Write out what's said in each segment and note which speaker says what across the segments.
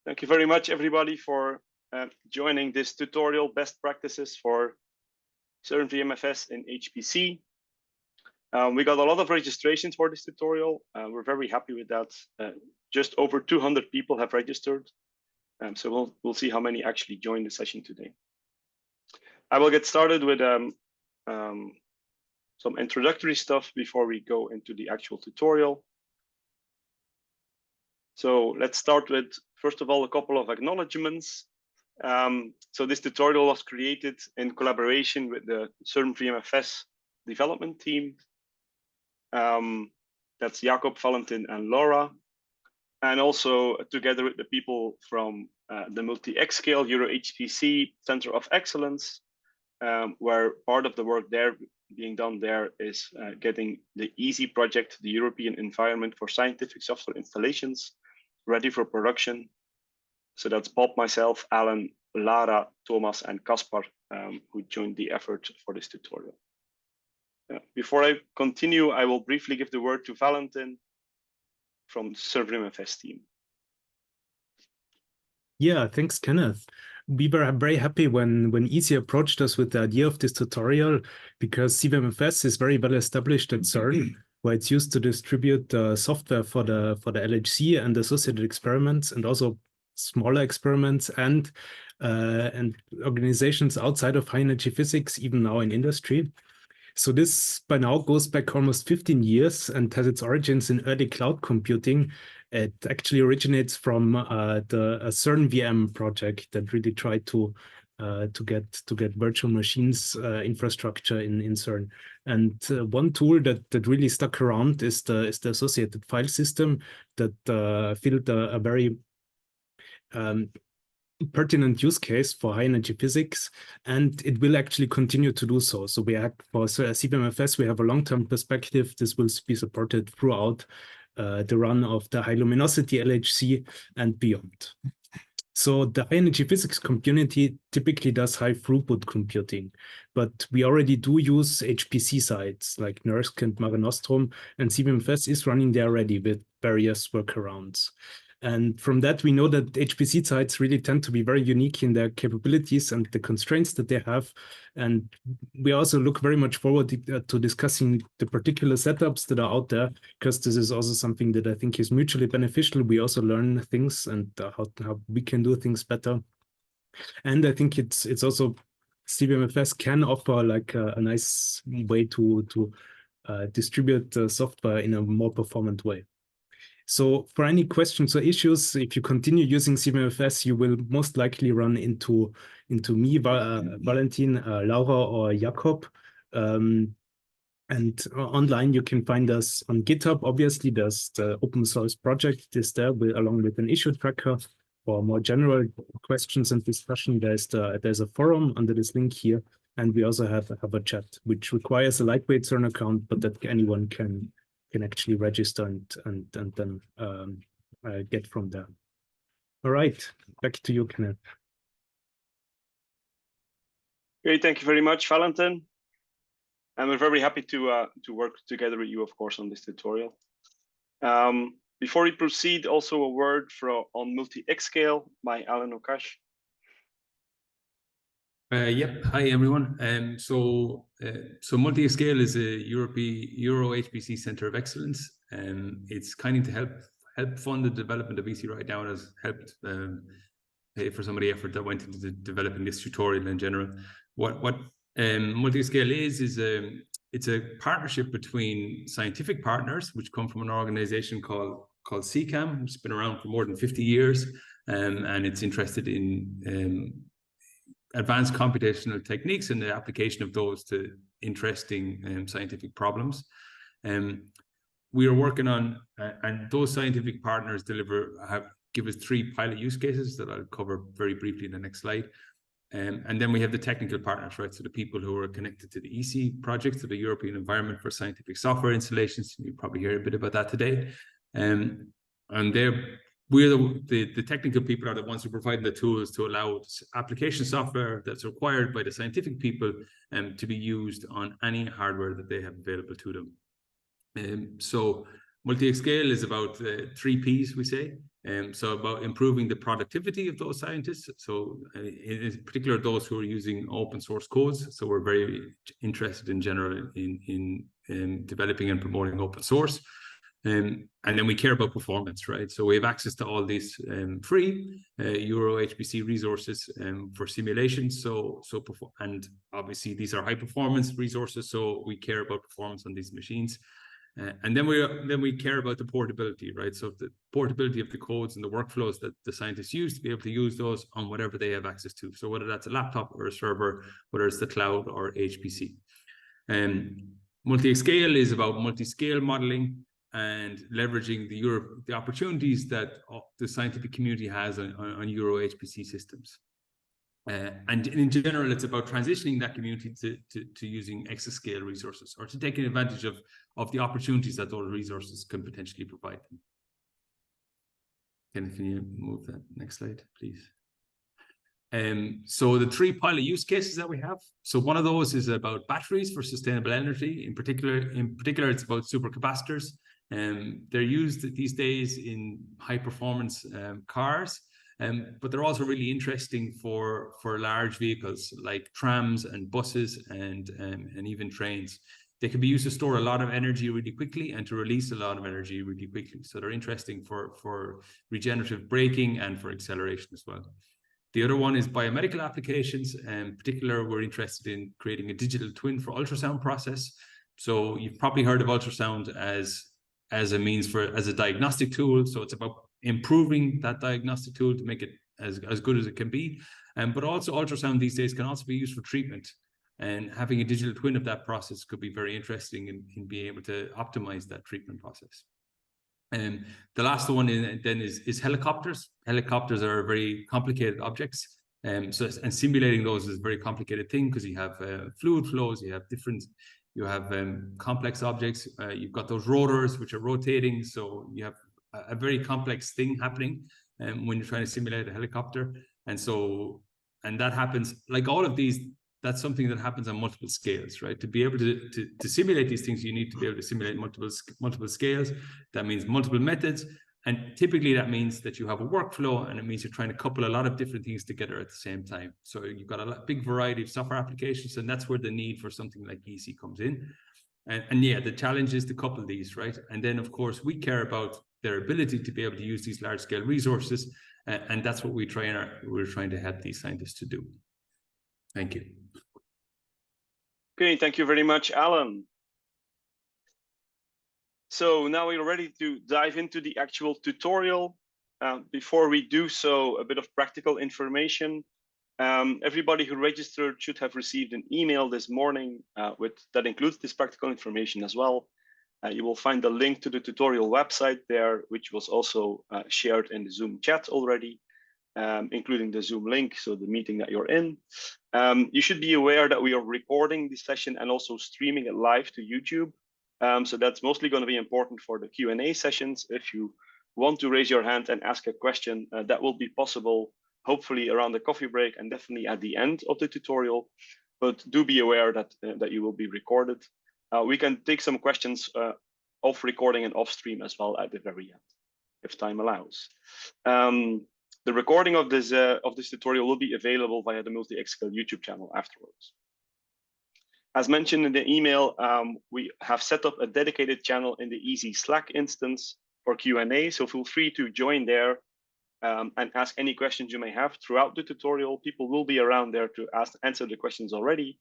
Speaker 1: Thank you very much, everybody, for joining this tutorial, best practices for CernVM-FS in HPC. We got a lot of registrations for this tutorial. We're very happy with that. Just over 200 people have registered. So we'll see how many actually join the session today. I will get started with some introductory stuff before we go into the actual tutorial. So let's start with, first of all, a couple of acknowledgements. So this tutorial was created in collaboration with the CernVM-FS development team. That's Jacob, Valentin, and Laura. And also together with the people from the multi-xScale Euro HPC Center of Excellence, where part of the work there being done there is getting the EASY project, the European Environment for Scientific Software Installations, ready for production. So that's Bob, myself, Alan, Lara, Thomas, and Kaspar who joined the effort for this tutorial. Before I continue, I will briefly give the word to Valentin from the CernVM-FS team.
Speaker 2: Yeah, thanks, Kenneth. We were very happy when EASY approached us with the idea of this tutorial, because CVM-FS is very well established at CERN, where it's used to distribute software for the LHC and associated experiments, and also smaller experiments and organizations outside of high energy physics, even now in industry. So this by now goes back almost 15 years and has its origins in early cloud computing. It actually originates from the CernVM project that really tried to get virtual machines infrastructure in CERN. And one tool that really stuck around is the associated file system that filled a very pertinent use case for high energy physics, and it will actually continue to do so. So we have for CVM-FS, we have a long-term perspective. This will be supported throughout the run of the high luminosity LHC and beyond. So the high energy physics community typically does high throughput computing, but we already do use HPC sites like NERSC and Mare Nostrum, and CVM-FS is running there already with various workarounds. And from that, we know that HPC sites really tend to be very unique in their capabilities and the constraints that they have. And we also look very much forward to discussing the particular setups that are out there, because this is also something that I think is mutually beneficial. We also learn things and how we can do things better. And I think it's also CVM-FS can offer like a nice way to distribute the software in a more performant way. So for any questions or issues, if you continue using CVM-FS, you will most likely run into me, Valentin, Laura, or Jakob. And online, you can find us on GitHub. Obviously, there's the open source project is there along with an issue tracker. For more general questions and discussion, there's a forum under this link here. And we also have a chat, which requires a lightweight CERN account, but that anyone can actually register and then get from there. All right, back to you, Kenneth.
Speaker 1: Great, thank you very much, Valentin. And we're very happy to work together with you, of course, on this tutorial. Before we proceed, also a word on multi-xScale by Alan Okash.
Speaker 3: Yep. Hi, everyone. So multi-xScale is a Euro HPC Center of Excellence, and it's kind of to help fund the development of EASY right now, and has helped pay for some of the effort that went into developing this tutorial in general. What multi-xScale is it's a partnership between scientific partners, which come from an organization called CCAM, which has been around for more than 50 years, and it's interested in advanced computational techniques and the application of those to interesting scientific problems. We are working on, and those scientific partners give us 3 pilot use cases that I'll cover very briefly in the next slide. And then we have the technical partners, right? So the people who are connected to the EASY project, to the European Environment for Scientific Software Installations. You'll probably hear a bit about that today. And we're the technical people are the ones who provide the tools to allow application software that's required by the scientific people to be used on any hardware that they have available to them. So multi-xScale is about 3 Ps, we say. So about improving the productivity of those scientists. So in particular, those who are using open source codes. So we're very interested in general in developing and promoting open source. And then we care about performance, right? So we have access to all these free Euro HPC resources for simulations. And obviously these are high performance resources. So we care about performance on these machines. And then we care about the portability, right? So the portability of the codes and the workflows that the scientists use to be able to use those on whatever they have access to. So whether that's a laptop or a server, whether it's the cloud or HPC. Multi-scale is about multi-scale modeling and leveraging the opportunities that the scientific community has on Euro HPC systems. And in general, it's about transitioning that community to using exascale resources, or to taking advantage of the opportunities that those resources can potentially provide them. Can you move that next slide, please? So the 3 pilot use cases that we have. So one of those is about batteries for sustainable energy. In particular, it's about supercapacitors. They're used these days in high performance cars. But they're also really interesting for large vehicles like trams and buses and even trains. They can be used to store a lot of energy really quickly and to release a lot of energy really quickly. So they're interesting for regenerative braking and for acceleration as well. The other one is biomedical applications. In particular, we're interested in creating a digital twin for ultrasound process. So you've probably heard of ultrasound as a diagnostic tool. So it's about improving that diagnostic tool to make it as good as it can be. But also ultrasound these days can also be used for treatment. And having a digital twin of that process could be very interesting in being able to optimize that treatment process. And the last one then is helicopters. Helicopters are very complicated objects. And simulating those is a very complicated thing because you have fluid flows, you have complex objects, you've got those rotors which are rotating, so you have a very complex thing happening when you're trying to simulate a helicopter. And that happens, like all of these, that's something that happens on multiple scales, right? To be able to simulate these things, you need to be able to simulate multiple scales. That means multiple methods. And typically that means that you have a workflow, and it means you're trying to couple a lot of different things together at the same time. So you've got a big variety of software applications, and that's where the need for something like EC comes in. And yeah, the challenge is to couple these, right? And then of course we care about their ability to be able to use these large scale resources. And that's what we're trying to help these scientists to do. Thank you.
Speaker 1: Okay, thank you very much, Alan. So now we're ready to dive into the actual tutorial. Before we do so, a bit of practical information. Everybody who registered should have received an email this morning that includes this practical information as well. You will find the link to the tutorial website there, which was also shared in the Zoom chat already, including the Zoom link, so the meeting that you're in. You should be aware that we are recording this session and also streaming it live to YouTube. So that's mostly going to be important for the Q&A sessions. If you want to raise your hand and ask a question, that will be possible, hopefully around the coffee break and definitely at the end of the tutorial. But do be aware that you will be recorded. We can take some questions off recording and off stream as well at the very end, if time allows. The recording of this tutorial will be available via the Multi-Xscale YouTube channel afterwards. As mentioned in the email, we have set up a dedicated channel in the Easy Slack instance for Q&A, so feel free to join there and ask any questions you may have throughout the tutorial. People will be around there to answer the questions already.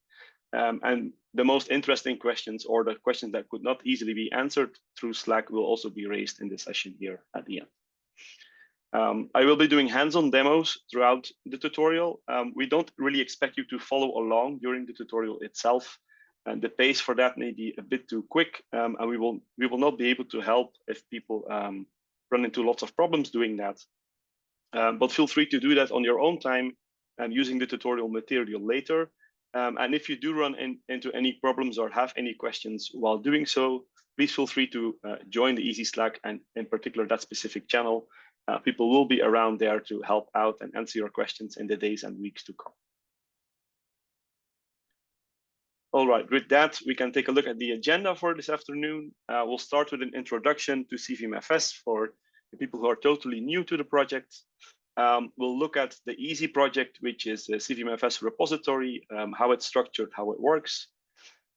Speaker 1: And the most interesting questions, or the questions that could not easily be answered through Slack, will also be raised in the session here at the end. I will be doing hands-on demos throughout the tutorial. We don't really expect you to follow along during the tutorial itself, and the pace for that may be a bit too quick, and we will not be able to help if people run into lots of problems doing that. But feel free to do that on your own time using the tutorial material later. And if you do run into any problems or have any questions while doing so, please feel free to join the Easy Slack, and in particular that specific channel. People will be around there to help out and answer your questions in the days and weeks to come. All right, with that, we can take a look at the agenda for this afternoon. We'll start with an introduction to CVM-FS for people who are totally new to the project. We'll look at the easy project, which is the CVM-FS repository, how it's structured, how it works.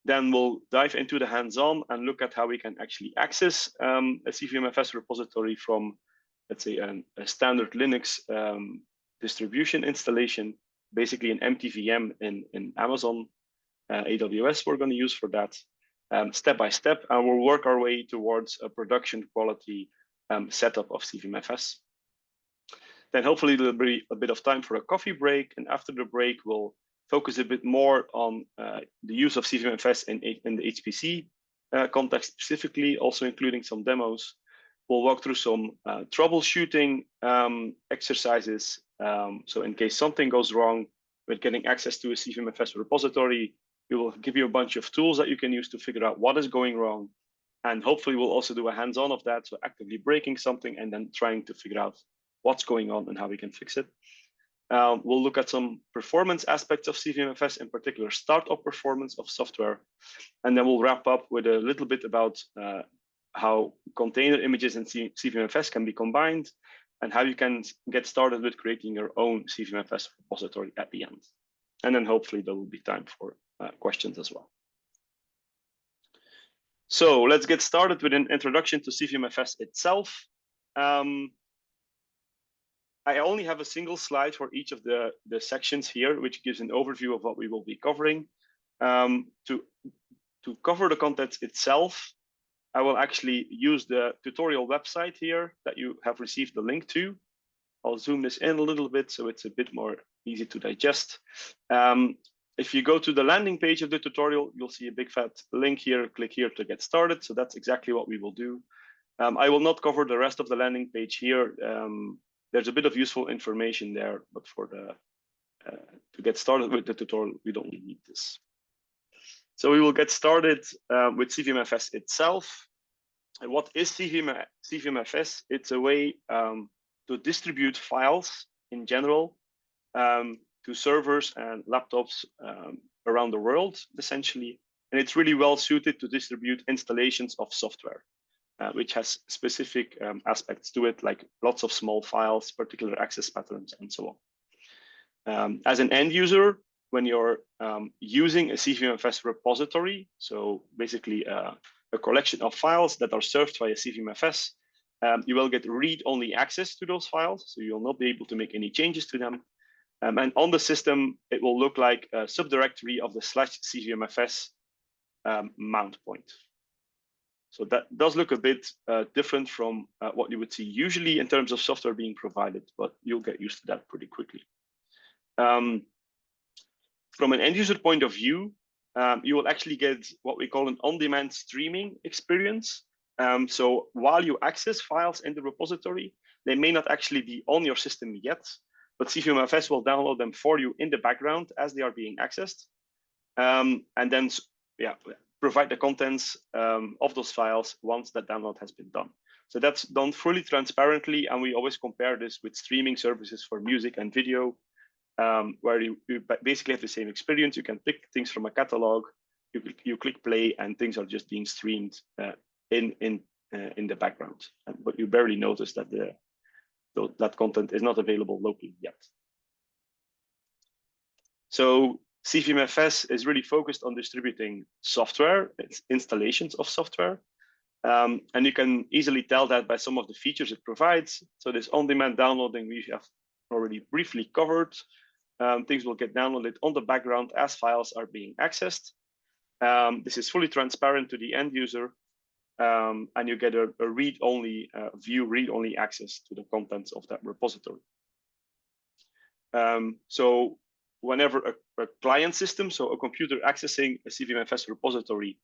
Speaker 1: Then we'll dive into the hands-on and look at how we can actually access a CVM-FS repository from, let's say, a standard Linux distribution installation, basically an empty VM in Amazon, AWS we're going to use for that, step by step, and we'll work our way towards a production quality setup of CVM-FS. Then hopefully there'll be a bit of time for a coffee break, and after the break, we'll focus a bit more on the use of CVM-FS in the HPC context specifically, also including some demos. We'll walk through some troubleshooting exercises. So in case something goes wrong with getting access to a CVM-FS repository, we will give you a bunch of tools that you can use to figure out what is going wrong. And hopefully we'll also do a hands-on of that, so actively breaking something and then trying to figure out what's going on and how we can fix it. We'll look at some performance aspects of CVM-FS, in particular startup performance of software. And then we'll wrap up with a little bit about how container images and CVM-FS can be combined and how you can get started with creating your own CVM-FS repository at the end. And then hopefully there will be time for questions as well. So let's get started with an introduction to CVM-FS itself. I only have a single slide for each of the sections here, which gives an overview of what we will be covering. To cover the content itself, I will actually use the tutorial website here that you have received the link to. I'll zoom this in a little bit so it's a bit more easy to digest. If you go to the landing page of the tutorial, you'll see a big fat link here. Click here to get started. So that's exactly what we will do. I will not cover the rest of the landing page here. There's a bit of useful information there, but for the to get started with the tutorial, we don't need this. So we will get started with CVM-FS itself. And what is CVM-FS? It's a way to distribute files in general to servers and laptops around the world, essentially. And it's really well suited to distribute installations of software, which has specific aspects to it, like lots of small files, particular access patterns, and so on. As an end user, when you're using a CVM-FS repository, so basically a collection of files that are served via CVM-FS, you will get read-only access to those files, so you'll not be able to make any changes to them. And on the system, it will look like a subdirectory of the /CVM-FS mount point. So that does look a bit different from what you would see usually in terms of software being provided, but you'll get used to that pretty quickly. From an end user point of view, you will actually get what we call an on-demand streaming experience. So while you access files in the repository, they may not actually be on your system yet, but CVM-FS will download them for you in the background as they are being accessed. And then provide the contents of those files once that download has been done. So that's done fully transparently, and we always compare this with streaming services for music and video, where you basically have the same experience. You can pick things from a catalog, you click play, and things are just being streamed in the background. But you barely notice that that content is not available locally yet. So CVM-FS is really focused on distributing software, it's installations of software. And you can easily tell that by some of the features it provides. So this on-demand downloading we have already briefly covered. Things will get downloaded on the background as files are being accessed. This is fully transparent to the end user. And you get a read-only view, read-only access to the contents of that repository. So whenever a client system, so a computer accessing a CVM-FS repository,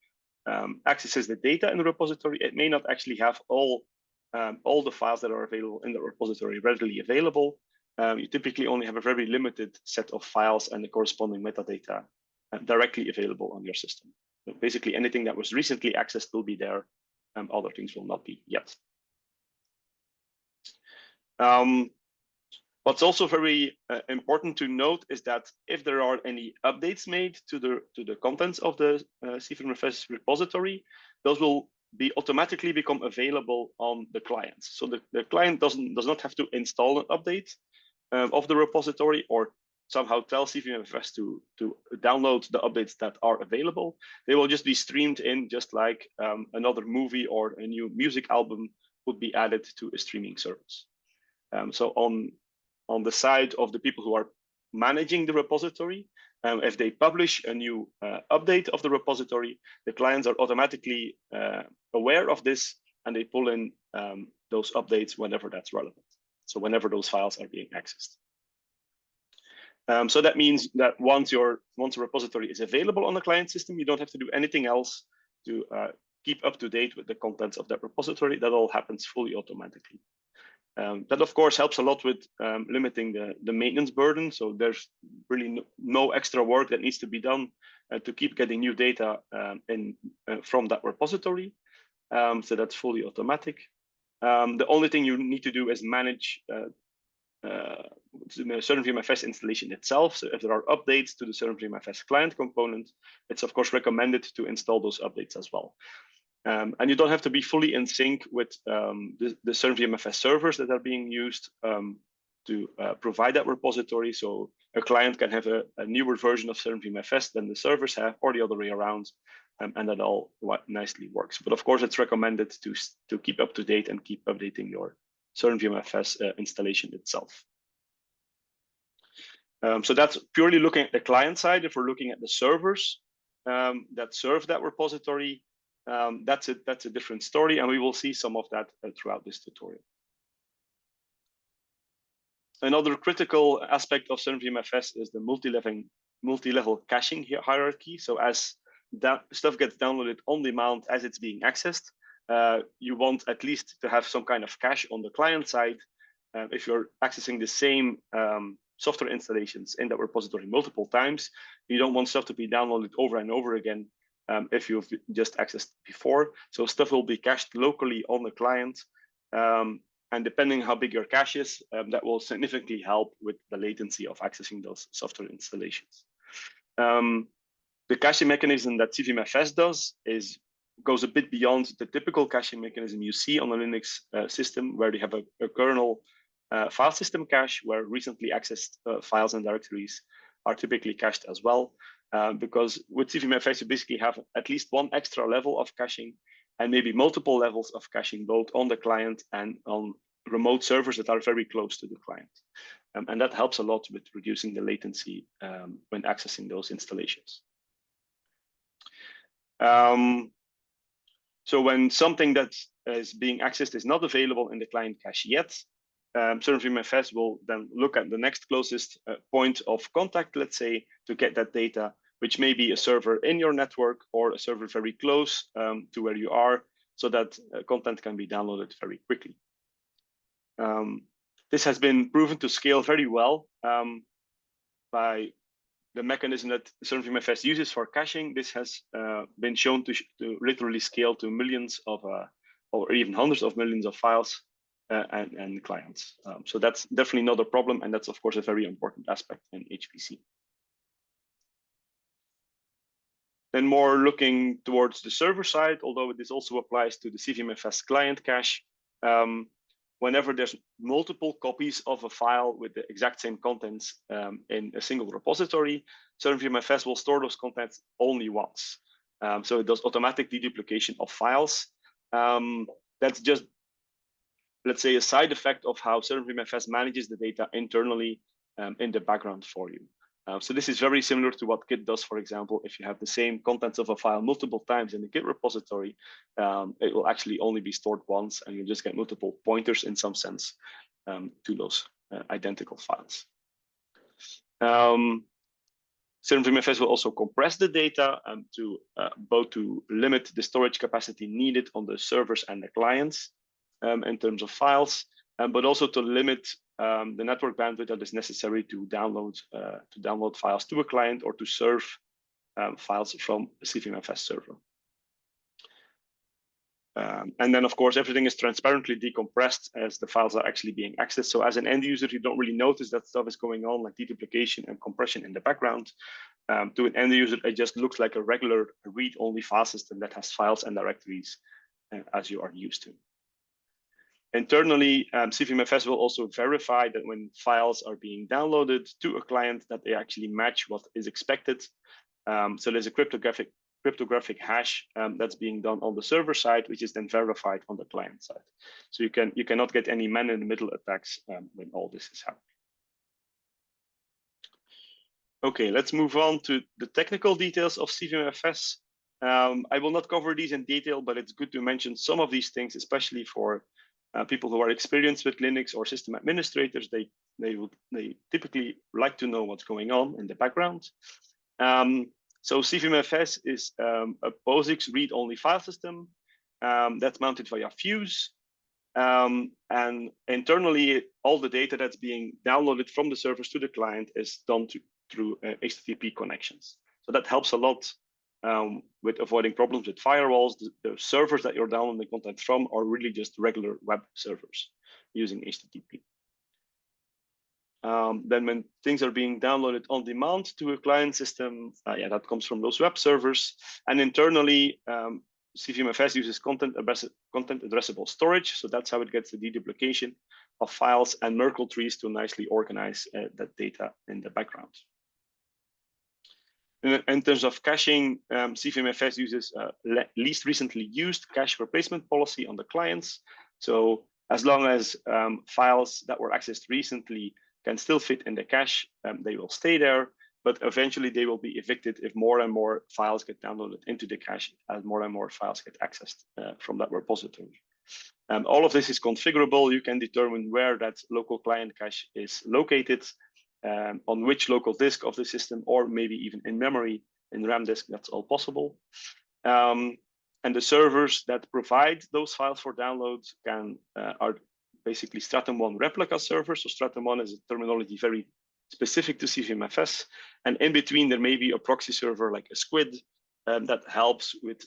Speaker 1: accesses the data in the repository, it may not actually have all the files that are available in the repository readily available. You typically only have a very limited set of files and the corresponding metadata directly available on your system. So basically, anything that was recently accessed will be there. Other things will not be yet. What's also very important to note is that if there are any updates made to the contents of the CVM-FS repository, those will automatically become available on the clients. So the client does not have to install an update of the repository or somehow tell CVM-FS to download the updates that are available. They will just be streamed in, just like another movie or a new music album would be added to a streaming service. So on the side of the people who are managing the repository, if they publish a new update of the repository, the clients are automatically aware of this, and they pull in those updates whenever that's relevant. So whenever those files are being accessed. So that means that once a repository is available on the client system, you don't have to do anything else to keep up to date with the contents of that repository. That all happens fully automatically. That of course helps a lot with limiting the maintenance burden. So there's really no extra work that needs to be done to keep getting new data from that repository. So that's fully automatic. The only thing you need to do is manage the CernVM-FS installation itself. So if there are updates to the CernVM-FS client component, it's of course recommended to install those updates as well. And you don't have to be fully in sync with the CernVM-FS servers that are being used to provide that repository. So a client can have a newer version of CernVM-FS than the servers have, or the other way around, and that all nicely works. But of course, it's recommended to keep up to date and keep updating your CernVM-FS installation itself. So that's purely looking at the client side. If we're looking at the servers that serve that repository, that's a different story, and we will see some of that throughout this tutorial. Another critical aspect of CernVM-FS is the multi-level caching hierarchy. So as that stuff gets downloaded on demand as it's being accessed, you want at least to have some kind of cache on the client side. If you're accessing the same software installations in that repository multiple times, you don't want stuff to be downloaded over and over again if you've just accessed before. So stuff will be cached locally on the client. And depending how big your cache is, that will significantly help with the latency of accessing those software installations. The caching mechanism that CVM-FS goes a bit beyond the typical caching mechanism you see on a Linux system, where they have a kernel file system cache, where recently accessed files and directories are typically cached as well. Because with CVM-FS, you basically have at least one extra level of caching and maybe multiple levels of caching, both on the client and on remote servers that are very close to the client. And that helps a lot with reducing the latency when accessing those installations. So when something that is being accessed is not available in the client cache yet, CernVM-FS will then look at the next closest point of contact, let's say, to get that data, which may be a server in your network or a server very close to where you are, so that content can be downloaded very quickly. This has been proven to scale very well by the mechanism that CernVM-FS uses for caching. This has been shown to literally scale to millions of, or even hundreds of millions of files and clients. So that's definitely not a problem, and that's of course a very important aspect in HPC. Then more looking towards the server side, although this also applies to the CVM-FS client cache. Whenever there's multiple copies of a file with the exact same contents in a single repository, CernVM-FS will store those contents only once. So it does automatic deduplication of files. That's just, let's say, a side effect of how CernVM-FS manages the data internally in the background for you. So this is very similar to what Git does, for example. If you have the same contents of a file multiple times in the Git repository, it will actually only be stored once, and you just get multiple pointers in some sense to those identical files. CernVM-FS will also compress the data to both to limit the storage capacity needed on the servers and the clients in terms of files, but also to limit the network bandwidth that is necessary to download files to a client or to serve files from a CVM-FS server. And then, of course, everything is transparently decompressed as the files are actually being accessed. So as an end user, you don't really notice that stuff is going on, like deduplication and compression in the background. To an end user, it just looks like a regular read-only file system that has files and directories as you are used to. Internally, CernVM-FS will also verify that when files are being downloaded to a client, that they actually match what is expected. So there's a cryptographic hash that's being done on the server side, which is then verified on the client side. So you cannot get any man-in-the-middle attacks when all this is happening. Okay, let's move on to the technical details of CernVM-FS. I will not cover these in detail, but it's good to mention some of these things, especially for people who are experienced with Linux or system administrators. They typically like to know what's going on in the background. So CernVM-FS is a POSIX read-only file system that's mounted via Fuse. And internally, all the data that's being downloaded from the servers to the client is done through HTTP connections. So that helps a lot with avoiding problems with firewalls. The servers that you're downloading content from are really just regular web servers using HTTP. Then when things are being downloaded on demand to a client system, that comes from those web servers. And internally, CernVM-FS uses content addressable storage. So that's how it gets the deduplication of files and Merkle trees to nicely organize that data in the background. In terms of caching, CernVM-FS uses least recently used cache replacement policy on the clients. So as long as files that were accessed recently can still fit in the cache, they will stay there, but eventually they will be evicted if more and more files get downloaded into the cache as more and more files get accessed from that repository. All of this is configurable. You can determine where that local client cache is located, on which local disk of the system, or maybe even in memory, in RAM disk, that's all possible. And the servers that provide those files for download are basically Stratum 1 replica servers. So Stratum 1 is a terminology very specific to CernVM-FS. And in between, there may be a proxy server like a Squid that helps with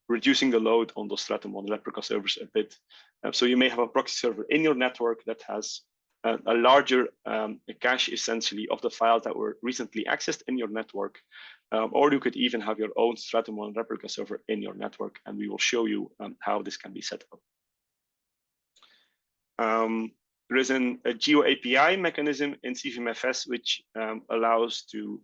Speaker 1: reducing the load on those Stratum 1 replica servers a bit. So you may have a proxy server in your network that has a larger cache, essentially, of the files that were recently accessed in your network. Or you could even have your own Stratum 1 replica server in your network, and we will show you how this can be set up. There is a Geo API mechanism in CernVM-FS, which allows to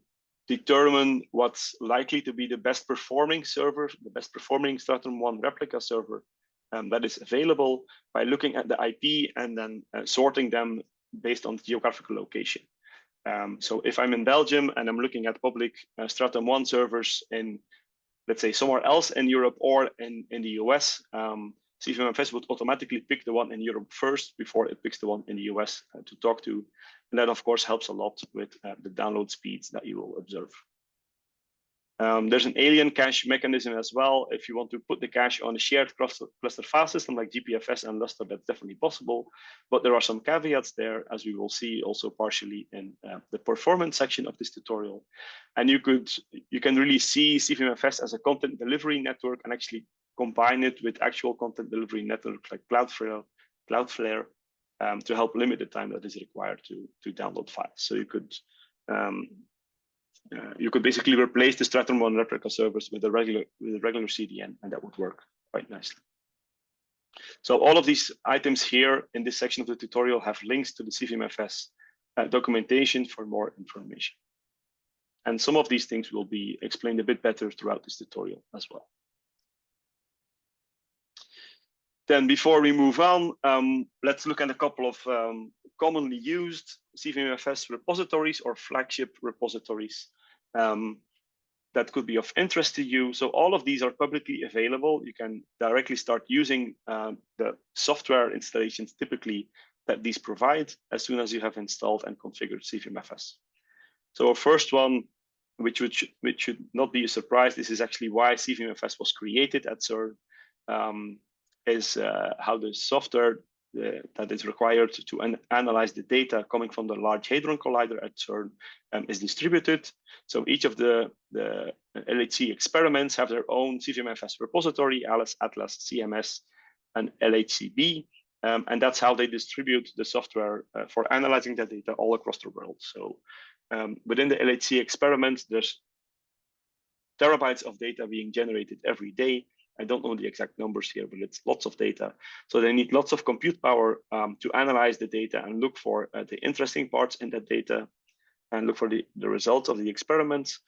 Speaker 1: determine what's likely to be the best performing server, the best performing Stratum 1 replica server that is available by looking at the IP and then sorting them based on geographical location. So if I'm in Belgium and I'm looking at public Stratum 1 servers in, let's say, somewhere else in Europe or in the US, CernVM-FS would automatically pick the one in Europe first before it picks the one in the US to talk to. And that, of course, helps a lot with the download speeds that you will observe. There's an alien cache mechanism as well. If you want to put the cache on a shared cluster file system like GPFS and Lustre, that's definitely possible. But there are some caveats there, as we will see also partially in the performance section of this tutorial. And you can really see CernVM-FS as a content delivery network and actually combine it with actual content delivery networks like Cloudflare to help limit the time that is required to download files. So you could basically replace the Stratum 1 replica servers with a regular CDN, and that would work quite nicely. So all of these items here in this section of the tutorial have links to the CernVM-FS documentation for more information. And some of these things will be explained a bit better throughout this tutorial as well. Then before we move on, let's look at a couple of commonly used CernVM-FS repositories or flagship repositories that could be of interest to you. So all of these are publicly available. You can directly start using the software installations typically that these provide as soon as you have installed and configured CernVM-FS. So our first one, which should not be a surprise, this is actually why CernVM-FS was created at CERN, is how the software that is required to analyze the data coming from the Large Hadron Collider at CERN is distributed. So each of the LHC experiments have their own CernVM-FS repository, Alice, Atlas, CMS, and LHCb. And that's how they distribute the software for analyzing that data all across the world. So within the LHC experiments, there's terabytes of data being generated every day. I don't know the exact numbers here, but it's lots of data. So they need lots of compute power to analyze the data and look for the interesting parts in that data and look for the results of the experiments.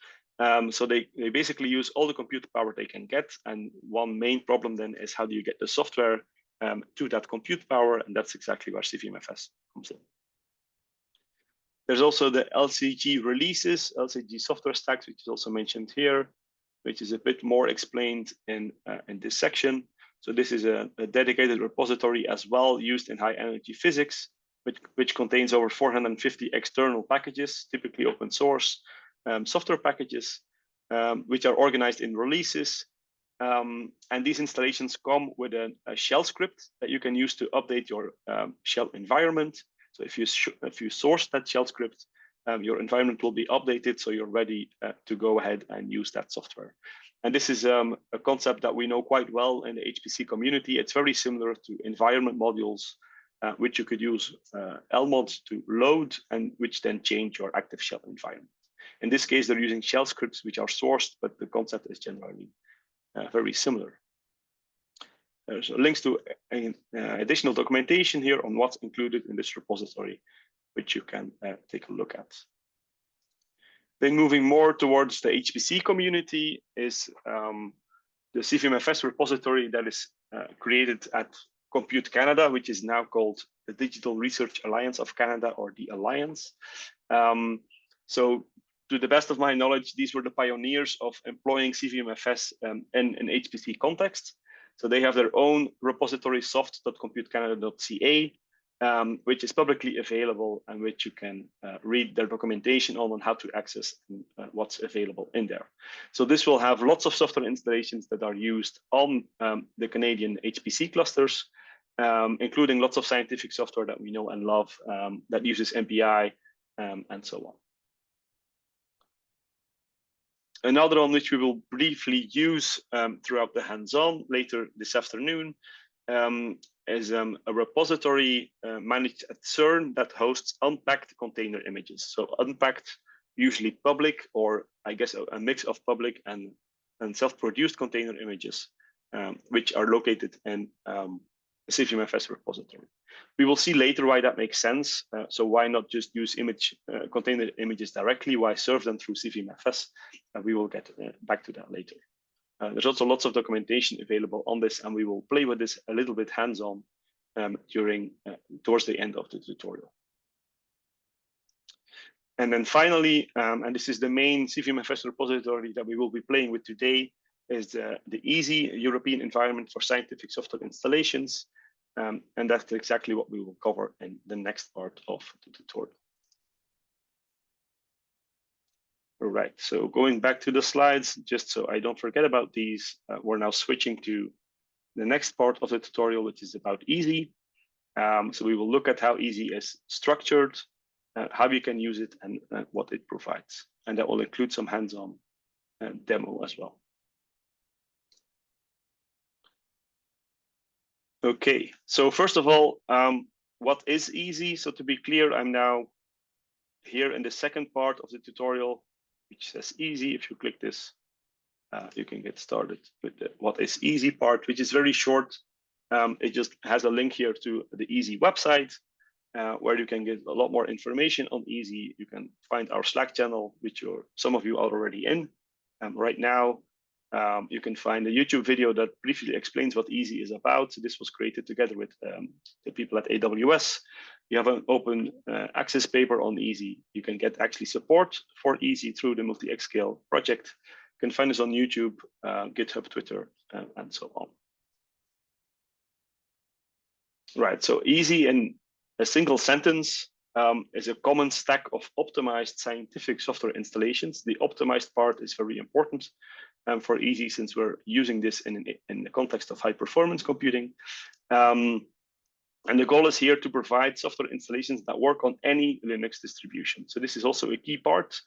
Speaker 1: So they basically use all the compute power they can get. And one main problem then is how do you get the software to that compute power? And that's exactly where CVM-FS comes in. There's also the LCG releases, LCG software stacks, which is also mentioned here, which is a bit more explained in this section. So this is a dedicated repository as well used in high energy physics, which contains over 450 external packages, typically open source software packages, which are organized in releases. And these installations come with a shell script that you can use to update your shell environment. So if you source that shell script, your environment will be updated, so you're ready to go ahead and use that software. And this is a concept that we know quite well in the HPC community. It's very similar to environment modules, which you could use LMODs to load and which then change your active shell environment. In this case, they're using shell scripts which are sourced, but the concept is generally very similar. There's links to additional documentation here on what's included in this repository, which you can take a look at. Then moving more towards the HPC community is the CVM-FS repository that is created at Compute Canada, which is now called the Digital Research Alliance of Canada, or the Alliance. So to the best of my knowledge, these were the pioneers of employing CVM-FS in an HPC context. So they have their own repository, soft.computecanada.ca, which is publicly available and which you can read their documentation on how to access what's available in there. So this will have lots of software installations that are used on the Canadian HPC clusters, including lots of scientific software that we know and love that uses MPI and so on. Another on which we will briefly use throughout the hands-on later this afternoon is a repository managed at CERN that hosts unpacked container images. So unpacked, usually public, or I guess a mix of public and self-produced container images, which are located in a CVM-FS repository. We will see later why that makes sense. So why not just use container images directly? Why serve them through CVM-FS? We will get back to that later. There's also lots of documentation available on this, and we will play with this a little bit hands-on towards the end of the tutorial. And then finally, and this is the main CVM-FS repository that we will be playing with today, is the EASY European Environment for Scientific Software Installations. And that's exactly what we will cover in the next part of the tutorial. All right, so going back to the slides, just so I don't forget about these, we're now switching to the next part of the tutorial, which is about EASY. So we will look at how EASY is structured, how you can use it, and what it provides. And that will include some hands-on demo as well. Okay, so first of all, what is EASY? So to be clear, I'm now here in the second part of the tutorial, which says EASY. If you click this, you can get started with the what is EASY part, which is very short. It just has a link here to the EASY website, where you can get a lot more information on EASY. You can find our Slack channel, which some of you are already in right now. You can find a YouTube video that briefly explains what EASY is about. So this was created together with the people at AWS. You have an open access paper on EASY. You can get actually support for EASY through the multi-xScale project. You can find us on YouTube, GitHub, Twitter, and so on. Right, so EASY in a single sentence is a common stack of optimized scientific software installations. The optimized part is very important for EASY, since we're using this in the context of high performance computing. And the goal is here to provide software installations that work on any Linux distribution. So this is also a key part.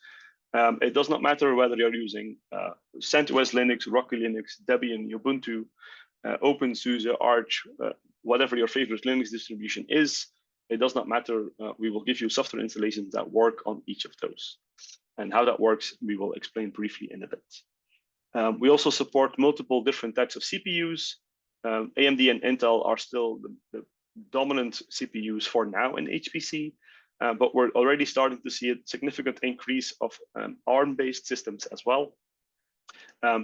Speaker 1: It does not matter whether you're using CentOS Linux, Rocky Linux, Debian, Ubuntu, OpenSUSE, Arch, whatever your favorite Linux distribution is. It does not matter. We will give you software installations that work on each of those. And how that works, we will explain briefly in a bit. We also support multiple different types of CPUs. AMD and Intel are still the dominant CPUs for now in HPC, but we're already starting to see a significant increase of ARM-based systems as well.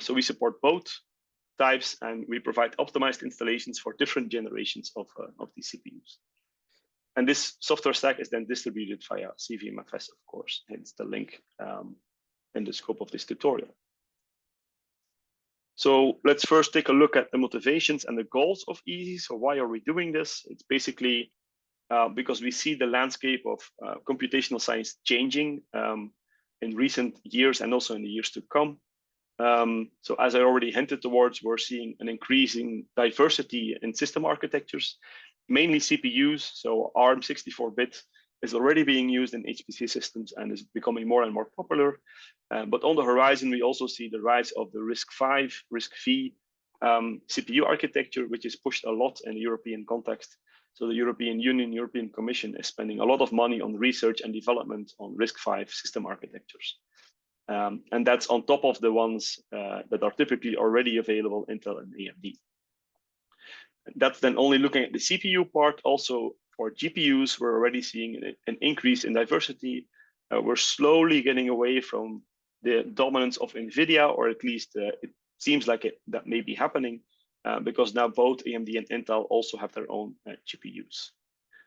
Speaker 1: So we support both types, and we provide optimized installations for different generations of these CPUs. And this software stack is then distributed via CVM-FS, of course, hence the link in the scope of this tutorial. So let's first take a look at the motivations and the goals of EASY. So why are we doing this? It's basically because we see the landscape of computational science changing in recent years and also in the years to come. So as I already hinted towards, we're seeing an increasing diversity in system architectures, mainly CPUs. So ARM 64-bit is already being used in HPC systems and is becoming more and more popular. But on the horizon, we also see the rise of the RISC-V CPU architecture, which is pushed a lot in the European context. So the European Union, European Commission is spending a lot of money on research and development on RISC-V system architectures. And that's on top of the ones that are typically already available, Intel and AMD. That's then only looking at the CPU part. Also for GPUs, we're already seeing an increase in diversity. We're slowly getting away from the dominance of NVIDIA, or at least it seems like that may be happening because now both AMD and Intel also have their own GPUs.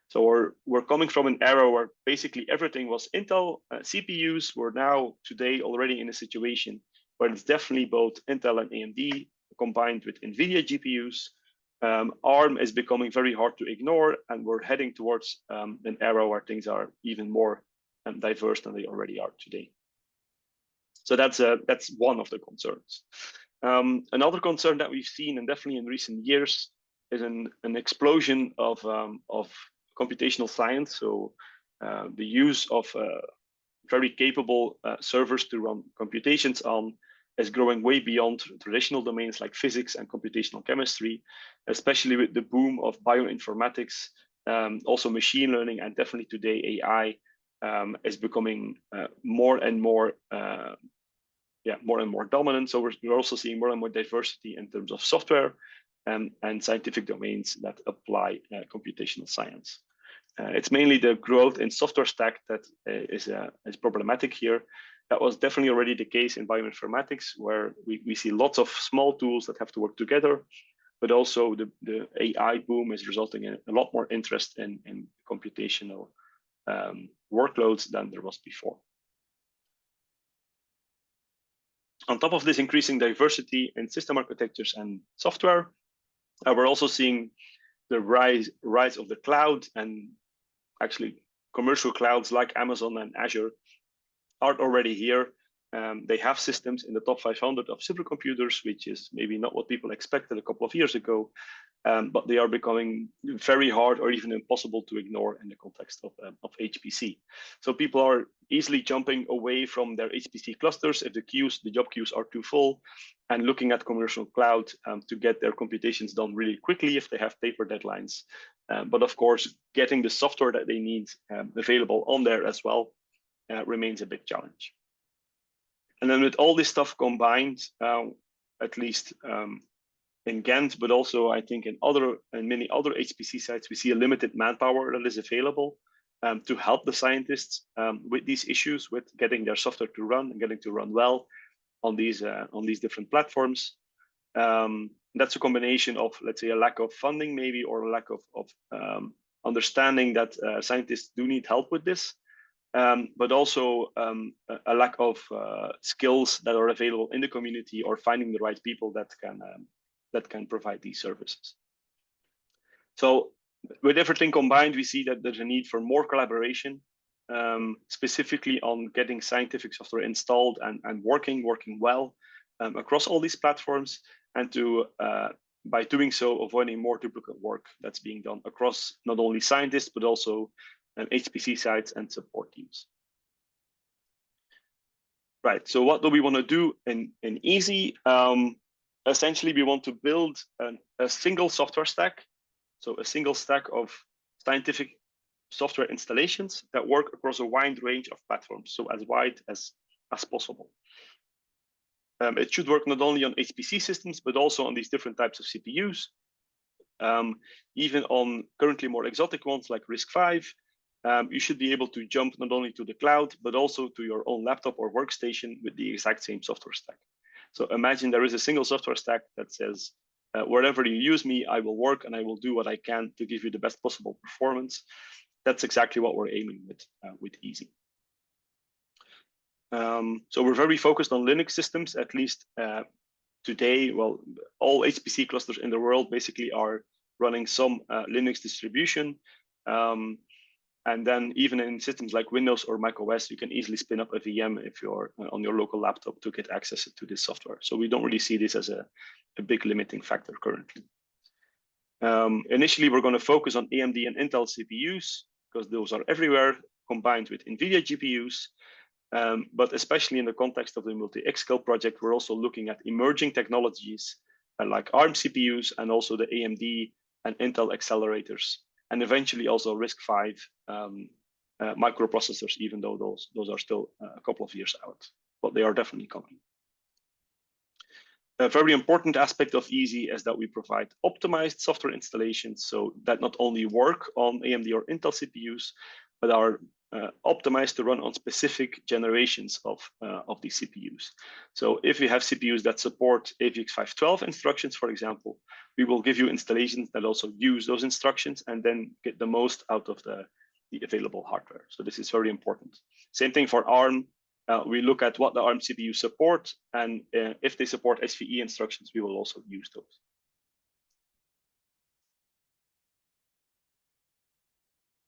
Speaker 1: So we're coming from an era where basically everything was Intel CPUs. We're now today already in a situation where it's definitely both Intel and AMD combined with NVIDIA GPUs. ARM is becoming very hard to ignore, and we're heading towards an era where things are even more diverse than they already are today. So that's one of the concerns. Another concern that we've seen, and definitely in recent years, is an explosion of computational science. So the use of very capable servers to run computations on is growing way beyond traditional domains like physics and computational chemistry, especially with the boom of bioinformatics, also machine learning, and definitely today AI is becoming more and more dominant. So we're also seeing more and more diversity in terms of software and scientific domains that apply computational science. It's mainly the growth in software stack that is problematic here. That was definitely already the case in bioinformatics, where we see lots of small tools that have to work together, but also the AI boom is resulting in a lot more interest in computational workloads than there was before. On top of this increasing diversity in system architectures and software, we're also seeing the rise of the cloud, and actually commercial clouds like Amazon and Azure are already here. They have systems in the top 500 of supercomputers, which is maybe not what people expected a couple of years ago, but they are becoming very hard or even impossible to ignore in the context of HPC. So people are easily jumping away from their HPC clusters if the job queues are too full, and looking at commercial cloud to get their computations done really quickly if they have paper deadlines. But of course, getting the software that they need available on there as well remains a big challenge. And then with all this stuff combined, at least in Ghent, but also I think in many other HPC sites, we see a limited manpower that is available to help the scientists with these issues, with getting their software to run and getting to run well on these different platforms. That's a combination of, let's say, a lack of funding maybe, or a lack of understanding that scientists do need help with this. But also a lack of skills that are available in the community, or finding the right people that can provide these services. So with everything combined, we see that there's a need for more collaboration, specifically on getting scientific software installed and working well across all these platforms, and to by doing so, avoiding more duplicate work that's being done across not only scientists, but also HPC sites and support teams. Right, so what do we want to do in EASY? Essentially, we want to build a single software stack, so a single stack of scientific software installations that work across a wide range of platforms, so as wide as possible. It should work not only on HPC systems, but also on these different types of CPUs. Even on currently more exotic ones like RISC-V, you should be able to jump not only to the cloud, but also to your own laptop or workstation with the exact same software stack. So imagine there is a single software stack that says, wherever you use me, I will work and I will do what I can to give you the best possible performance. That's exactly what we're aiming with Easy. So we're very focused on Linux systems, at least today. Well, all HPC clusters in the world basically are running some Linux distribution. And then even in systems like Windows or Mac OS, you can easily spin up a VM if you're on your local laptop to get access to this software. So we don't really see this as a big limiting factor currently. Initially, we're going to focus on AMD and Intel CPUs because those are everywhere, combined with NVIDIA GPUs. But especially in the context of the multi-xScale project, we're also looking at emerging technologies like ARM CPUs and also the AMD and Intel accelerators, and eventually also RISC-V microprocessors, even though those are still a couple of years out, but they are definitely coming. A very important aspect of Easy is that we provide optimized software installations so that not only work on AMD or Intel CPUs, but are optimized to run on specific generations of these CPUs. So if you have CPUs that support AVX 512 instructions, for example, we will give you installations that also use those instructions and then get the most out of the available hardware. So this is very important. Same thing for ARM. We look at what the ARM CPU support, and if they support SVE instructions, we will also use those.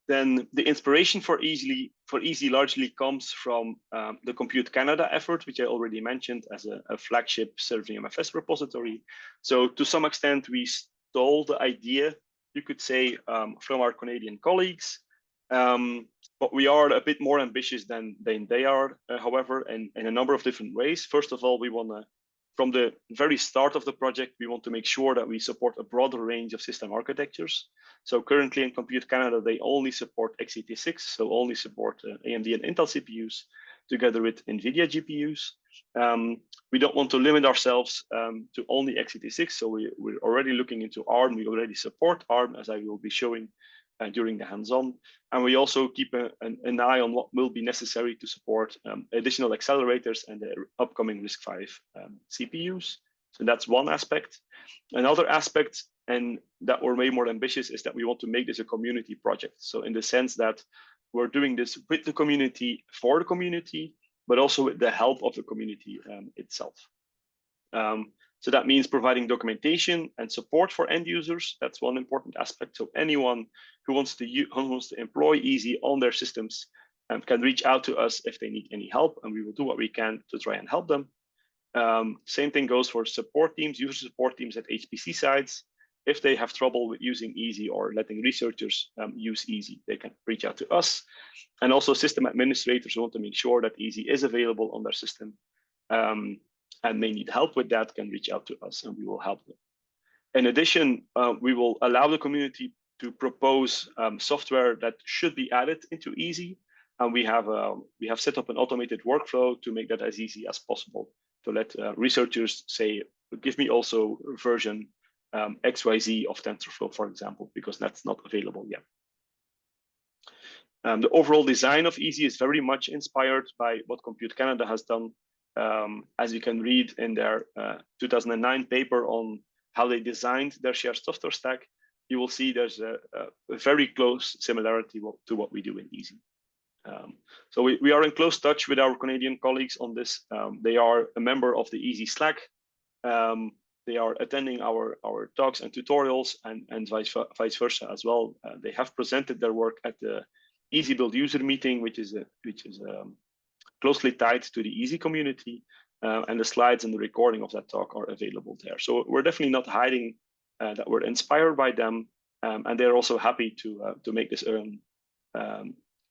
Speaker 1: Then the inspiration for Easy largely comes from the Compute Canada effort, which I already mentioned as a flagship CernVM-FS repository. So to some extent, we stole the idea, you could say, from our Canadian colleagues. But we are a bit more ambitious than they are, however, in a number of different ways. First of all, we want to, from the very start of the project, we want to make sure that we support a broader range of system architectures. So currently in Compute Canada, they only support x86, so only support AMD and Intel CPUs together with NVIDIA GPUs. We don't want to limit ourselves to only x86, so we're already looking into ARM. We already support ARM, as I will be showing during the hands-on. And we also keep an eye on what will be necessary to support additional accelerators and the upcoming RISC-V CPUs. So that's one aspect. Another aspect, and that we're way more ambitious, is that we want to make this a community project. So in the sense that we're doing this with the community, for the community, but also with the help of the community itself. So that means providing documentation and support for end users. That's one important aspect. So anyone who wants to employ Easy on their systems can reach out to us if they need any help, and we will do what we can to try and help them. Same thing goes for support teams, user support teams at HPC sites. If they have trouble with using Easy or letting researchers use Easy, they can reach out to us. And also system administrators want to make sure that Easy is available on their system and may need help with that, can reach out to us and we will help them. In addition, we will allow the community to propose software that should be added into Easy. And we have set up an automated workflow to make that as easy as possible, to let researchers say, give me also version XYZ of TensorFlow, for example, because that's not available yet. The overall design of Easy is very much inspired by what Compute Canada has done. As you can read in their 2009 paper on how they designed their shared software stack, you will see there's a very close similarity to what we do in Easy. So we are in close touch with our Canadian colleagues on this. They are a member of the Easy Slack. They are attending our talks and tutorials and vice versa as well. They have presented their work at the Easy Build user meeting, which is closely tied to the Easy community, and the slides and the recording of that talk are available there. So we're definitely not hiding that we're inspired by them, and they're also happy to make this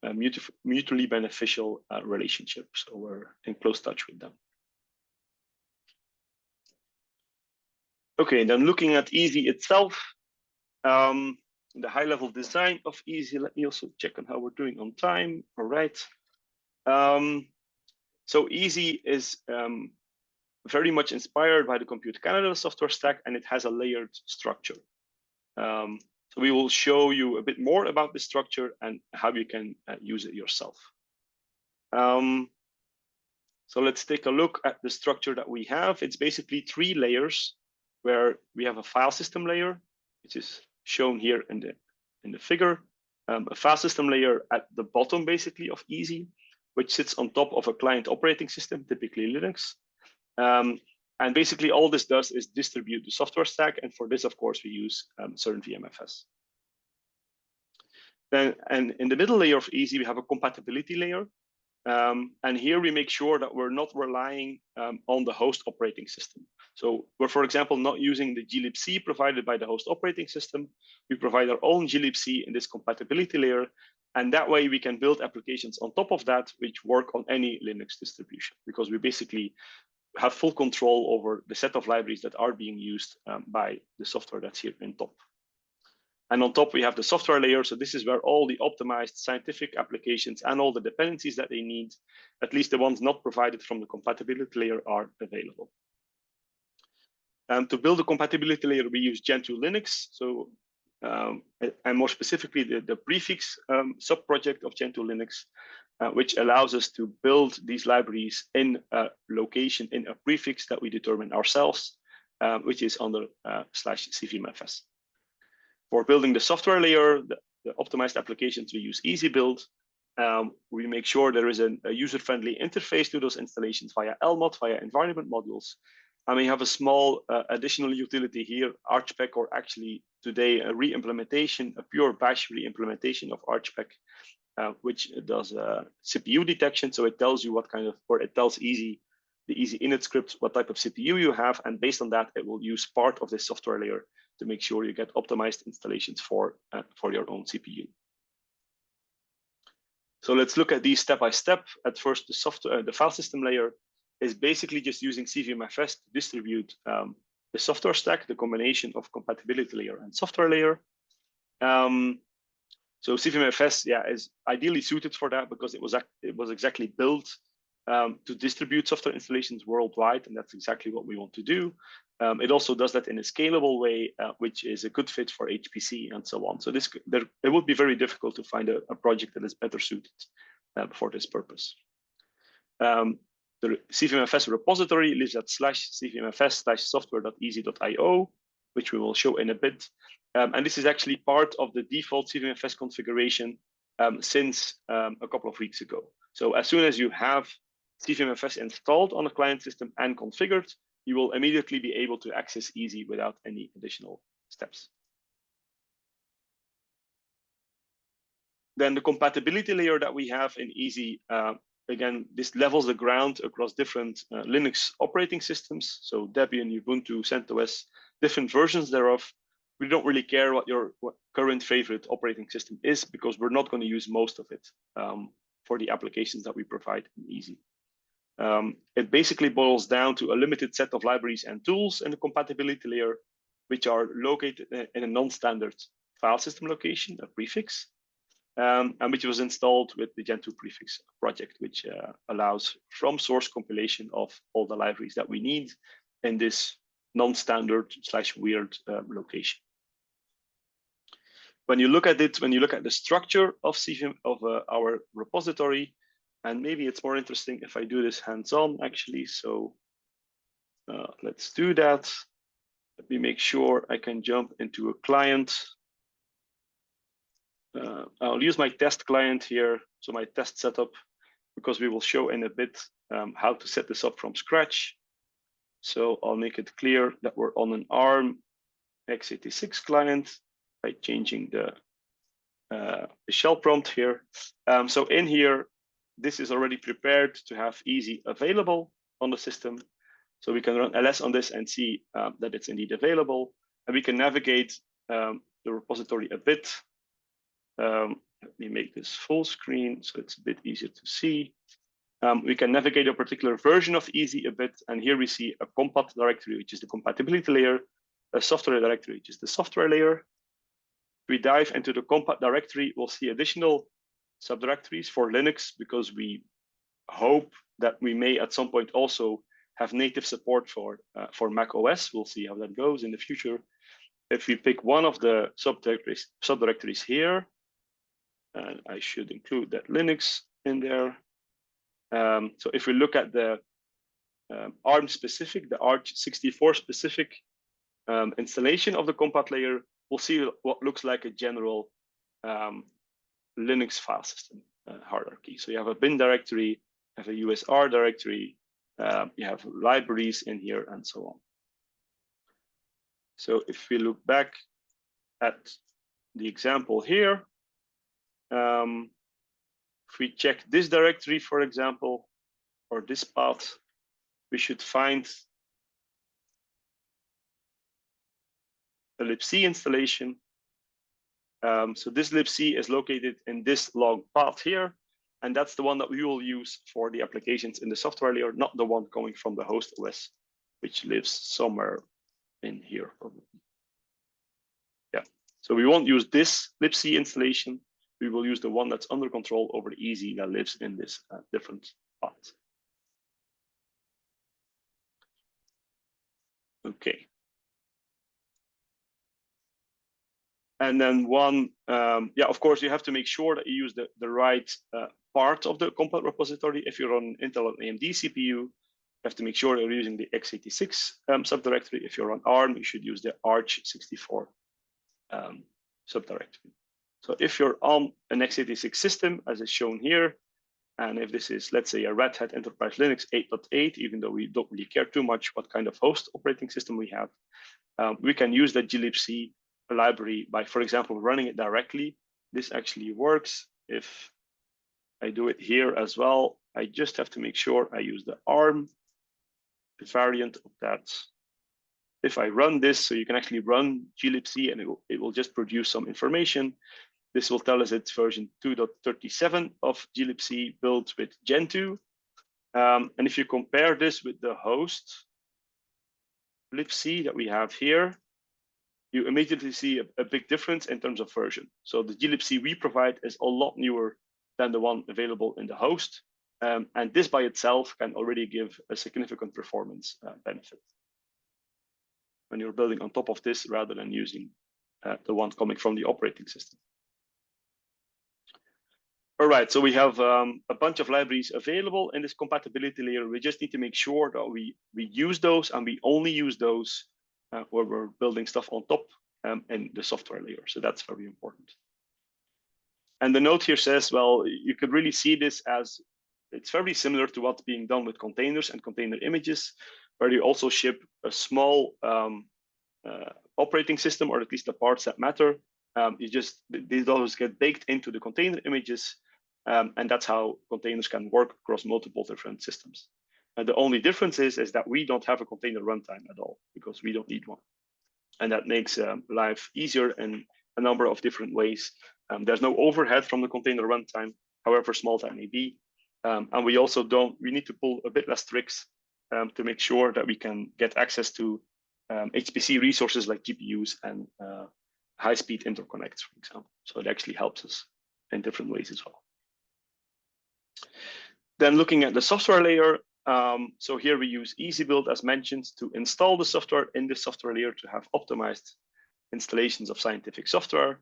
Speaker 1: a mutually beneficial relationship. So we're in close touch with them. Okay, then looking at Easy itself, the high-level design of Easy. Let me also check on how we're doing on time. All right. So Easy is very much inspired by the Compute Canada software stack, and it has a layered structure. So we will show you a bit more about the structure and how you can use it yourself. So let's take a look at the structure that we have. It's basically 3 layers, where we have a file system layer, which is shown here in the figure. A file system layer at the bottom, basically, of Easy, which sits on top of a client operating system, typically Linux. And basically, all this does is distribute the software stack. And for this, of course, we use CernVM-FS. Then, and in the middle layer of Easy, we have a compatibility layer. And here we make sure that we're not relying on the host operating system. So we're, for example, not using the glibc provided by the host operating system. We provide our own glibc in this compatibility layer. And that way we can build applications on top of that, which work on any Linux distribution, because we basically have full control over the set of libraries that are being used by the software that's here in top. And on top, we have the software layer. So this is where all the optimized scientific applications and all the dependencies that they need, at least the ones not provided from the compatibility layer, are available. To build a compatibility layer, we use Gentoo Linux. So, and more specifically, the prefix sub-project of Gentoo Linux, which allows us to build these libraries in a location, in a prefix that we determine ourselves, which is under /CVM-FS. For building the software layer, the optimized applications, we use EasyBuild. We make sure there is a user-friendly interface to those installations via lmod, via environment modules. And we have a small additional utility here, ArchPack, or actually today a re-implementation, a pure bash re-implementation of ArchPack, which does CPU detection. So it tells you what kind of, or it tells Easy, the Easy init script, what type of CPU you have. And based on that, it will use part of this software layer to make sure you get optimized installations for your own CPU. So let's look at these step by step. At first, the file system layer is basically just using CVM-FS to distribute the software stack, the combination of compatibility layer and software layer. So CVM-FS, yeah, is ideally suited for that because it was exactly built to distribute software installations worldwide, and that's exactly what we want to do. It also does that in a scalable way, which is a good fit for HPC and so on. So it would be very difficult to find a project that is better suited for this purpose. The CVM-FS repository lives at /CVM-FS/software.easy.io, which we will show in a bit. And this is actually part of the default CVM-FS configuration since a couple of weeks ago. So as soon as you have CVM-FS installed on a client system and configured, you will immediately be able to access Easy without any additional steps. Then the compatibility layer that we have in Easy, again, this levels the ground across different Linux operating systems. So Debian, Ubuntu, CentOS, different versions thereof. We don't really care what your current favorite operating system is, because we're not going to use most of it for the applications that we provide in Easy. It basically boils down to a limited set of libraries and tools in the compatibility layer, which are located in a non-standard file system location, a prefix, and which was installed with the Gentoo prefix project, which allows from source compilation of all the libraries that we need in this non-standard / weird location. When you look at it, when you look at the structure of our repository, and maybe it's more interesting if I do this hands-on actually. So let's do that. Let me make sure I can jump into a client. I'll use my test client here, so my test setup, because we will show in a bit how to set this up from scratch. So I'll make it clear that we're on an ARM x86 client by changing the shell prompt here. So in here, this is already prepared to have Easy available on the system. So we can run ls on this and see that it's indeed available. And we can navigate the repository a bit. Let me make this full screen so it's a bit easier to see. We can navigate a particular version of Easy a bit. And here we see a compat directory, which is the compatibility layer, a software directory, which is the software layer. If we dive into the compat directory, we'll see additional subdirectories for Linux, because we hope that we may at some point also have native support for Mac OS. We'll see how that goes in the future. If we pick one of the subdirectories here, and I should include that Linux in there. So if we look at the ARM specific, the ARch64 specific installation of the compat layer, we'll see what looks like a general Linux file system hierarchy. So you have a bin directory, you have a USR directory, you have libraries in here, and so on. So if we look back at the example here, if we check this directory, for example, or this path, we should find a libc installation. So this libc is located in this long path here, and that's the one that we will use for the applications in the software layer, not the one coming from the host OS, which lives somewhere in here probably. Yeah, so we won't use this libc installation. We will use the one that's under control over easy that lives in this different path. Okay. And then yeah, of course, you have to make sure that you use the right part of the compat repository. If you're on Intel and AMD CPU, you have to make sure you're using the x86 subdirectory. If you're on ARM, you should use the ARch64 subdirectory. So if you're on an x86 system, as is shown here, and if this is, let's say, a Red Hat Enterprise Linux 8.8, even though we don't really care too much what kind of host operating system we have, we can use that glibc library by, for example, running it directly. This actually works. If I do it here as well, I just have to make sure I use the ARM variant of that. If I run this, so you can actually run glibc and it will just produce some information. This will tell us it's version 2.37 of glibc built with Gentoo. And if you compare this with the host libc that we have here, you immediately see a big difference in terms of version. So the glibc we provide is a lot newer than the one available in the host. And this by itself can already give a significant performance benefit when you're building on top of this rather than using the one coming from the operating system. All right, so we have a bunch of libraries available in this compatibility layer. We just need to make sure that we use those, and we only use those where we're building stuff on top in the software layer. So that's very important. And the note here says, well, you could really see this as it's very similar to what's being done with containers and container images, where you also ship a small operating system, or at least the parts that matter. These always get baked into the container images, and that's how containers can work across multiple different systems. And the only difference is that we don't have a container runtime at all, because we don't need one. And that makes life easier in a number of different ways. There's no overhead from the container runtime, however small that may be. And we also we need to pull a bit less tricks to make sure that we can get access to HPC resources like GPUs and high-speed interconnects, for example. So it actually helps us in different ways as well. Then looking at the software layer, so here we use EasyBuild, as mentioned, to install the software in the software layer to have optimized installations of scientific software.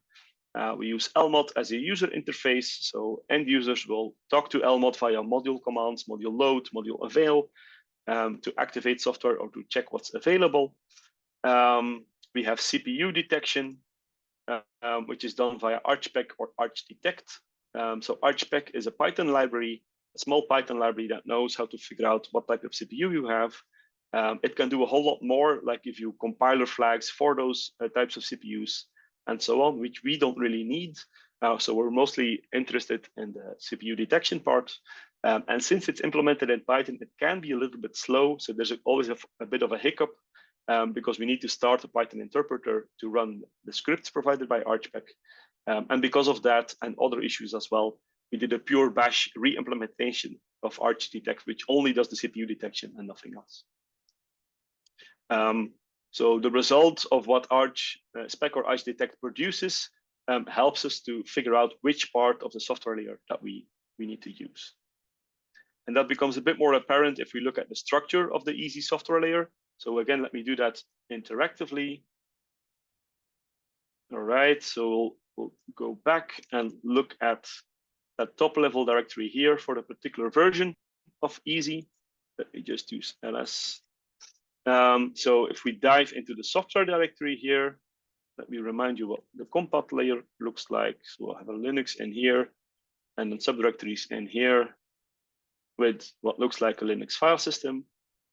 Speaker 1: We use lmod as a user interface, so end users will talk to lmod via module commands, module load, module avail, to activate software or to check what's available. We have CPU detection, which is done via archspec or archdetect. So archspec is a Python library, a small Python library that knows how to figure out what type of CPU you have. It can do a whole lot more, like if you compiler flags for those types of CPUs and so on, which we don't really need. So we're mostly interested in the CPU detection part. And since it's implemented in Python, it can be a little bit slow. So there's always a bit of a hiccup because we need to start a Python interpreter to run the scripts provided by archspec. And because of that and other issues as well, we did a pure bash re-implementation of archdetect, which only does the CPU detection and nothing else. So the result of what archspec or archdetect produces helps us to figure out which part of the software layer that we need to use. And that becomes a bit more apparent if we look at the structure of the easy software layer. So again, let me do that interactively. All right, so we'll go back and look at that top level directory here for the particular version of easy. Let me just use ls. So if we dive into the software directory here, let me remind you what the compat layer looks like. So we'll have a Linux in here and then subdirectories in here with what looks like a Linux file system.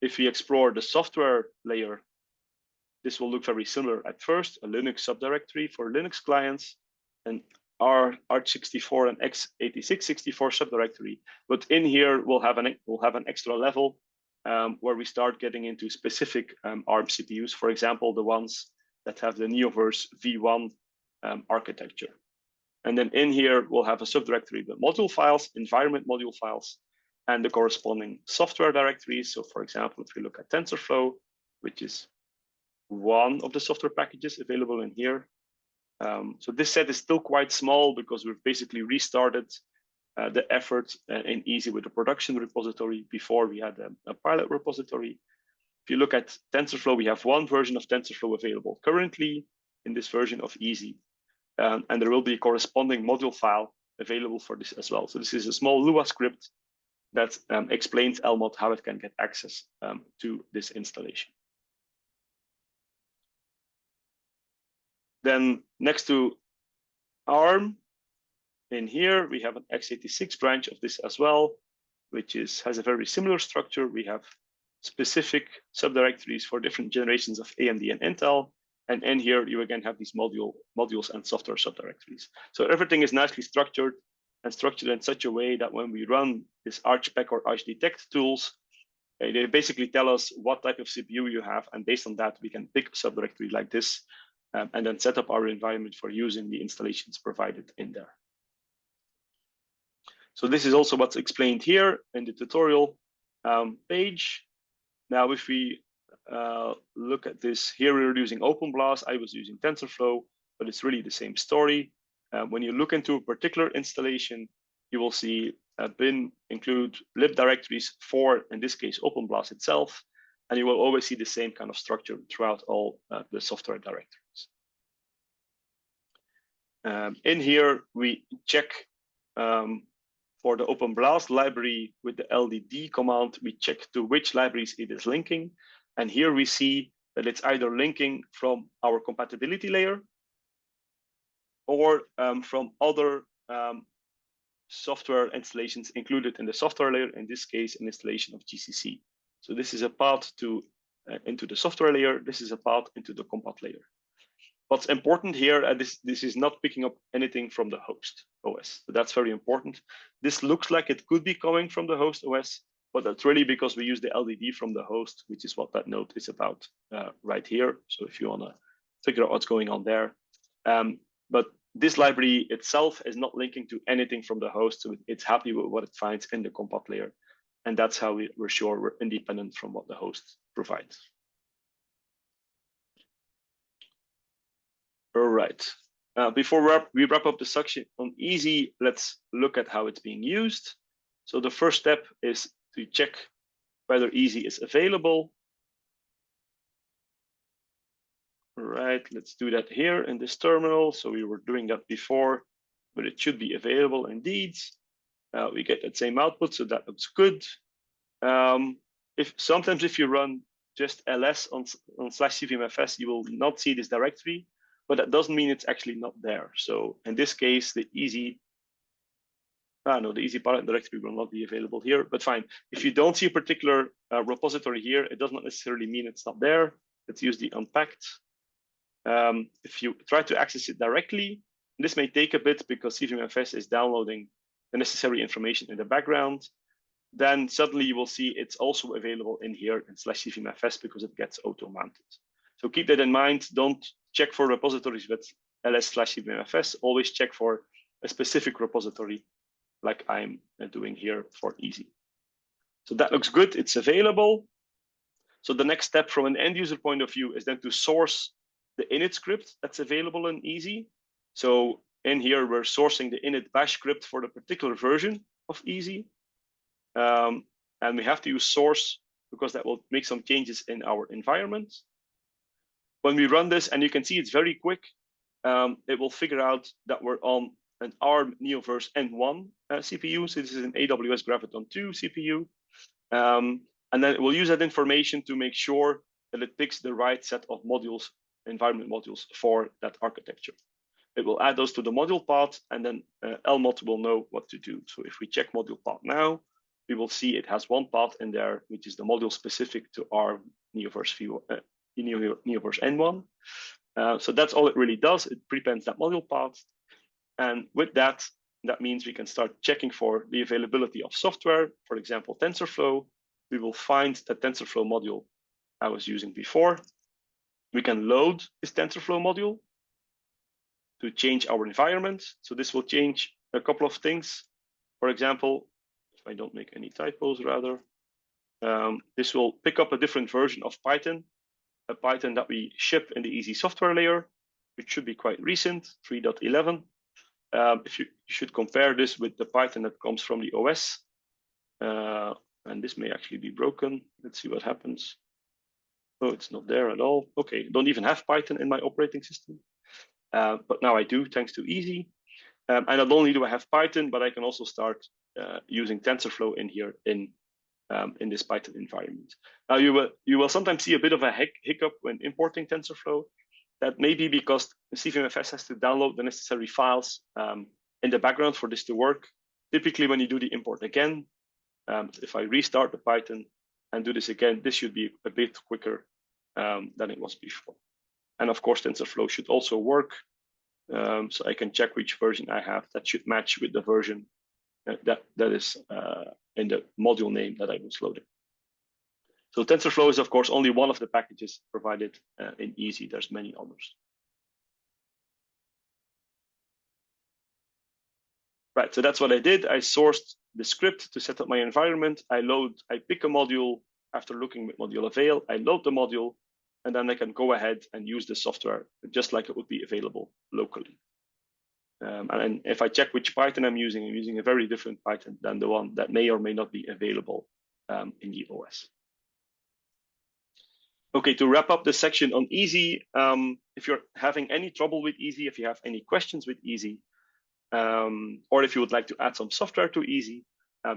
Speaker 1: If we explore the software layer, this will look very similar at first, a Linux subdirectory for Linux clients and Arch64 and x86-64 subdirectory. But in here, we'll have an extra level where we start getting into specific ARM CPUs, for example, the ones that have the Neoverse V1 architecture. And then in here, we'll have a subdirectory with module files, environment module files, and the corresponding software directories. So for example, if we look at TensorFlow, which is one of the software packages available in here. So this set is still quite small because we've basically restarted the effort in easy with the production repository before we had a pilot repository. If you look at TensorFlow, we have one version of TensorFlow available currently in this version of easy. And there will be a corresponding module file available for this as well. So this is a small Lua script that explains Elmod how it can get access to this installation. Then next to ARM, in here, we have an x86 branch of this as well, which has a very similar structure. We have specific subdirectories for different generations of AMD and Intel. And in here, you again have these modules and software subdirectories. So everything is nicely structured and structured in such a way that when we run this ArchPec or ArchDetect tools, they basically tell us what type of CPU you have. And based on that, we can pick a subdirectory like this and then set up our environment for using the installations provided in there. So this is also what's explained here in the tutorial page. Now, if we look at this, here we're using OpenBLAS. I was using TensorFlow, but it's really the same story. When you look into a particular installation, you will see bin include lib directories for, in this case, OpenBLAS itself. And you will always see the same kind of structure throughout all the software directories. In here, we check for the OpenBLAS library with the LDD command, we check to which libraries it is linking. And here we see that it's either linking from our compatibility layer or from other software installations included in the software layer, in this case, an installation of GCC. So this is a path to into the software layer. This is a path into the compat layer. What's important here, this is not picking up anything from the host OS. So that's very important. This looks like it could be coming from the host OS, but that's really because we use the LDD from the host, which is what that note is about right here. So if you want to figure out what's going on there. But this library itself is not linking to anything from the host, so it's happy with what it finds in the compat layer. And that's how we're sure we're independent from what the host provides. All right. Before we wrap up the section on easy, let's look at how it's being used. So the first step is to check whether easy is available. All right, let's do that here in this terminal. So we were doing that before, but it should be available indeed. We get that same output, so that looks good. Sometimes if you run just ls on /CVM-FS, you will not see this directory, but that doesn't mean it's actually not there. So in this case, the easy pilot directory will not be available here, but fine. If you don't see a particular repository here, it does not necessarily mean it's not there. Let's use the unpacked. If you try to access it directly, this may take a bit because CVM-FS is downloading the necessary information in the background. Then suddenly you will see it's also available in here in /CVM-FS because it gets auto-mounted. So keep that in mind. Don't check for repositories with ls/CVM-FS. Always check for a specific repository like I'm doing here for easy. So that looks good. It's available. So the next step from an end user point of view is then to source the init script that's available in easy. So in here, we're sourcing the init bash script for the particular version of easy. And we have to use source because that will make some changes in our environment. When we run this, and you can see it's very quick, it will figure out that we're on an ARM Neoverse N1 CPU. So this is an AWS Graviton 2 CPU. And then it will use that information to make sure that it picks the right set of modules, environment modules for that architecture. It will add those to the module path, and then LMOD will know what to do. So if we check module path now, we will see it has one path in there, which is the module specific to our Neoverse N1. So that's all it really does. It prepends that module path. And with that, that means we can start checking for the availability of software, for example, TensorFlow. We will find the TensorFlow module I was using before. We can load this TensorFlow module to change our environment. So this will change a couple of things. For example, if I don't make any typos, rather, this will pick up a different version of Python, a Python that we ship in the easy software layer, which should be quite recent, 3.11. If you should compare this with the Python that comes from the OS, and this may actually be broken. Let's see what happens. Oh, it's not there at all. Okay, don't even have Python in my operating system. But now I do, thanks to Easy. And not only do I have Python, but I can also start using TensorFlow in here in this Python environment. Now you will sometimes see a bit of a hiccup when importing TensorFlow. That may be because CVM-FS has to download the necessary files in the background for this to work. Typically, when you do the import again, if I restart the Python and do this again, this should be a bit quicker than it was before. And of course, TensorFlow should also work. So I can check which version I have that should match with the version that is in the module name that I was loading. So TensorFlow is, of course, only one of the packages provided in Easy. There's many others. Right, so that's what I did. I sourced the script to set up my environment. I pick a module after looking with module avail. I load the module, and then I can go ahead and use the software just like it would be available locally. And if I check which Python I'm using a very different Python than the one that may or may not be available in the OS. Okay, to wrap up this section on Easy, if you're having any trouble with Easy, if you have any questions with Easy, or if you would like to add some software to Easy,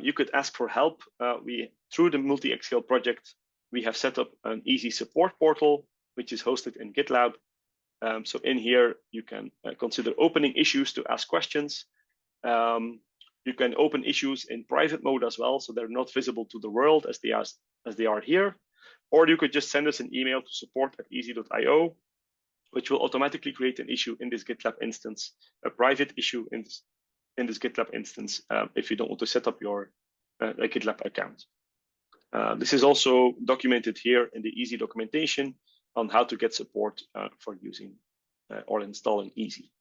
Speaker 1: you could ask for help. Through the multi-xscale project, we have set up an Easy support portal, which is hosted in GitLab. So in here, you can consider opening issues to ask questions. You can open issues in private mode as well, so they're not visible to the world as they are here. Or you could just send us an email to support@easy.io, which will automatically create an issue in this GitLab instance, a private issue in this GitLab instance, if you don't want to set up your GitLab account. This is also documented here in the Easy documentation on how to get support for using or installing Easy.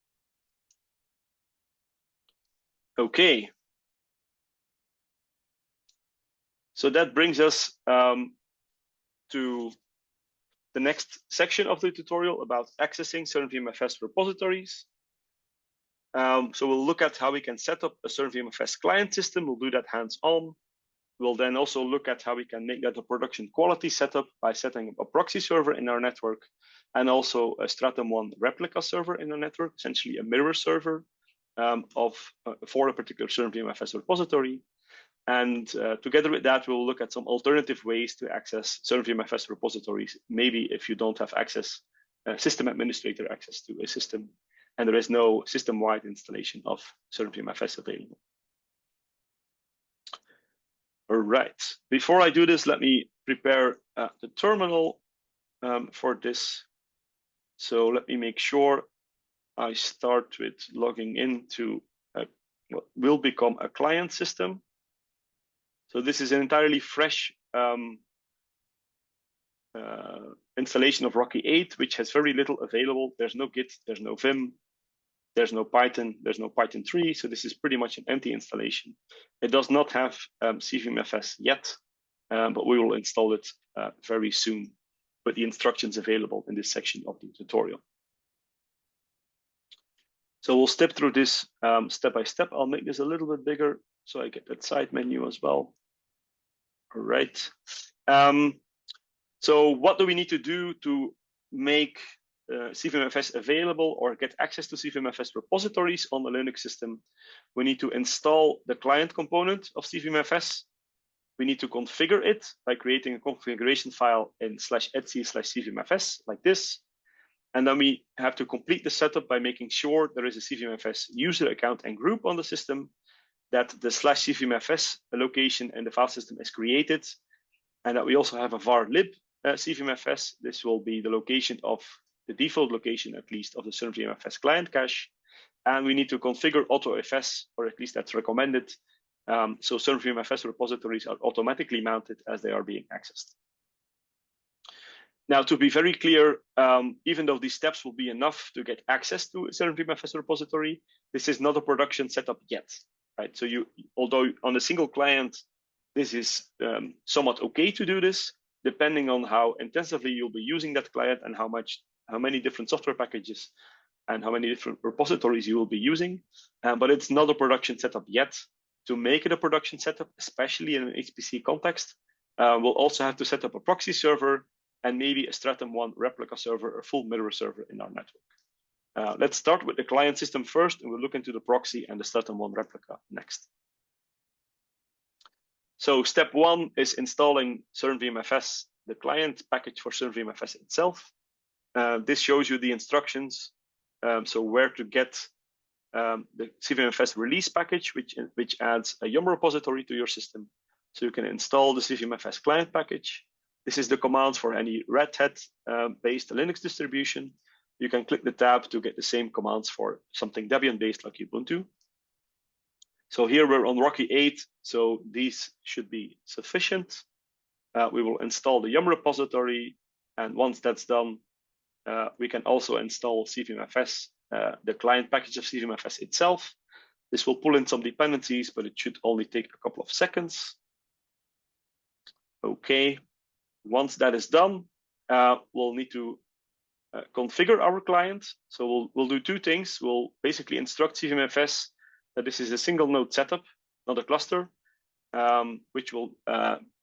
Speaker 1: Okay. So that brings us to the next section of the tutorial about accessing CernVM-FS repositories. So we'll look at how we can set up a CernVM-FS client system. We'll do that hands-on. We'll then also look at how we can make that a production quality setup by setting up a proxy server in our network and also a Stratum 1 replica server in our network, essentially a mirror server for a particular CernVM-FS repository. And together with that, we'll look at some alternative ways to access CernVM-FS repositories. Maybe if you don't have access, system administrator access to a system, and there is no system-wide installation of CernVM-FS available. All right, before I do this, let me prepare the terminal for this. So let me make sure I start with logging into what will become a client system. So this is an entirely fresh installation of Rocky 8, which has very little available. There's no Git, there's no Vim, there's no Python, there's no Python 3. So this is pretty much an empty installation. It does not have CVM-FS yet, but we will install it very soon with the instructions available in this section of the tutorial. So we'll step through this step by step. I'll make this a little bit bigger so I get that side menu as well. All right. So what do we need to do to make CVM-FS available or get access to CVM-FS repositories on the Linux system? We need to install the client component of CVM-FS. We need to configure it by creating a configuration file in /etc/CVM-FS like this. And then we have to complete the setup by making sure there is a CVM-FS user account and group on the system, that the /CVM-FS location in the file system is created, and that we also have a var lib CVM-FS. This will be the location of the default location, at least, of the CernVM-FS client cache. And we need to configure AutoFS, or at least that's recommended. So CernVM-FS repositories are automatically mounted as they are being accessed. Now, to be very clear, even though these steps will be enough to get access to a CernVM-FS repository, this is not a production setup yet, right? So although on a single client, this is somewhat okay to do this, depending on how intensively you'll be using that client and how many different software packages and how many different repositories you will be using. But it's not a production setup yet. To make it a production setup, especially in an HPC context, we'll also have to set up a proxy server and maybe a Stratum 1 replica server, a full mirror server in our network. Let's start with the client system first, and we'll look into the proxy and the Stratum 1 replica next. So step 1 is installing CernVM-FS, the client package for CernVM-FS itself. This shows you the instructions, so where to get the CVM-FS release package, which adds a YUM repository to your system. So you can install the CVM-FS client package. This is the commands for any Red Hat based Linux distribution. You can click the tab to get the same commands for something Debian based like Ubuntu. So here we're on Rocky 8, so these should be sufficient. We will install the YUM repository, and once that's done, we can also install CVM-FS, the client package of CVM-FS itself. This will pull in some dependencies, but it should only take a couple of seconds. Okay, once that is done, we'll need to configure our client. So we'll do two things. We'll basically instruct CVM-FS that this is a single node setup, not a cluster, which will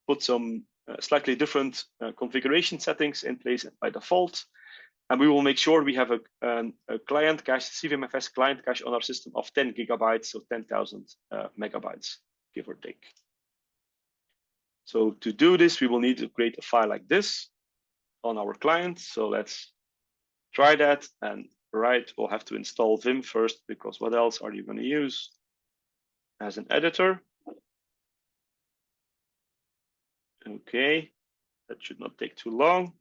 Speaker 1: put some slightly different configuration settings in place by default. And we will make sure we have a client cache, CVM-FS client cache on our system of 10 gigabytes, so 10,000 megabytes, give or take. So to do this, we will need to create a file like this on our client. So let's try that. And we'll have to install Vim first, because what else are you going to use as an editor? Okay, that should not take too long.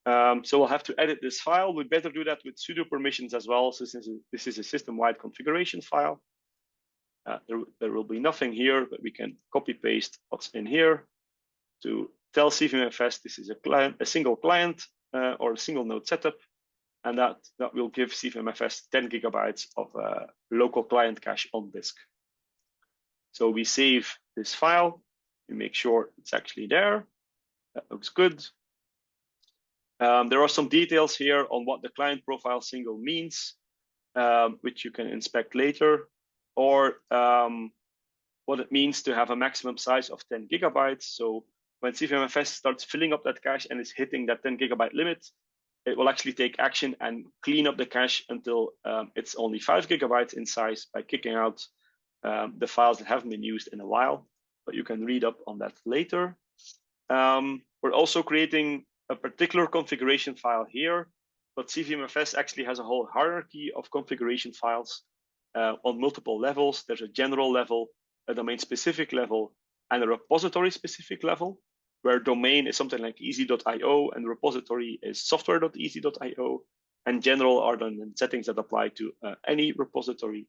Speaker 1: So we'll have to edit this file. We better do that with sudo permissions as well, since this is a system-wide configuration file. There will be nothing here, but we can copy paste what's in here to tell CVM-FS this is a single client or a single node setup, and that will give CVM-FS 10 gigabytes of local client cache on disk. So we save this file, we make sure it's actually there. That looks good. There are some details here on what the client profile single means, which you can inspect later, or what it means to have a maximum size of 10 gigabytes. So when CVM-FS starts filling up that cache and is hitting that 10 gigabyte limit, it will actually take action and clean up the cache until it's only 5 gigabytes in size by kicking out the files that haven't been used in a while. But you can read up on that later. We're also creating a particular configuration file here, but CVM-FS actually has a whole hierarchy of configuration files on multiple levels. There's a general level, a domain-specific level, and a repository-specific level, where domain is something like easy.io and repository is software.easy.io, and general are the settings that apply to any repository.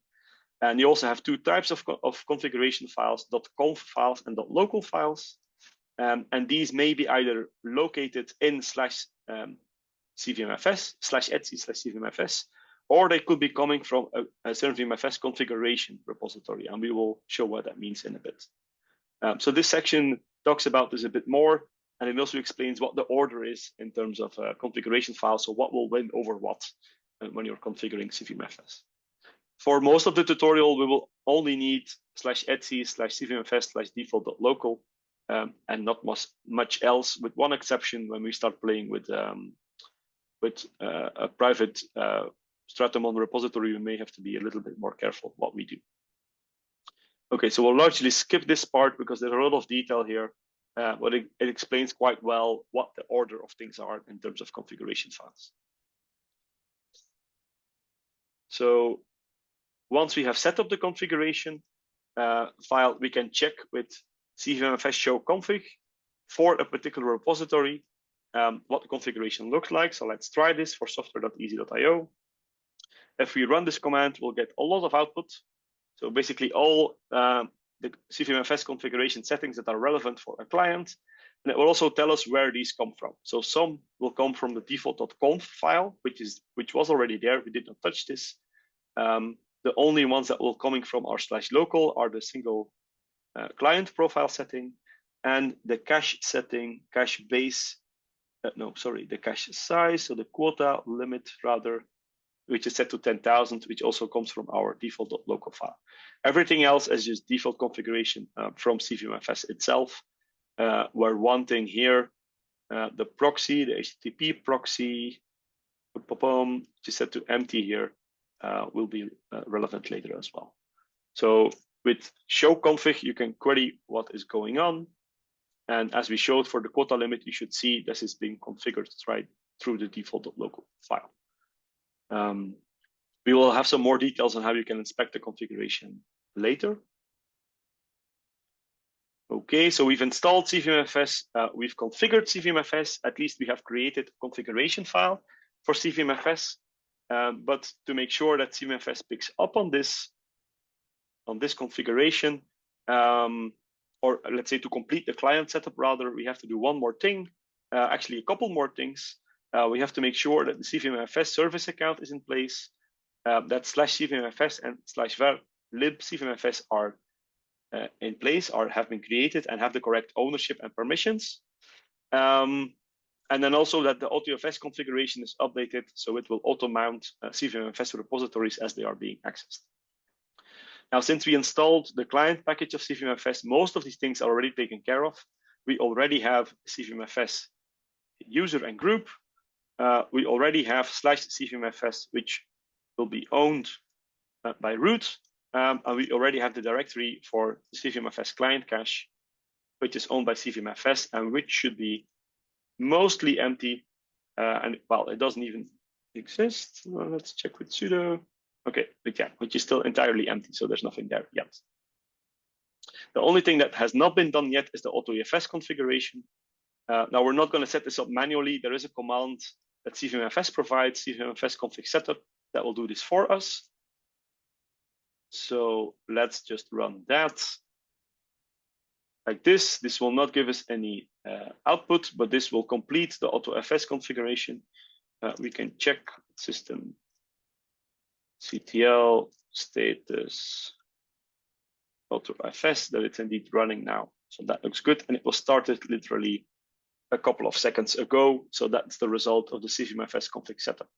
Speaker 1: And you also have two types of configuration files, .conf files and .local files. And these may be either located in /CVM-FS, /etc/CVM-FS, or they could be coming from a CernVM-FS configuration repository, and we will show what that means in a bit. So this section talks about this a bit more, and it also explains what the order is in terms of configuration files, so what will win over what when you're configuring CVM-FS. For most of the tutorial, we will only need /etc/CVM-FS/default.local. and not much else, with one exception. When we start playing with a private Stratumon repository, we may have to be a little bit more careful what we do. Okay, so we'll largely skip this part because there's a lot of detail here, but it explains quite well what the order of things are in terms of configuration files. So once we have set up the configuration file, we can check with CVM-FS show config for a particular repository what the configuration looks like. So let's try this for software.easy.io. If we run this command, we'll get a lot of output. So basically all the CVM-FS configuration settings that are relevant for a client. And it will also tell us where these come from. So some will come from the default.conf file, which was already there. We did not touch this. The only ones that will coming from our /local are the single client profile setting and the cache setting, cache base. The cache size, so the quota limit rather, which is set to 10,000, which also comes from our default.local file. Everything else is just default configuration from CVM-FS itself. We're wanting here the proxy, the HTTP proxy, which is set to empty here, will be relevant later as well. So with show config, you can query what is going on. And as we showed for the quota limit, you should see this is being configured right through the default.local file. We will have some more details on how you can inspect the configuration later. Okay, so we've installed CVM-FS, we've configured CVM-FS, at least we have created a configuration file for CVM-FS, but to make sure that CVM-FS picks up on this configuration, or let's say to complete the client setup rather, we have to do one more thing, actually a couple more things. We have to make sure that the CVM-FS service account is in place, that /CVM-FS and /var/lib CVM-FS are in place or have been created and have the correct ownership and permissions. And then also that the AutoFS configuration is updated, so it will auto-mount CVM-FS repositories as they are being accessed. Now, since we installed the client package of CVM-FS, most of these things are already taken care of. We already have CVM-FS user and group. We already have /CVM-FS, which will be owned by root. And we already have the directory for the CVM-FS client cache, which is owned by CVM-FS and which should be mostly empty. And well, it doesn't even exist. Well, let's check with sudo. Okay, yeah, which is still entirely empty, so there's nothing there yet. The only thing that has not been done yet is the AutoFS configuration. Now we're not going to set this up manually. There is a command that CVM-FS provides, CVM-FS config setup, that will do this for us. So let's just run that like this. This will not give us any output, but this will complete the AutoFS configuration. We can check system CTL status AutoFS that it's indeed running now. So that looks good. And it was started literally a couple of seconds ago. So that's the result of the CVM-FS config setup.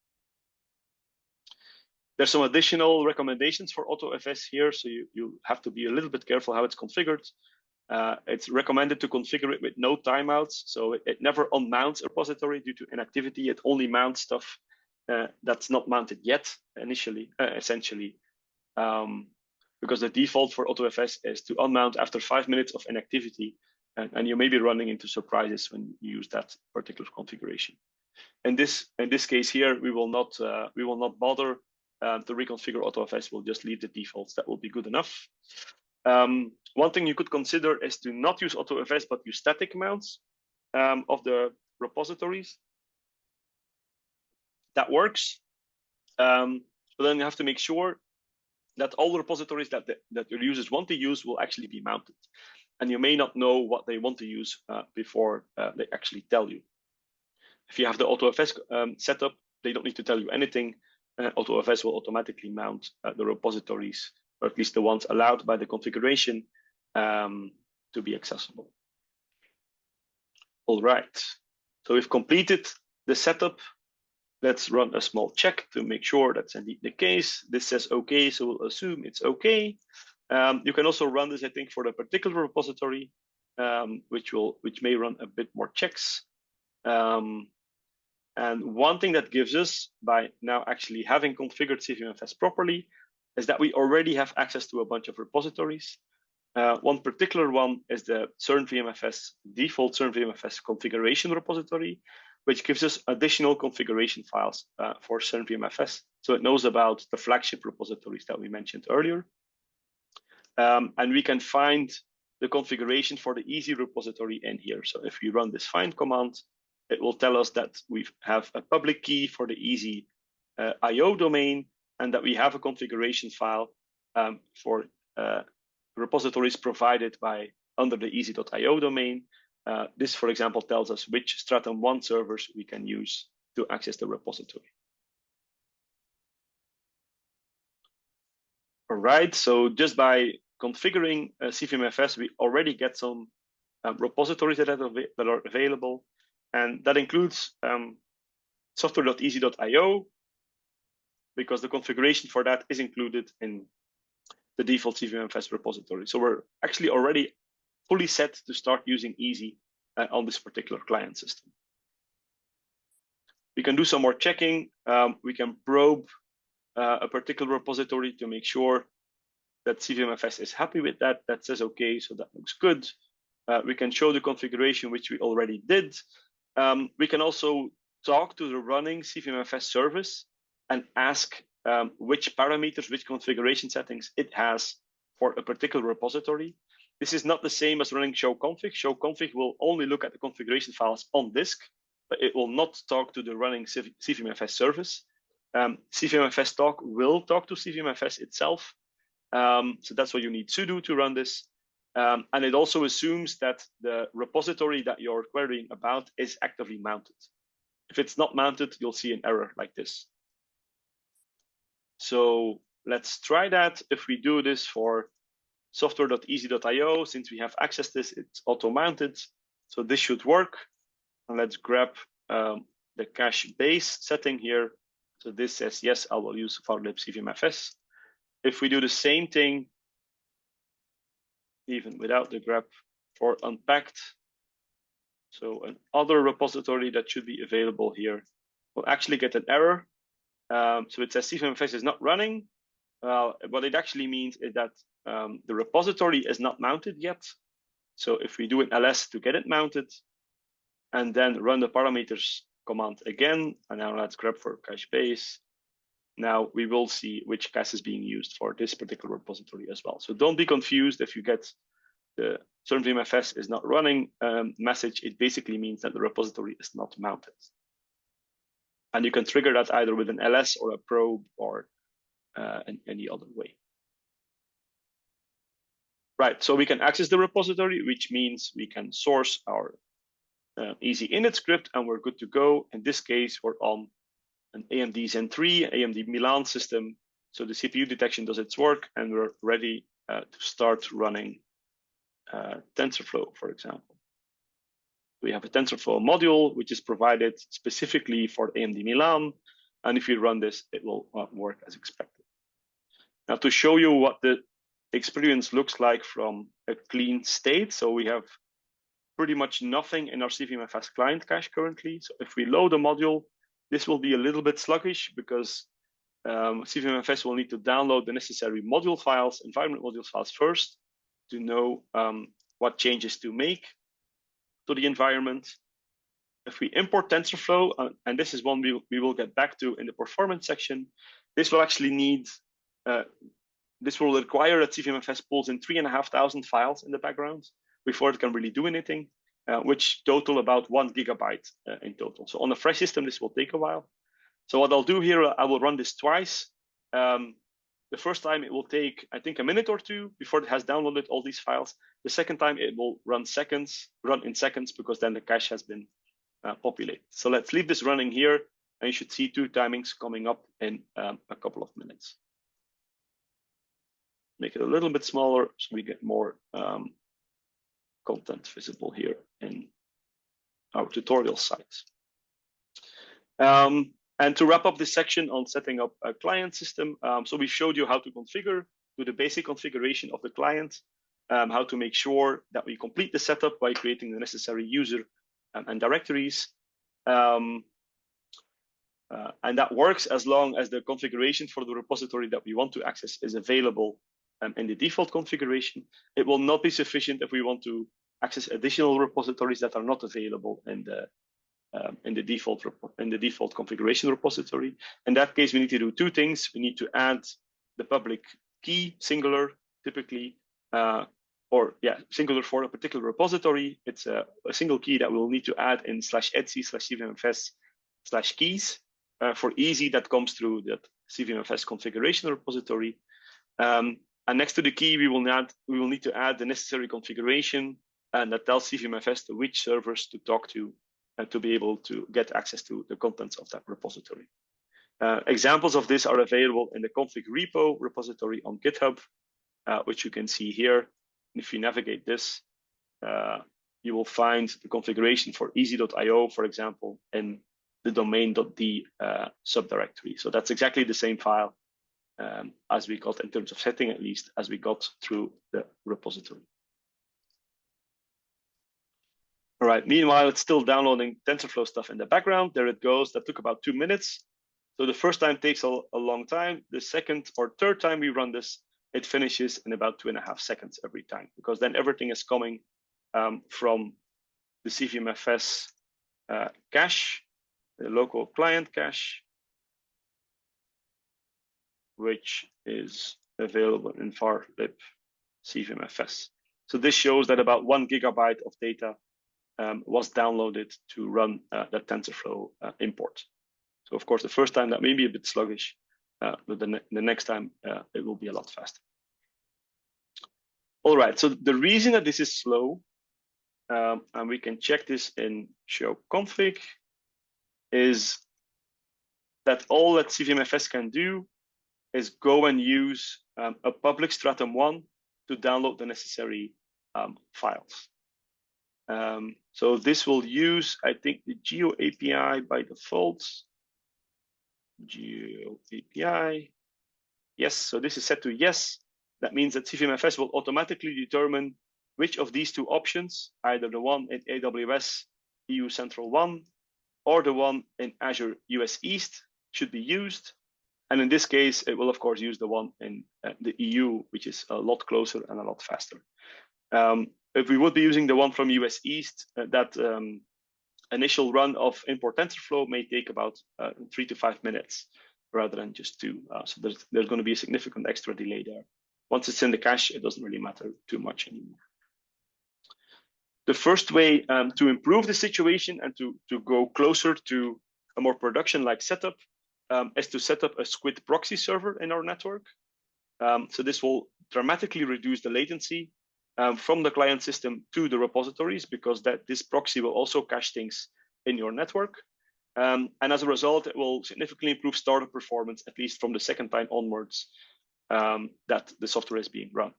Speaker 1: There's some additional recommendations for AutoFS here. So you have to be a little bit careful how it's configured. It's recommended to configure it with no timeouts. So it never unmounts a repository due to inactivity. It only mounts stuff that's not mounted yet initially, essentially. Because the default for AutoFS is to unmount after 5 minutes of inactivity. And you may be running into surprises when you use that particular configuration. In this case here, we will not bother to reconfigure AutoFS. We'll just leave the defaults. That will be good enough. One thing you could consider is to not use AutoFS, but use static mounts of the repositories. That works. But then you have to make sure that all the repositories that your users want to use will actually be mounted. And you may not know what they want to use before they actually tell you. If you have the AutoFS setup, they don't need to tell you anything. AutoFS will automatically mount the repositories, or at least the ones allowed by the configuration to be accessible. All right, so we've completed the setup. Let's run a small check to make sure that's indeed the case. This says okay, so we'll assume it's okay. You can also run this, I think, for the particular repository. which may run a bit more checks. And one thing that gives us, by now actually having configured CVM-FS properly, is that we already have access to a bunch of repositories. One particular one is the CernVM-FS default CernVM-FS configuration repository, which gives us additional configuration files for CernVM-FS. So it knows about the flagship repositories that we mentioned earlier. And we can find the configuration for the easy repository in here. So if we run this find command, it will tell us that we have a public key for the easy IO domain, and that we have a configuration file for repositories provided by under the easy.io domain. This, for example, tells us which Stratum 1 servers we can use to access the repository. All right, so just by configuring CVM-FS, we already get some repositories that are available, and that includes software.easy.io, because the configuration for that is included in the default CVM-FS repository. So we're actually already fully set to start using Easy on this particular client system. We can do some more checking. We can probe a particular repository to make sure that CVM-FS is happy with that. That says, okay, so that looks good. We can show the configuration, which we already did. We can also talk to the running CVM-FS service and ask which parameters, which configuration settings it has for a particular repository. This is not the same as running show config. Show config will only look at the configuration files on disk, but it will not talk to the running CVM-FS service. CVM-FS talk will talk to CVM-FS itself. So that's what you need sudo to run this. And it also assumes that the repository that you're querying about is actively mounted. If it's not mounted, you'll see an error like this. So let's try that. If we do this for software.easy.io, since we have access to this, it's auto-mounted. So this should work. And let's grab the cache base setting here. So this says, yes, I will use FileLib CVM-FS. If we do the same thing, even without the grep for unpacked, so another repository that should be available here, will actually get an error. So it says CVM-FS is not running. What it actually means is that the repository is not mounted yet. So if we do an ls to get it mounted, and then run the parameters command again, and now let's grep for cache base. Now we will see which cache is being used for this particular repository as well. So don't be confused if you get the CernVM-FS is not running message. It basically means that the repository is not mounted. And you can trigger that either with an ls or a probe or in any other way. Right, so we can access the repository, which means we can source our easy init script, and we're good to go. In this case, we're on an AMD Zen 3, AMD Milan system. So the CPU detection does its work, and we're ready to start running TensorFlow, for example. We have a TensorFlow module, which is provided specifically for AMD Milan. And if you run this, it will work as expected. Now, to show you what the experience looks like from a clean state. So we have pretty much nothing in our CVM-FS client cache currently. So if we load a module, this will be a little bit sluggish because CVM-FS will need to download the necessary module files, environment module files first to know what changes to make to the environment. If we import TensorFlow, and this is one we will get back to in the performance section, this will actually need, this will require that CVM-FS pulls in 3,500 files in the background before it can really do anything, which total about 1 gigabyte in total. So on a fresh system, this will take a while. So what I'll do here, I will run this twice. The first time it will take, I think, a minute or two before it has downloaded all these files. The second time it will run in seconds, because then the cache has been populated. So let's leave this running here, and you should see 2 timings coming up in a couple of minutes. Make it a little bit smaller so we get more content visible here in our tutorial site. And to wrap up this section on setting up a client system, so we showed you how to configure, do the basic configuration of the client. how to make sure that we complete the setup by creating the necessary user and directories. And that works as long as the configuration for the repository that we want to access is available in the default configuration. It will not be sufficient if we want to access additional repositories that are not available in the default configuration repository. In that case, we need to do two things. We need to add the public key, singular, typically, singular for a particular repository. It's a single key that we'll need to add in /etc/CVM-FS/keys. For easy, that comes through that CVM-FS configuration repository. And next to the key, we will need to add the necessary configuration, and that tells CVM-FS to which servers to talk to and to be able to get access to the contents of that repository. Examples of this are available in the config repo repository on GitHub, which you can see here. If you navigate this, you will find the configuration for easy.io, for example, in the domain.d subdirectory. So that's exactly the same file as we got in terms of setting, at least, as we got through the repository. All right, meanwhile, it's still downloading TensorFlow stuff in the background. There it goes. That took about 2 minutes. So the first time takes a long time. The second or third time we run this, it finishes in about 2.5 seconds every time, because then everything is coming from the CVM-FS cache, the local client cache, which is available in var-lib CVM-FS. So this shows that about 1 gigabyte of data was downloaded to run that TensorFlow import. So of course, the first time that may be a bit sluggish, but the next time it will be a lot faster. All right, so the reason that this is slow, and we can check this in show config, is that all that CVM-FS can do is go and use a public Stratum 1 to download the necessary files. So this will use, I think, the Geo API by default. Geo API. Yes, so this is set to yes. That means that CVM-FS will automatically determine which of these two options, either the one in AWS EU Central 1 or the one in Azure US East, should be used. And in this case, it will, of course, use the one in the EU, which is a lot closer and a lot faster. If we would be using the one from US East, that initial run of import TensorFlow may take about 3 to 5 minutes rather than just 2. So there's going to be a significant extra delay there. Once it's in the cache, it doesn't really matter too much anymore. The first way to improve the situation and to go closer to a more production-like setup is to set up a Squid proxy server in our network. So this will dramatically reduce the latency from the client system to the repositories, because this proxy will also cache things in your network. And as a result, it will significantly improve startup performance, at least from the second time onwards that the software is being run.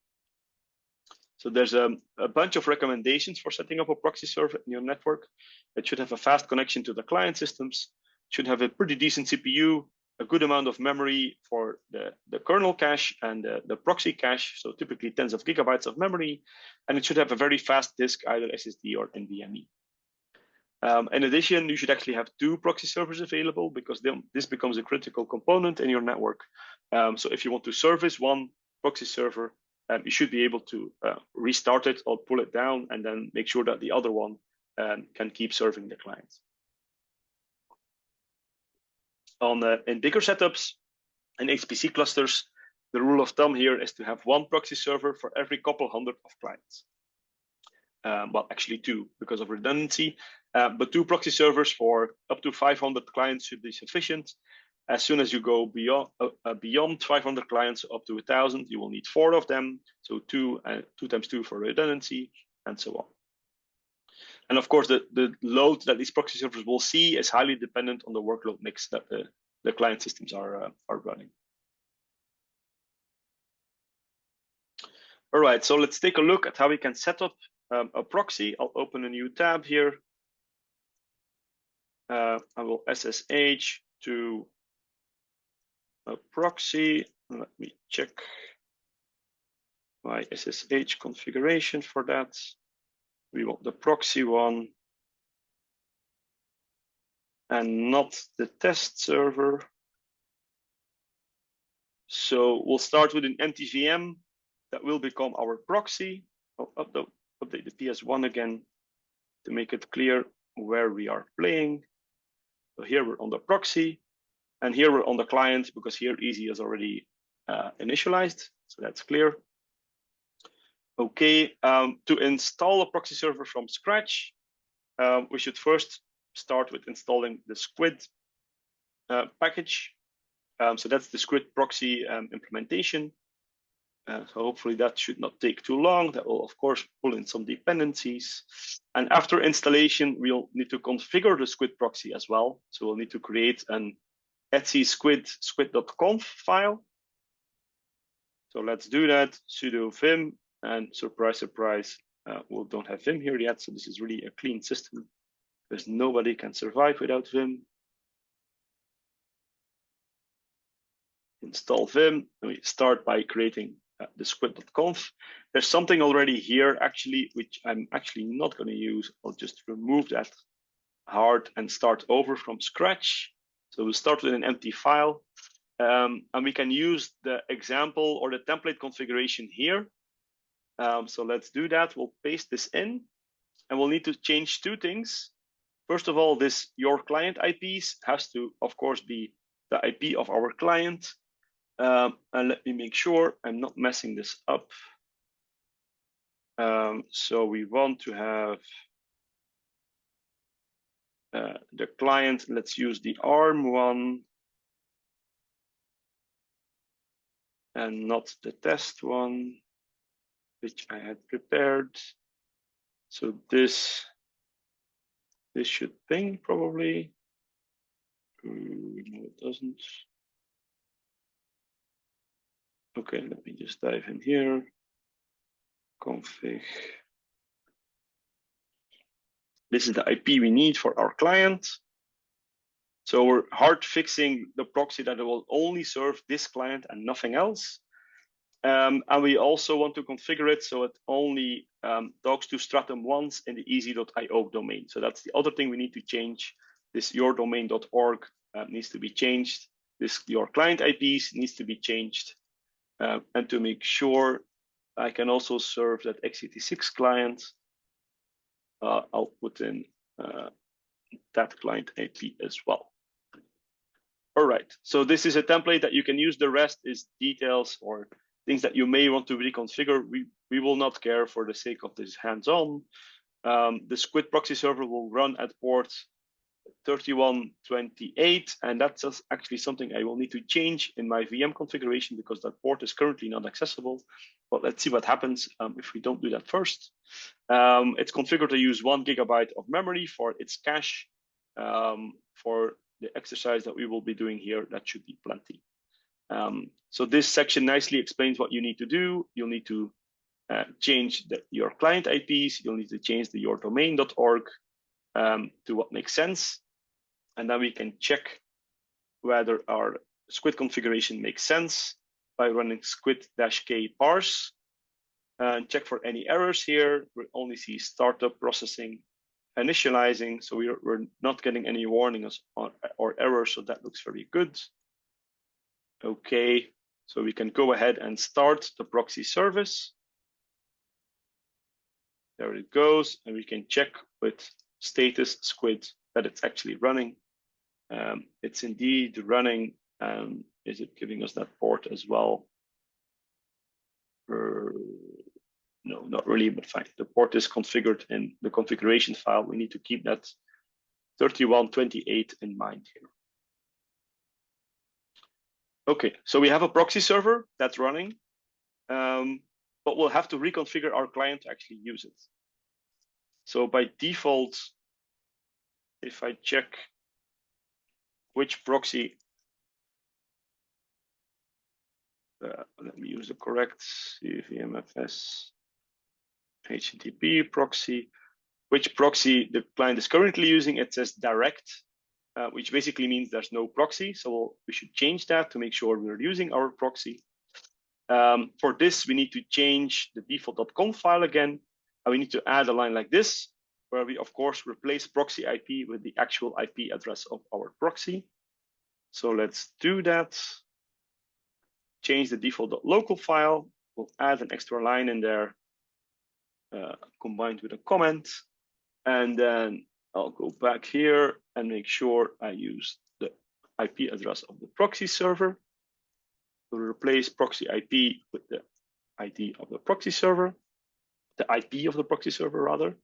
Speaker 1: So there's a bunch of recommendations for setting up a proxy server in your network. It should have a fast connection to the client systems, should have a pretty decent CPU, a good amount of memory for the kernel cache and the proxy cache, so typically tens of gigabytes of memory, and it should have a very fast disk, either SSD or NVMe. In addition, you should actually have 2 proxy servers available, because this becomes a critical component in your network. So if you want to service one proxy server, you should be able to restart it or pull it down and then make sure that the other one can keep serving the clients. In bigger setups, in HPC clusters, the rule of thumb here is to have 1 proxy server for every couple hundred of clients. Well, actually 2 because of redundancy, but 2 proxy servers for up to 500 clients should be sufficient. As soon as you go beyond 500 clients up to 1,000, you will need 4 of them. So 2 times 2 for redundancy, and so on. And of course, the load that these proxy servers will see is highly dependent on the workload mix that the client systems are running. All right, so let's take a look at how we can set up a proxy. I'll open a new tab here. I will SSH to a proxy. Let me check my SSH configuration for that. We want the proxy one and not the test server. So we'll start with an empty VM that will become our proxy. I'll update the PS1 again to make it clear where we are playing. So here we're on the proxy, and here we're on the client because here Easy is already initialized, so that's clear. Okay, to install a proxy server from scratch, we should first start with installing the Squid package. So that's the Squid proxy implementation. So hopefully that should not take too long. That will, of course, pull in some dependencies. And after installation, we'll need to configure the Squid proxy as well. So we'll need to create an etc squid.conf file. So let's do that, sudo vim, and surprise, surprise, we don't have vim here yet. So this is really a clean system because nobody can survive without vim. Install vim, and we start by creating the squid.conf. There's something already here actually, which I'm actually not going to use. I'll just remove that hard and start over from scratch. So we'll start with an empty file, and we can use the example or the template configuration here. So let's do that. We'll paste this in, and we'll need to change two things. First of all, this your client IPs has to, of course, be the IP of our client. And let me make sure I'm not messing this up. So we want to have the client. Let's use the ARM one and not the test one, which I had prepared. So this should ping probably. No, it doesn't. Okay, let me just dive in here. Config. This is the IP we need for our client. So we're hard fixing the proxy that it will only serve this client and nothing else. And we also want to configure it so it only talks to Stratum once in the easy.io domain. So that's the other thing we need to change. This yourdomain.org needs to be changed. This your client IPs needs to be changed. And to make sure I can also serve that x86 client, I'll put in that client IP as well. All right, so this is a template that you can use. The rest is details or things that you may want to reconfigure. We will not care for the sake of this hands-on. The Squid proxy server will run at port 3128, and that's actually something I will need to change in my VM configuration because that port is currently not accessible. But let's see what happens if we don't do that first. It's configured to use 1 GB of memory for its cache. For the exercise that we will be doing here, that should be plenty. So this section nicely explains what you need to do. You'll need to change your client IPs. You'll need to change the yourdomain.org to what makes sense. And then we can check whether our Squid configuration makes sense by running squid-k parse and check for any errors here. We only see startup processing, initializing. So we're not getting any warnings or errors. So that looks very good. Okay, so we can go ahead and start the proxy service. There it goes. And we can check with status Squid that it's actually running. It's indeed running. Is it giving us that port as well? No, not really, but fine. The port is configured in the configuration file. We need to keep that 3128 in mind here. Okay, so we have a proxy server that's running, but we'll have to reconfigure our client to actually use it. So by default, if I check which proxy, let me use the correct CernVM-FS HTTP proxy, which proxy the client is currently using. It says direct, which basically means there's no proxy. So we should change that to make sure we're using our proxy. For this, we need to change the default.conf file again, and we need to add a line like this, where we, of course, replace proxy IP with the actual IP address of our proxy. So let's do that. Change the default.local file. We'll add an extra line in there, combined with a comment. And then I'll go back here and make sure I use the IP address of the proxy server. We'll replace proxy IP with the ID of the proxy server, the IP of the proxy server rather.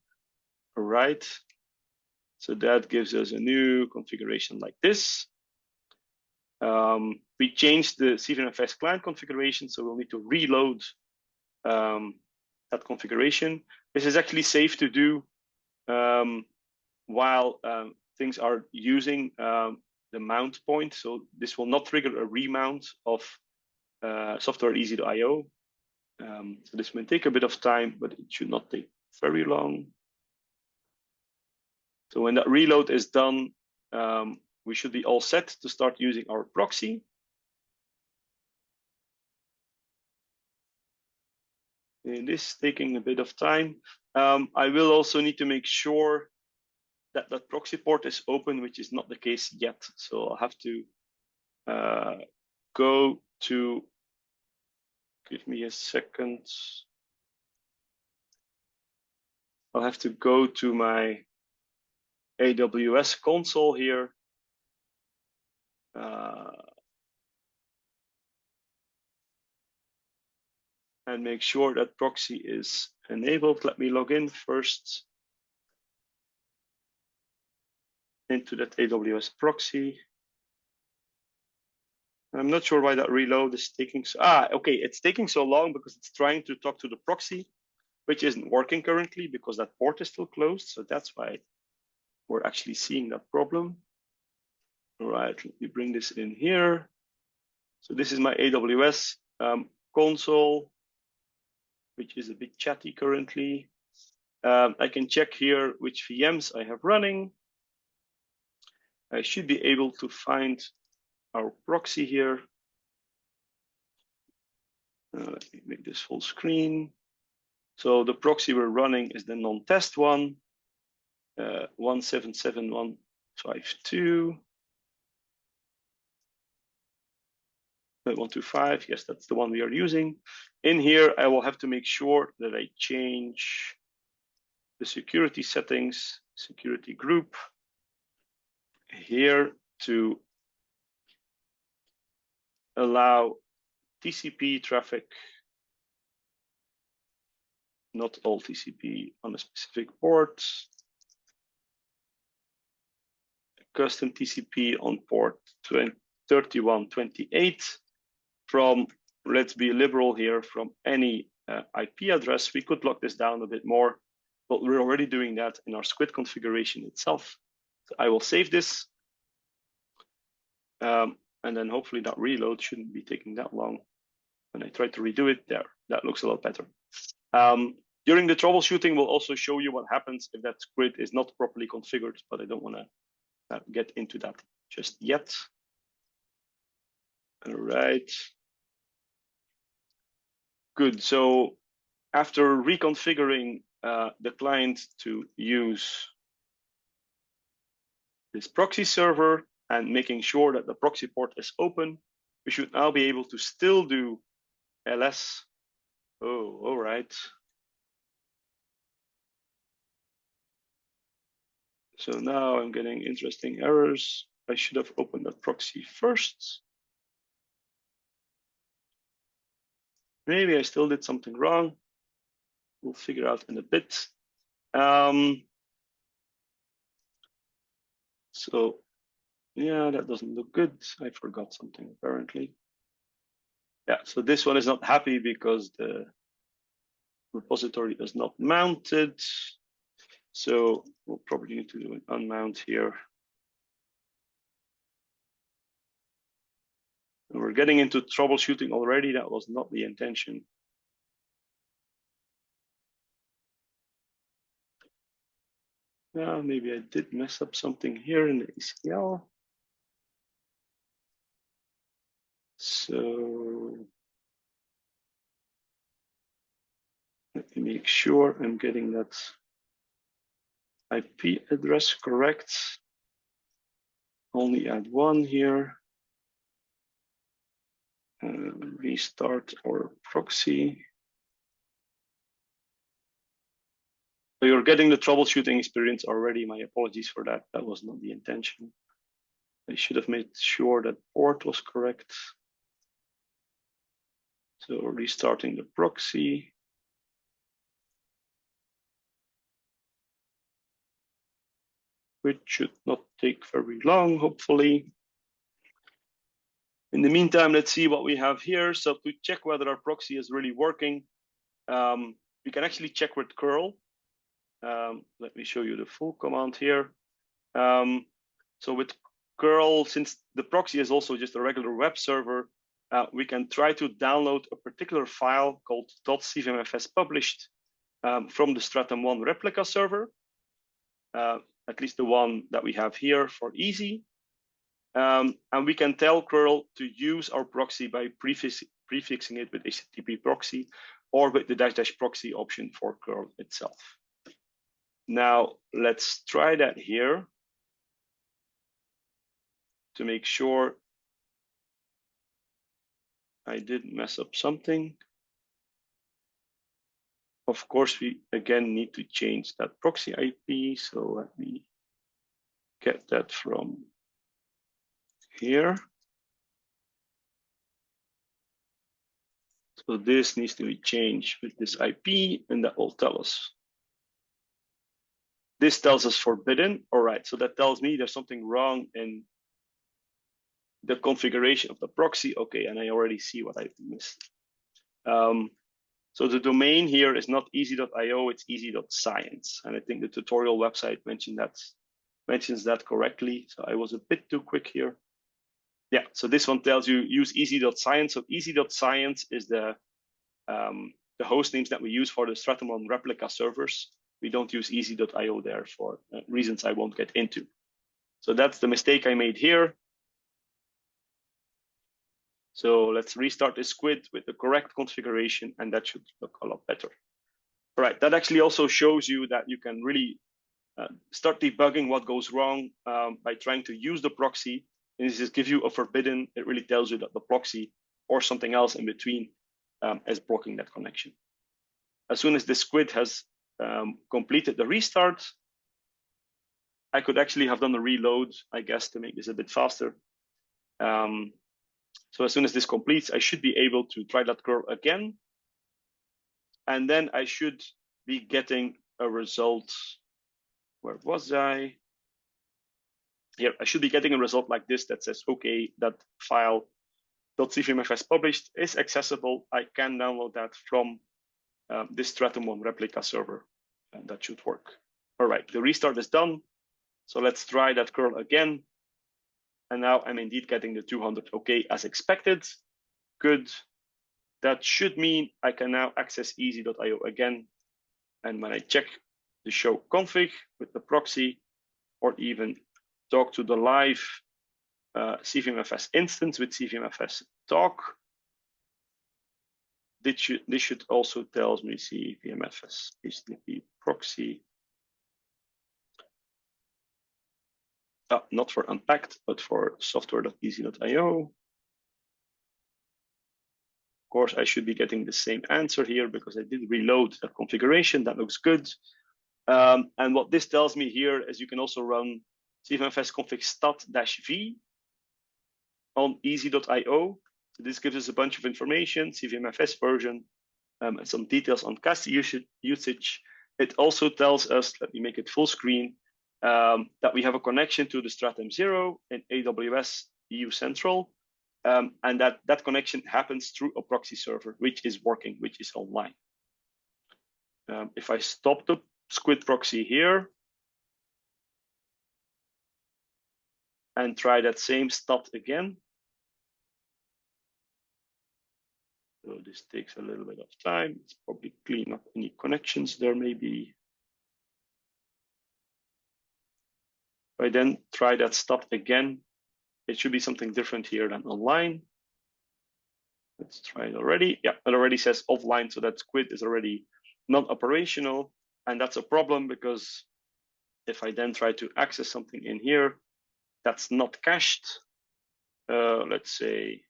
Speaker 1: All right. So that gives us a new configuration like this. We changed the CernVM-FS client configuration, so we'll need to reload that configuration. This is actually safe to do while things are using the mount point. So this will not trigger a remount of software easy.io. So this may take a bit of time, but it should not take very long. So when that reload is done, we should be all set to start using our proxy. It is taking a bit of time. I will also need to make sure that that proxy port is open, which is not the case yet. So I'll have to go to, give me a second. I'll have to go to my AWS console here. And make sure that proxy is enabled. Let me log in first into that AWS proxy. I'm not sure why that reload is taking so, okay, it's taking so long because it's trying to talk to the proxy, which isn't working currently because that port is still closed. So that's why we're actually seeing that problem. All right, let me bring this in here. So this is my AWS console, which is a bit chatty currently. I can check here which VMs I have running. I should be able to find our proxy here. Let me make this full screen. So the proxy we're running is the non-test one, 177.152. 125, yes, that's the one we are using. In here, I will have to make sure that I change the security settings, security group here to allow TCP traffic, not all TCP on a specific port, custom TCP on port 3128 from, let's be liberal here, from any IP address. We could lock this down a bit more, but we're already doing that in our squid configuration itself. So I will save this. And then hopefully that reload shouldn't be taking that long. When I try to redo it, there, that looks a lot better. During the troubleshooting, we'll also show you what happens if that squid is not properly configured, but I don't want to get into that just yet. All right. Good. So after reconfiguring the client to use this proxy server and making sure that the proxy port is open, we should now be able to still do ls. Oh, all right. So now I'm getting interesting errors. I should have opened that proxy first. Maybe I still did something wrong. We'll figure out in a bit. So yeah, that doesn't look good. I forgot something apparently. Yeah, so this one is not happy because the repository is not mounted. So we'll probably need to do an unmount here. And we're getting into troubleshooting already. That was not the intention. Yeah, maybe I did mess up something here in the ACL. So Let me make sure I'm getting that IP address correct. Only add one here. Restart our proxy. So you're getting the troubleshooting experience already. My apologies for that. That was not the intention. I should have made sure that port was correct. So restarting the proxy. Which should not take very long, hopefully. In the meantime, let's see what we have here. So to check whether our proxy is really working, we can actually check with curl. Let me show you the full command here. So with curl, since the proxy is also just a regular web server, we can try to download a particular file called .cvm-fs published from the Stratum 1 replica server, at least the one that we have here for easy. And we can tell curl to use our proxy by prefixing it with HTTP proxy or with the -- proxy option for curl itself. Now, let's try that here to make sure I didn't mess up something. Of course, we again need to change that proxy IP. So let me get that from here. So this needs to be changed with this IP, and that will tell us. This tells us forbidden. All right, so that tells me there's something wrong in the configuration of the proxy. Okay, and I already see what I've missed. So the domain here is not easy.io, it's easy.science. And I think the tutorial website mentions that correctly. So I was a bit too quick here. Yeah, so this one tells you use easy.science. So easy.science is the host names that we use for the Stratum 1 replica servers. We don't use easy.io there for reasons I won't get into. So that's the mistake I made here. So let's restart this squid with the correct configuration, and that should look a lot better. All right, that actually also shows you that you can really start debugging what goes wrong by trying to use the proxy. And this gives you a forbidden. It really tells you that the proxy or something else in between is blocking that connection. As soon as the squid has completed the restart, I could actually have done a reload, I guess, to make this a bit faster. So as soon as this completes, I should be able to try that curl again. And then I should be getting a result. Where was I? Here, I should be getting a result like this that says, okay, that file .cvm-fs published is accessible. I can download that from this Stratum 1 replica server, and that should work. All right, the restart is done. So let's try that curl again. And now I'm indeed getting the 200 OK as expected. Good. That should mean I can now access easy.io again. And when I check the show config with the proxy, or even talk to the live CVM-FS instance with CVM-FS talk, this should also tell me CVM-FS HTTP proxy. Not for unpacked, but for software.easy.io. Of course, I should be getting the same answer here because I did reload that configuration. That looks good. And what this tells me here is you can also run CVM-FS config stat-v on easy.io. So this gives us a bunch of information, CVM-FS version, and some details on cache usage. It also tells us, let me make it full screen, that we have a connection to the Stratum 0 in AWS EU Central, and that connection happens through a proxy server, which is working, which is online. If I stop the squid proxy here and try that same stat again, so this takes a little bit of time. It's probably clean up any connections there may be. If I then try that stat again, it should be something different here than online. Let's try it already. Yeah, it already says offline, so that squid is already not operational. And that's a problem because if I then try to access something in here that's not cached, let's say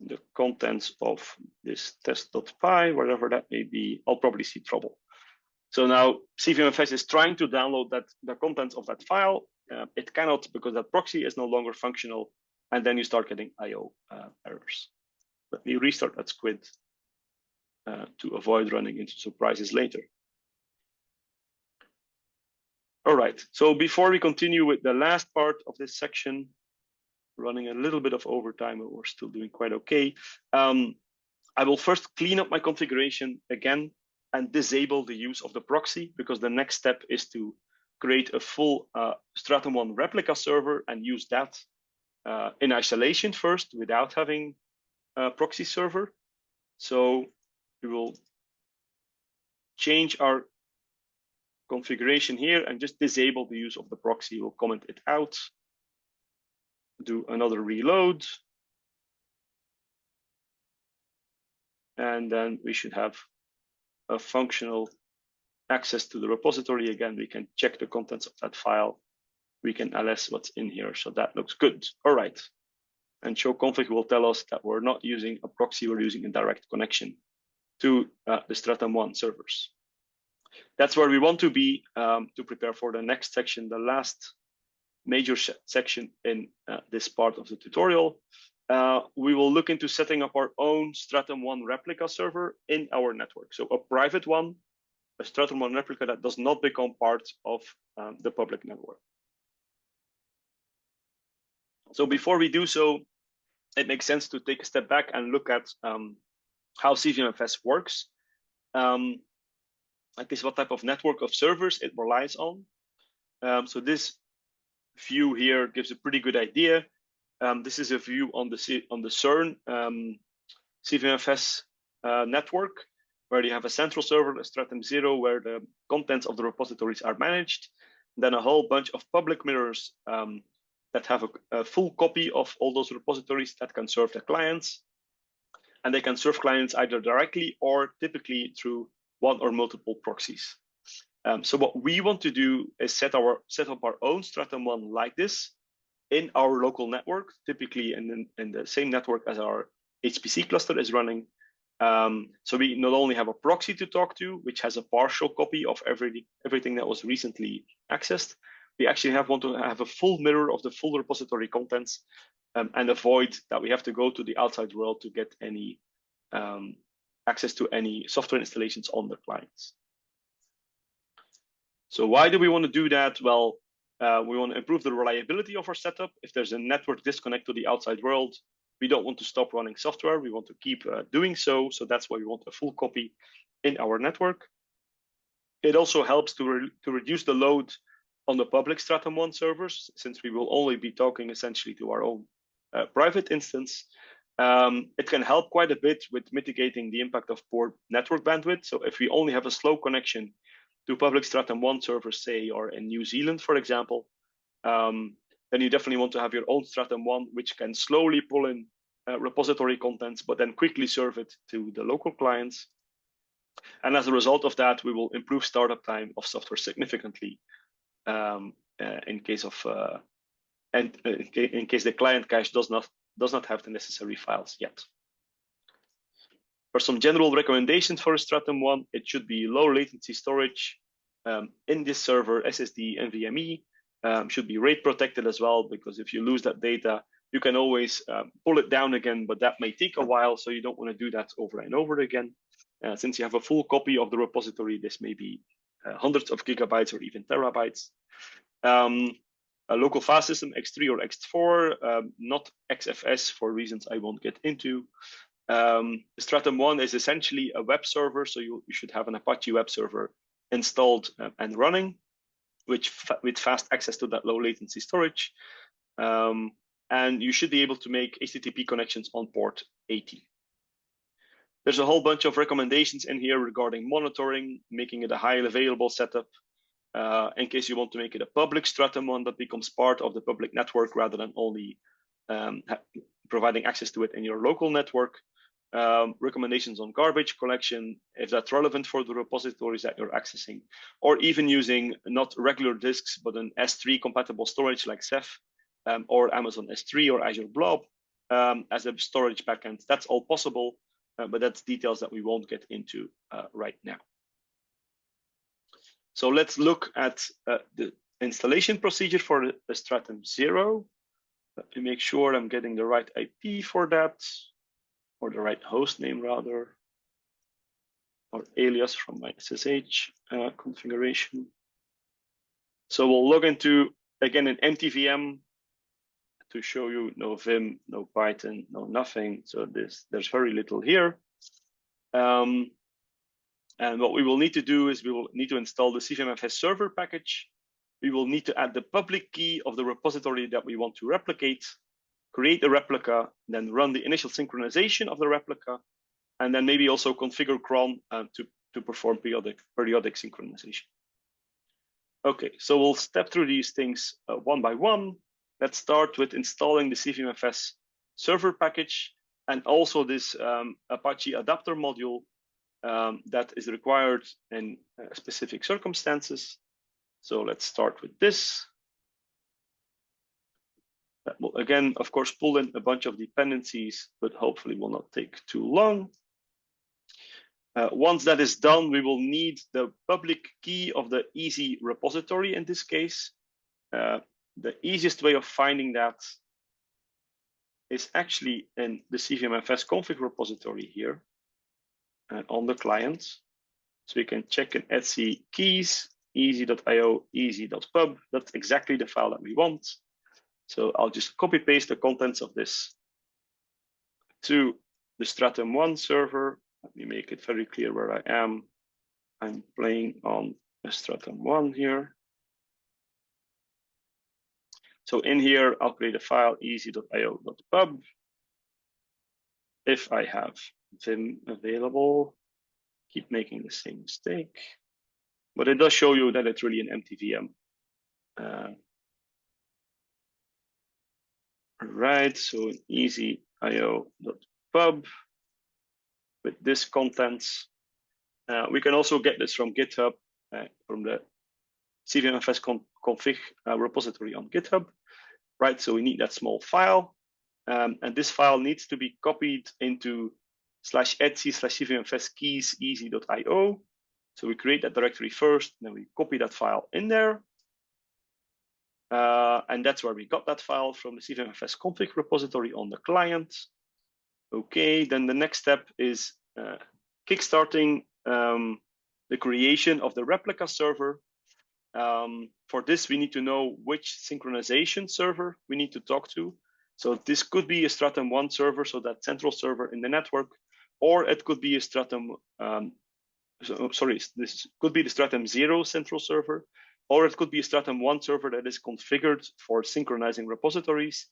Speaker 1: the contents of this test.py, whatever that may be, I'll probably see trouble. So now CVM-FS is trying to download the contents of that file. It cannot because that proxy is no longer functional, and then you start getting I/O errors. Let me restart that squid to avoid running into surprises later. All right, so before we continue with the last part of this section, running a little bit of overtime, but we're still doing quite okay. I will first clean up my configuration again and disable the use of the proxy, because the next step is to create a full Stratum 1 replica server and use that in isolation first without having a proxy server. So we will change our configuration here and just disable the use of the proxy. We'll comment it out, do another reload, and then we should have a functional access to the repository. Again, we can check the contents of that file. We can ls what's in here, so that looks good. All right, and show config will tell us that we're not using a proxy, we're using a direct connection to the Stratum 1 servers. That's where we want to be to prepare for the next section, the last major section in this part of the tutorial. We will look into setting up our own Stratum 1 replica server in our network. So a private one, a Stratum 1 replica that does not become part of the public network. So before we do so, it makes sense to take a step back and look at how CVM-FS works. Like this, what type of network of servers it relies on. So this view here gives a pretty good idea. This is a view on the CERN CVM-FS network, where you have a central server, a Stratum 0, where the contents of the repositories are managed. Then a whole bunch of public mirrors that have a full copy of all those repositories that can serve the clients. And they can serve clients either directly or typically through one or multiple proxies. So what we want to do is set up our own Stratum 1 like this in our local network, typically in the same network as our HPC cluster is running. So we not only have a proxy to talk to, which has a partial copy of everything that was recently accessed, we actually want to have a full mirror of the full repository contents and avoid that we have to go to the outside world to get any access to any software installations on the clients. So why do we want to do that? Well, we want to improve the reliability of our setup. If there's a network disconnect to the outside world, we don't want to stop running software. We want to keep doing so. So that's why we want a full copy in our network. It also helps to reduce the load on the public Stratum 1 servers, since we will only be talking essentially to our own private instance. It can help quite a bit with mitigating the impact of poor network bandwidth. So if we only have a slow connection to public Stratum 1 servers, say, or in New Zealand, for example, then you definitely want to have your own Stratum 1, which can slowly pull in repository contents, but then quickly serve it to the local clients. And as a result of that, we will improve startup time of software significantly in case the client cache does not have the necessary files yet. For some general recommendations for a Stratum 1, it should be low latency storage in this server, SSD, NVMe. Should be rate protected as well, because if you lose that data, you can always pull it down again, but that may take a while, so you don't want to do that over and over again. Since you have a full copy of the repository, this may be hundreds of gigabytes or even terabytes. A local file system, X3 or X4, not XFS for reasons I won't get into. Stratum 1 is essentially a web server, so you should have an Apache web server installed and running, with fast access to that low latency storage. And you should be able to make HTTP connections on port 80. There's a whole bunch of recommendations in here regarding monitoring, making it a highly available setup. In case you want to make it a public Stratum 1 that becomes part of the public network rather than only providing access to it in your local network. recommendations on garbage collection, if that's relevant for the repositories that you're accessing, or even using not regular disks, but an S3 compatible storage like Ceph, or Amazon S3 or Azure Blob as a storage backend. That's all possible, but that's details that we won't get into right now. So let's look at the installation procedure for the Stratum 0. Let me make sure I'm getting the right IP for that, or the right host name rather, or alias from my SSH configuration. So we'll log into, again, an empty VM to show you no Vim, no Python, no nothing. So there's very little here. And what we will need to do is we will need to install the CernVM-FS server package. We will need to add the public key of the repository that we want to replicate, create a replica, then run the initial synchronization of the replica, and then maybe also configure cron to perform periodic synchronization. Okay, so we'll step through these things one by one. Let's start with installing the CernVM-FS server package and also this Apache adapter module that is required in specific circumstances. So let's start with this. That will, again, of course, pull in a bunch of dependencies, but hopefully will not take too long. Once that is done, we will need the public key of the easy repository in this case. The easiest way of finding that is actually in the CernVM-FS config repository here on the client. So we can check in etc keys, easy.io, easy.pub. That's exactly the file that we want. So I'll just copy paste the contents of this to the Stratum 1 server. Let me make it very clear where I am. I'm playing on a Stratum 1 here. So in here, I'll create a file easy.io.pub. If I have Vim available, keep making the same mistake. But it does show you that it's really an empty VM. Right, so an easy.io.pub with this contents. We can also get this from GitHub, from the CernVM-FS config repository on GitHub, right? So we need that small file, and this file needs to be copied into /etc/CernVM-FS keys easy.io. So we create that directory first, then we copy that file in there. And that's where we got that file from the CernVM-FS config repository on the client. Okay, then the next step is kickstarting the creation of the replica server. For this, we need to know which synchronization server we need to talk to. So this could be a Stratum 1 server, so that central server in the network, or it could be a Stratum, this could be the Stratum 0 central server, or it could be a Stratum 1 server that is configured for synchronizing repositories.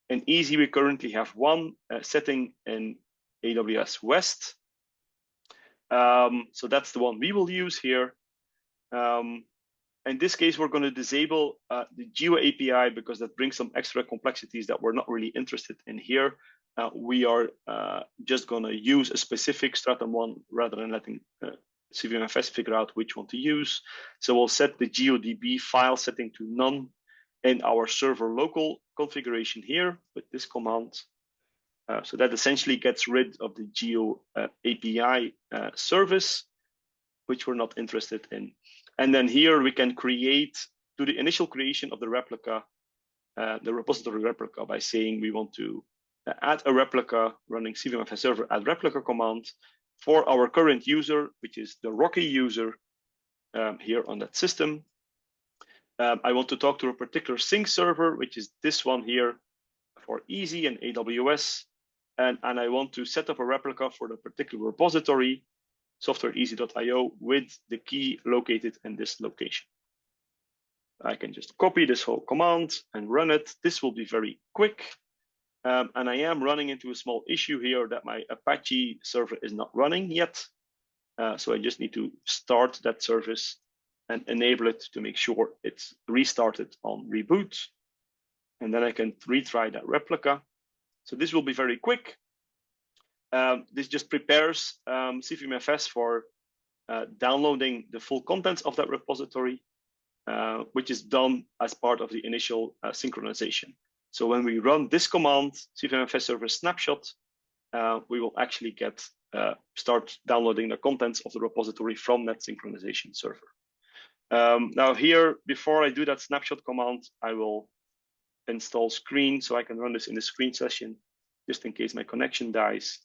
Speaker 1: In Easy, we currently have one setting in AWS West. So that's the one we will use here. In this case, we're going to disable the Geo API because that brings some extra complexities that we're not really interested in here. We are just going to use a specific Stratum 1 rather than letting CernVM-FS figure out which one to use. So we'll set the GeoDB file setting to none in our server local configuration here with this command. So that essentially gets rid of the Geo API service, which we're not interested in. And then here we can create, do the initial creation of the replica, the repository replica, by saying we want to add a replica running CernVM-FS server add replica command for our current user, which is the Rocky user here on that system. I want to talk to a particular sync server, which is this one here for Easy and AWS. And I want to set up a replica for the particular repository, softwareeasy.io, with the key located in this location. I can just copy this whole command and run it. This will be very quick. And I am running into a small issue here that my Apache server is not running yet. So I just need to start that service and enable it to make sure it's restarted on reboot. And then I can retry that replica. So this will be very quick. This just prepares CernVM-FS for downloading the full contents of that repository, which is done as part of the initial synchronization. So when we run this command, CernVM-FS server snapshot, we will actually start downloading the contents of the repository from that synchronization server. Now here, before I do that snapshot command, I will install screen so I can run this in the screen session, just in case my connection dies.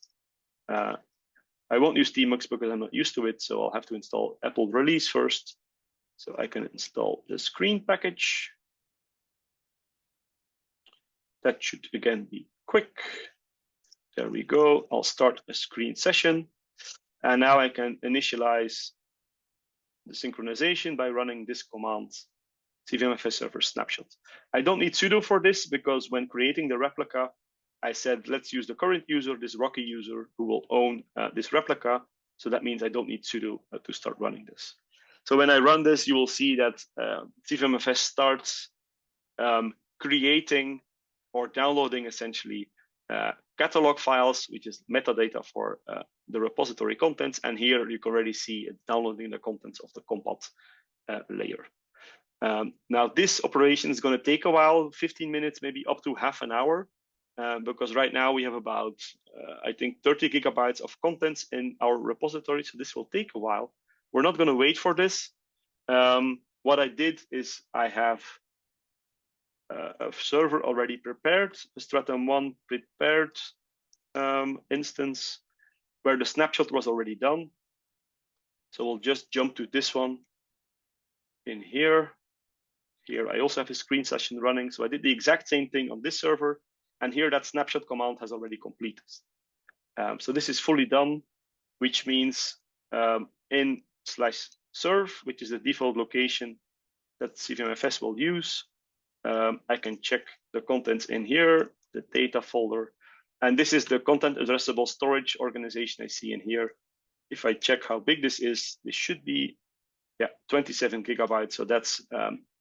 Speaker 1: I won't use tmux because I'm not used to it, so I'll have to install Apple release first. So I can install the screen package. That should again be quick. There we go. I'll start a screen session. And now I can initialize the synchronization by running this command, CernVM-FS server snapshot. I don't need sudo for this because when creating the replica, I said, let's use the current user, this Rocky user, who will own this replica. So that means I don't need sudo to start running this. So when I run this, you will see that CernVM-FS starts creating or downloading essentially catalog files, which is metadata for the repository contents. And here you can already see it downloading the contents of the compat layer. Now this operation is going to take a while, 15 minutes, maybe up to half an hour. Because right now we have about, I think, 30 gigabytes of contents in our repository. So this will take a while. We're not going to wait for this. What I did is I have a server already prepared, a Stratum1 prepared instance where the snapshot was already done. So we'll just jump to this one in here. Here I also have a screen session running. So I did the exact same thing on this server. And here that snapshot command has already completed. So this is fully done, which means in/serve, which is the default location that CernVM-FS will use, I can check the contents in here, the data folder. And this is the content addressable storage organization I see in here. If I check how big this is, this should be 27 gigabytes. So that's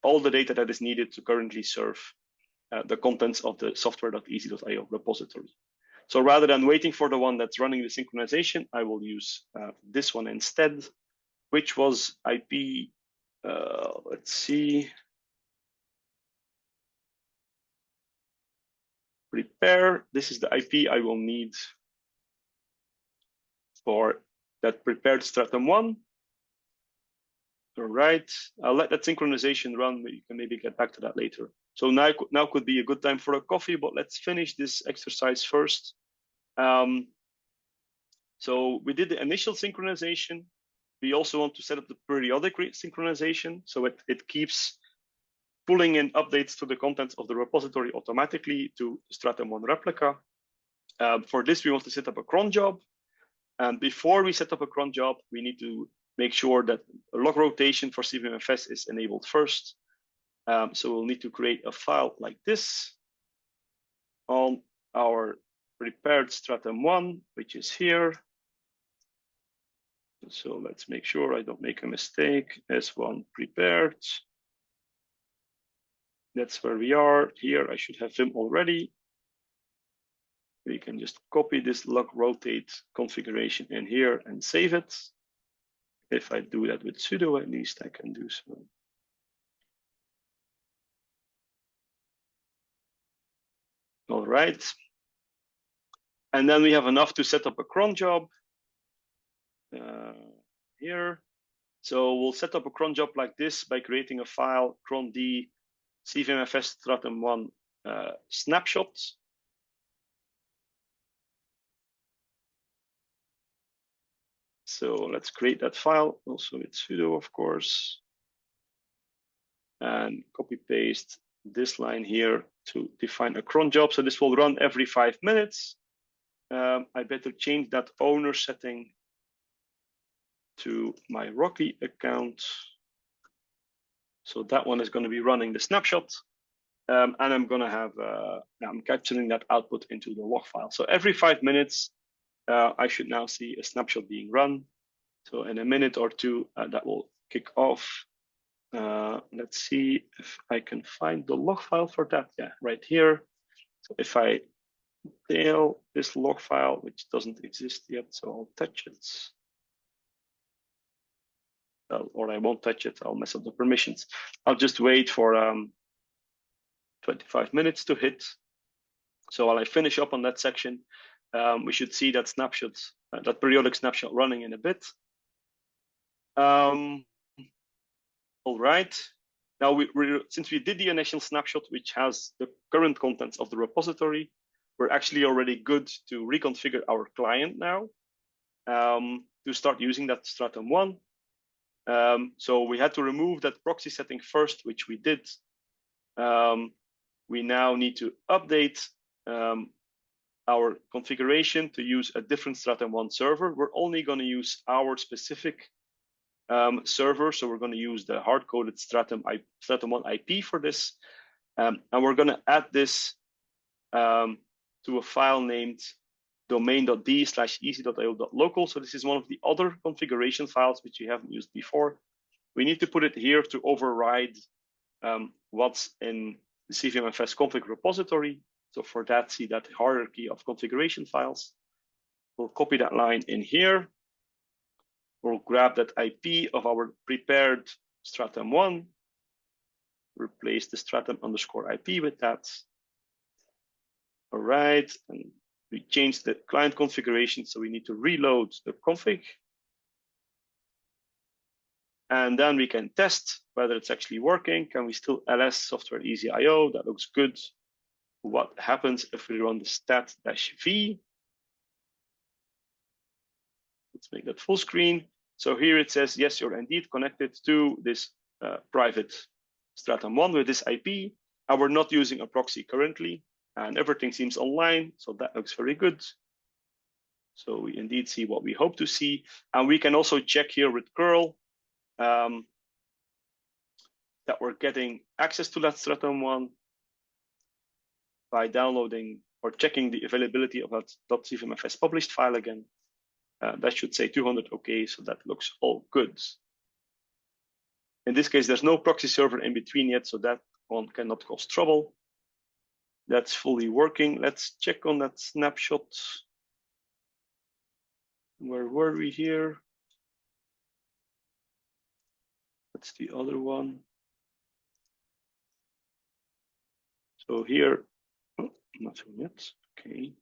Speaker 1: all the data that is needed to currently serve the contents of the software.easy.io repository. So rather than waiting for the one that's running the synchronization, I will use this one instead, which was IP, let's see, prepare. This is the IP I will need for that prepared Stratum1. All right, I'll let that synchronization run, but you can maybe get back to that later. So now could be a good time for a coffee, but let's finish this exercise first. So we did the initial synchronization. We also want to set up the periodic synchronization. So it keeps pulling in updates to the contents of the repository automatically to Stratum1 replica. For this, we want to set up a cron job. And before we set up a cron job, we need to make sure that log rotation for CernVM-FS is enabled first. So we'll need to create a file like this on our prepared Stratum1, which is here. So let's make sure I don't make a mistake. S1 prepared. That's where we are. Here I should have Vim already. We can just copy this log rotate configuration in here and save it. If I do that with sudo, at least I can do so. All right. And then we have enough to set up a cron job here. So we'll set up a cron job like this by creating a file cron d CernVM-FS Stratum1 snapshots. So let's create that file also with sudo, of course, and copy paste this line here to define a cron job. So this will run every 5 minutes. I better change that owner setting to my Rocky account. So that one is going to be running the snapshot. And I'm going to have, I'm capturing that output into the log file. So every 5 minutes, I should now see a snapshot being run. So in a minute or two, that will kick off. Let's see if I can find the log file for that. Yeah, right here. So if I tail this log file, which doesn't exist yet, so I'll touch it. Or I won't touch it, I'll mess up the permissions. I'll just wait for 25 minutes to hit. So while I finish up on that section, we should see that snapshot, that periodic snapshot running in a bit. All right. Now, since we did the initial snapshot, which has the current contents of the repository, we're actually already good to reconfigure our client now to start using that Stratum 1. So we had to remove that proxy setting first, which we did. We now need to update our configuration to use a different Stratum 1 server. We're only going to use our specific server. So we're going to use the hard-coded Stratum 1 IP for this. And we're going to add this to a file named domain.d/ec.io.local. So this is one of the other configuration files which we haven't used before. We need to put it here to override what's in the CernVM-FS config repository. So for that, see that hierarchy of configuration files. We'll copy that line in here. We'll grab that IP of our prepared Stratum 1, replace the Stratum_IP with that. All right, and we changed the client configuration, so we need to reload the config. And then we can test whether it's actually working. Can we still ls software easy IO? That looks good. What happens if we run the stat-v? Let's make that full screen. So here it says, yes, you're indeed connected to this private Stratum 1 with this IP, and we're not using a proxy currently, and everything seems online, so that looks very good. So we indeed see what we hope to see, and we can also check here with curl that we're getting access to that Stratum 1 by downloading or checking the availability of that .cvm-fs published file again. That should say 200 OK, so that looks all good. In this case, there's no proxy server in between yet, so that one cannot cause trouble. That's fully working. Let's check on that snapshot. Where were we here? That's the other one. So here, oh, nothing yet. Okay.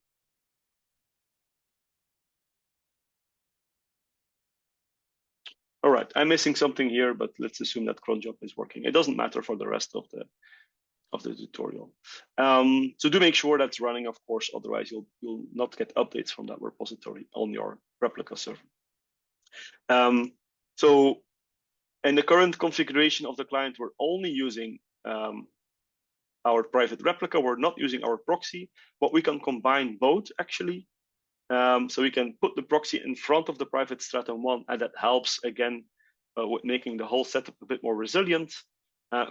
Speaker 1: All right, I'm missing something here, but let's assume that cron job is working. It doesn't matter for the rest of the tutorial. So do make sure that's running, of course, otherwise you'll not get updates from that repository on your replica server. So in the current configuration of the client, we're only using our private replica. We're not using our proxy, but we can combine both actually. So we can put the proxy in front of the private Stratum 1, and that helps again with making the whole setup a bit more resilient.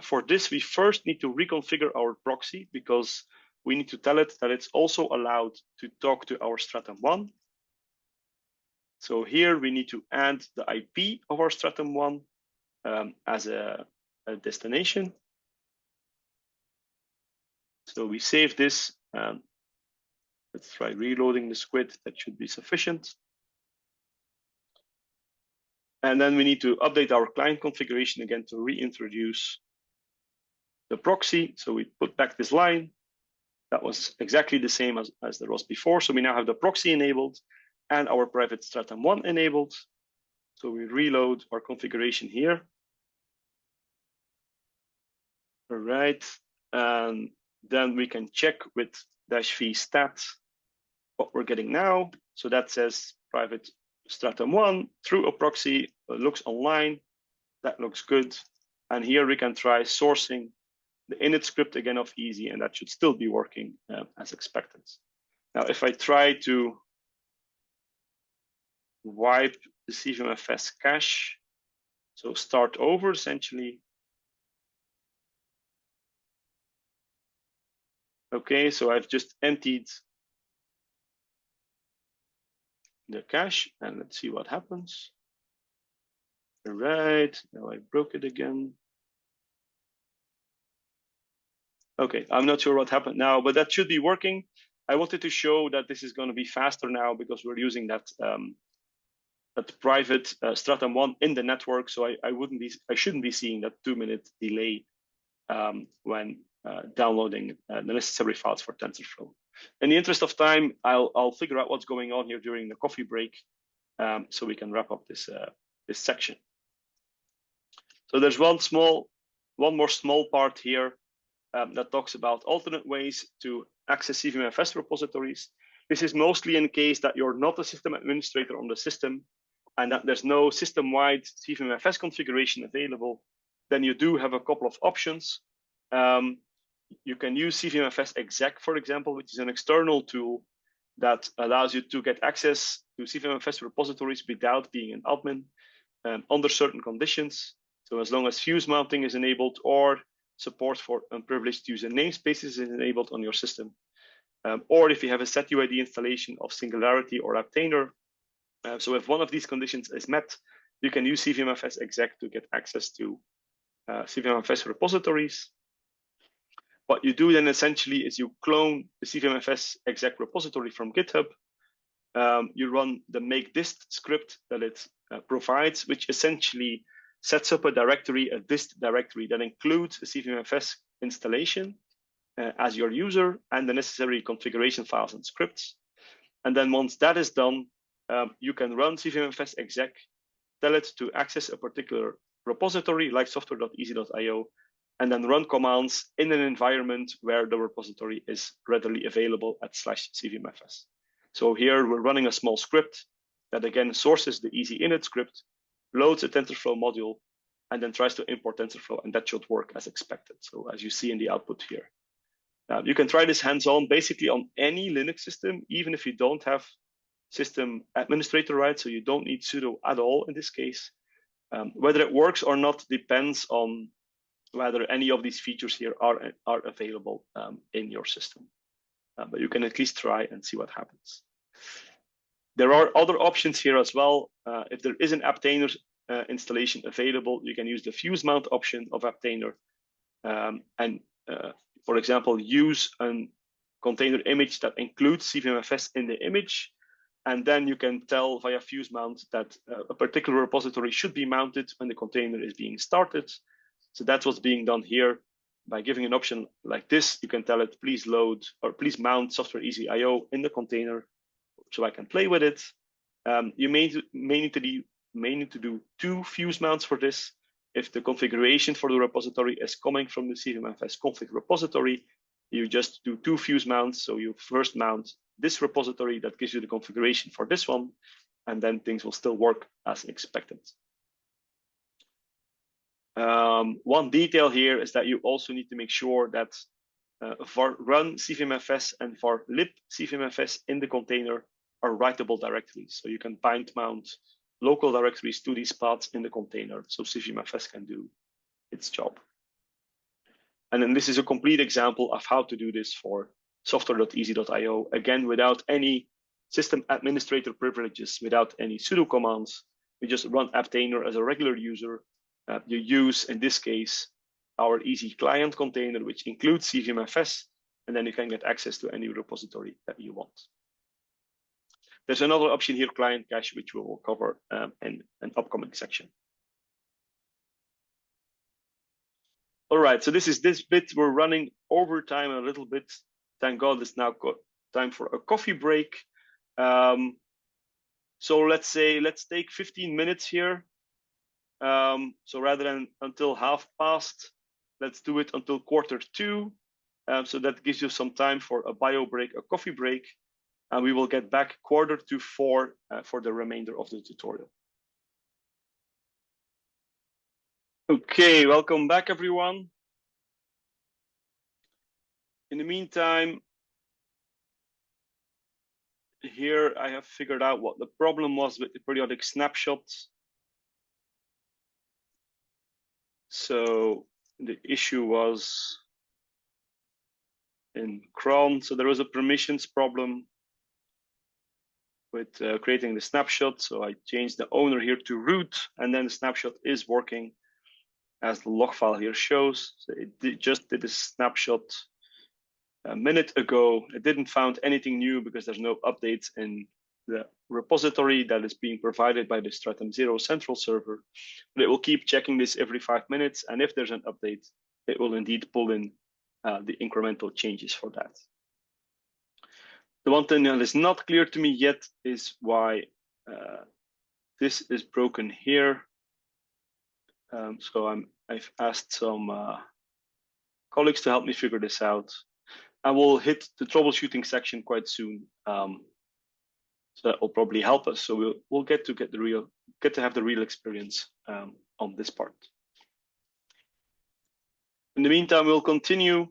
Speaker 1: For this, we first need to reconfigure our proxy because we need to tell it that it's also allowed to talk to our Stratum 1. So here we need to add the IP of our Stratum 1 as a destination. So we save this. Let's try reloading the squid. That should be sufficient. And then we need to update our client configuration again to reintroduce the proxy. So we put back this line. That was exactly the same as there was before. So we now have the proxy enabled and our private Stratum 1 enabled. So we reload our configuration here. All right. And then we can check with -v stat what we're getting now. So that says private Stratum 1 through a proxy, looks online. That looks good. And here we can try sourcing the init script again of easy, and that should still be working as expected. Now, if I try to wipe the CernVM-FS cache, so start over essentially. Okay, so I've just emptied the cache, and let's see what happens. All right, now I broke it again. Okay, I'm not sure what happened now, but that should be working. I wanted to show that this is going to be faster now because we're using that that private Stratum 1 in the network. So I shouldn't be seeing that 2-minute delay when downloading the necessary files for TensorFlow. In the interest of time, I'll figure out what's going on here during the coffee break, so we can wrap up this this section. So there's one more small part here that talks about alternate ways to access CVM-FS repositories. This is mostly in case that you're not a system administrator on the system and that there's no system-wide CVM-FS configuration available. Then you do have a couple of options. You can use CVM-FS exec, for example, which is an external tool that allows you to get access to CVM-FS repositories without being an admin under certain conditions. So as long as fuse mounting is enabled or support for unprivileged user namespaces is enabled on your system, or if you have a setuid installation of Singularity or Aptainer. So if one of these conditions is met, you can use CVM-FS exec to get access to CVM-FS repositories. What you do then essentially is you clone the CVM-FS exec repository from GitHub. You run the make dist script that it provides, which essentially sets up a directory, a dist directory that includes a CVM-FS installation as your user and the necessary configuration files and scripts. And then once that is done, you can run CVM-FS exec, tell it to access a particular repository like software.easy.io, and then run commands in an environment where the repository is readily available at /CVM-FS. So here we're running a small script that again sources the easy init script, loads a TensorFlow module, and then tries to import TensorFlow, and that should work as expected. So as you see in the output here. You can try this hands-on basically on any Linux system, even if you don't have system administrator rights, so you don't need sudo at all in this case. Whether it works or not depends on whether any of these features here are available in your system. But you can at least try and see what happens. There are other options here as well. If there is an Aptainer installation available, you can use the fuse mount option of Aptainer and, for example, use a container image that includes CVM-FS in the image. And then you can tell via fuse mount that a particular repository should be mounted when the container is being started. So that's what's being done here. By giving an option like this, you can tell it, please load or please mount software easy IO in the container so I can play with it. You may need to do 2 fuse mounts for this. If the configuration for the repository is coming from the CVM-FS config repository, you just do 2 fuse mounts. So you first mount this repository that gives you the configuration for this one, and then things will still work as expected. One detail here is that you also need to make sure that for run CVM-FS and for lib CVM-FS in the container are writable directories. So you can bind mount local directories to these paths in the container so CVM-FS can do its job. And then this is a complete example of how to do this for software.easy.io, again, without any system administrator privileges, without any sudo commands. We just run Aptainer as a regular user. You use, in this case, our easy client container, which includes CVM-FS, and then you can get access to any repository that you want. There's another option here, client cache, which we will cover in an upcoming section. All right, so this is this bit. We're running over time a little bit. Thank God it's now time for a coffee break. So let's take 15 minutes here. So rather than until 1/2 let's do it until 1/4. So that gives you some time for a bio break, a coffee break, and we will get back 3:45 for the remainder of the tutorial. Okay, welcome back, everyone. In the meantime, here I have figured out what the problem was with the periodic snapshots. So the issue was in cron. So there was a permissions problem with creating the snapshot. So I changed the owner here to root, and then the snapshot is working as the log file here shows. So it just did a snapshot a minute ago. It didn't found anything new because there's no updates in the repository that is being provided by the Stratum 0 central server. But it will keep checking this every 5 minutes, and if there's an update, it will indeed pull in the incremental changes for that. The one thing that is not clear to me yet is why this is broken here. So I've asked some colleagues to help me figure this out. I will hit the troubleshooting section quite soon, so that will probably help us. So we'll get to have the real experience on this part. In the meantime, we'll continue.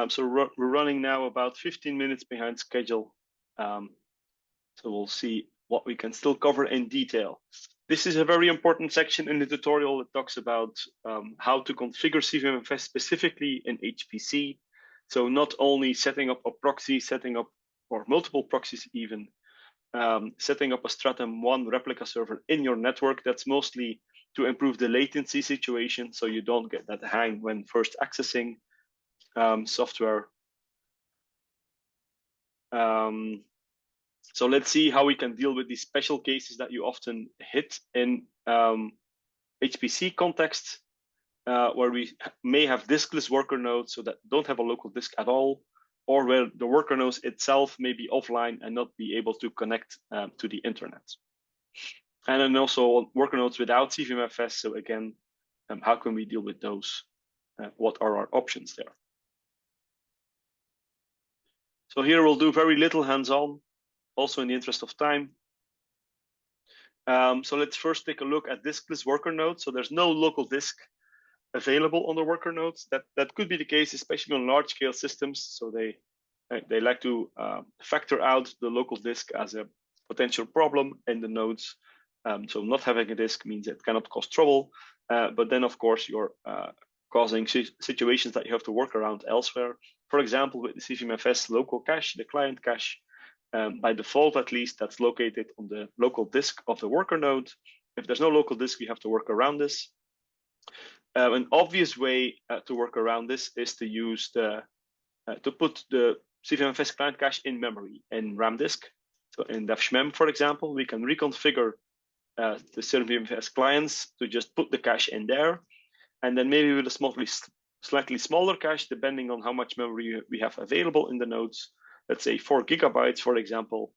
Speaker 1: So we're running now about 15 minutes behind schedule. So we'll see what we can still cover in detail. This is a very important section in the tutorial that talks about how to configure CernVM-FS specifically in HPC. So not only setting up a proxy, or multiple proxies even, setting up a Stratum 1 replica server in your network. That's mostly to improve the latency situation so you don't get that hang when first accessing software. So let's see how we can deal with these special cases that you often hit in HPC context, where we may have diskless worker nodes so that don't have a local disk at all, or where the worker node itself may be offline and not be able to connect to the internet. And then also worker nodes without CernVM-FS. So again, how can we deal with those? What are our options there? So here we'll do very little hands-on, also in the interest of time. So let's first take a look at diskless worker nodes. So there's no local disk available on the worker nodes. That could be the case, especially on large-scale systems. So they like to factor out the local disk as a potential problem in the nodes. So not having a disk means it cannot cause trouble. But then, of course, you're causing situations that you have to work around elsewhere. For example, with the CernVM-FS local cache, the client cache, by default, at least, that's located on the local disk of the worker node. If there's no local disk, you have to work around this. An obvious way to work around this is to use to put the CernVM-FS client cache in memory in RAM disk. So in devshmem, for example, we can reconfigure the CernVM-FS clients to just put the cache in there, and then maybe with a slightly smaller cache, depending on how much memory we have available in the nodes. Let's say 4 gigabytes, for example,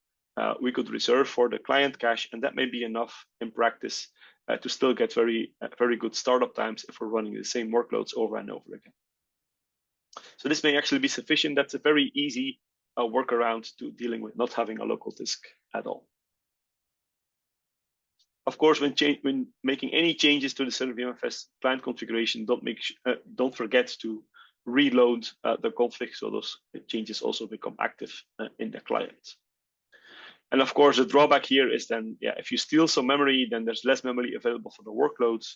Speaker 1: we could reserve for the client cache, and that may be enough in practice to still get very good startup times if we're running the same workloads over and over again. So this may actually be sufficient. That's a very easy workaround to dealing with not having a local disk at all. Of course, when making any changes to the CernVM-FS client configuration, don't forget to reload the config so those changes also become active in the client. And of course, the drawback here is then, if you steal some memory, then there's less memory available for the workloads.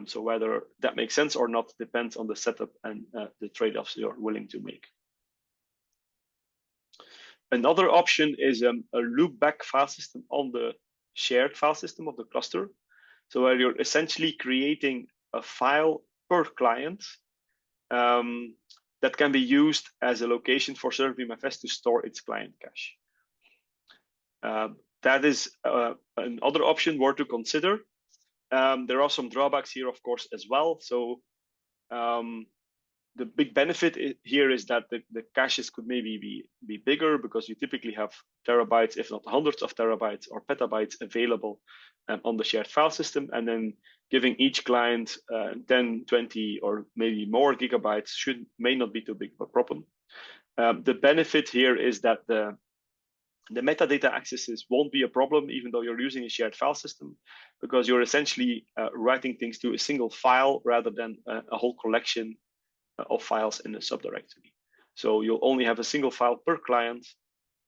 Speaker 1: So whether that makes sense or not depends on the setup and the trade-offs you're willing to make. Another option is a loopback file system on the shared file system of the cluster. So where you're essentially creating a file per client that can be used as a location for CernVM-FS to store its client cache. That is another option worth to consider. There are some drawbacks here, of course, as well. So the big benefit here is that the caches could maybe be bigger because you typically have terabytes, if not hundreds of terabytes or petabytes available on the shared file system. And then giving each client 10, 20, or maybe more gigabytes may not be too big of a problem. The benefit here is that the metadata accesses won't be a problem, even though you're using a shared file system, because you're essentially writing things to a single file rather than a whole collection of files in a subdirectory. So you'll only have a single file per client,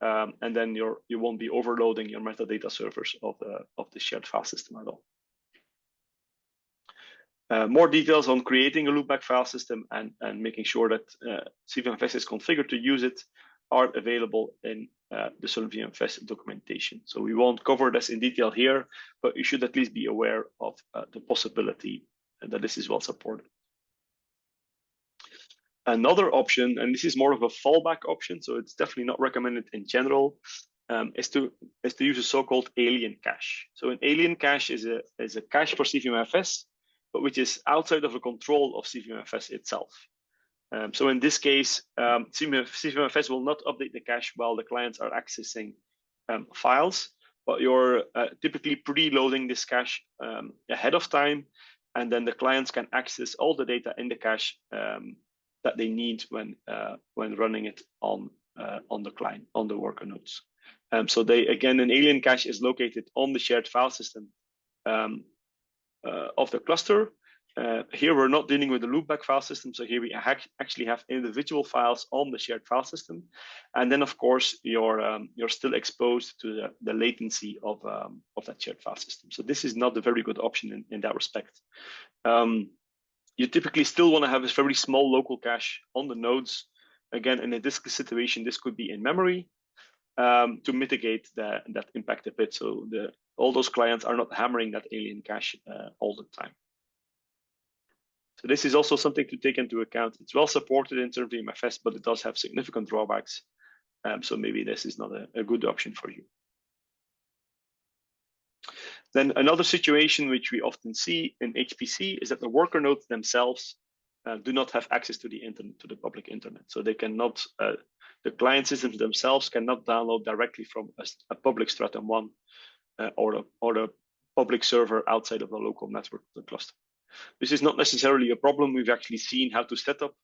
Speaker 1: and then you won't be overloading your metadata servers of the shared file system at all. More details on creating a loopback file system and making sure that CernVM-FS is configured to use it are available in the CernVM-FS documentation. So we won't cover this in detail here, but you should at least be aware of the possibility that this is well supported. Another option, and this is more of a fallback option, so it's definitely not recommended in general, is to use a so-called alien cache. So an alien cache is a cache for CVM-FS, but which is outside of the control of CVM-FS itself. So in this case, CVM-FS will not update the cache while the clients are accessing files, but you're typically preloading this cache ahead of time, and then the clients can access all the data in the cache that they need when running it on the client, on the worker nodes. So an alien cache is located on the shared file system of the cluster. Here we're not dealing with the loopback file system, so here we actually have individual files on the shared file system, and then of course you're still exposed to the latency of that shared file system. So this is not a very good option in that respect. You typically still want to have a very small local cache on the nodes. Again, in a disk situation, this could be in memory to mitigate that impact a bit. So all those clients are not hammering that alien cache all the time. So this is also something to take into account. It's well supported in CernVM-FS, but it does have significant drawbacks. So maybe this is not a good option for you. Then another situation which we often see in HPC is that the worker nodes themselves do not have access to the internet, to the public internet. So they cannot, the client systems themselves cannot download directly from a public Stratum 1 or a public server outside of the local network of the cluster. This is not necessarily a problem. We've actually seen how to set up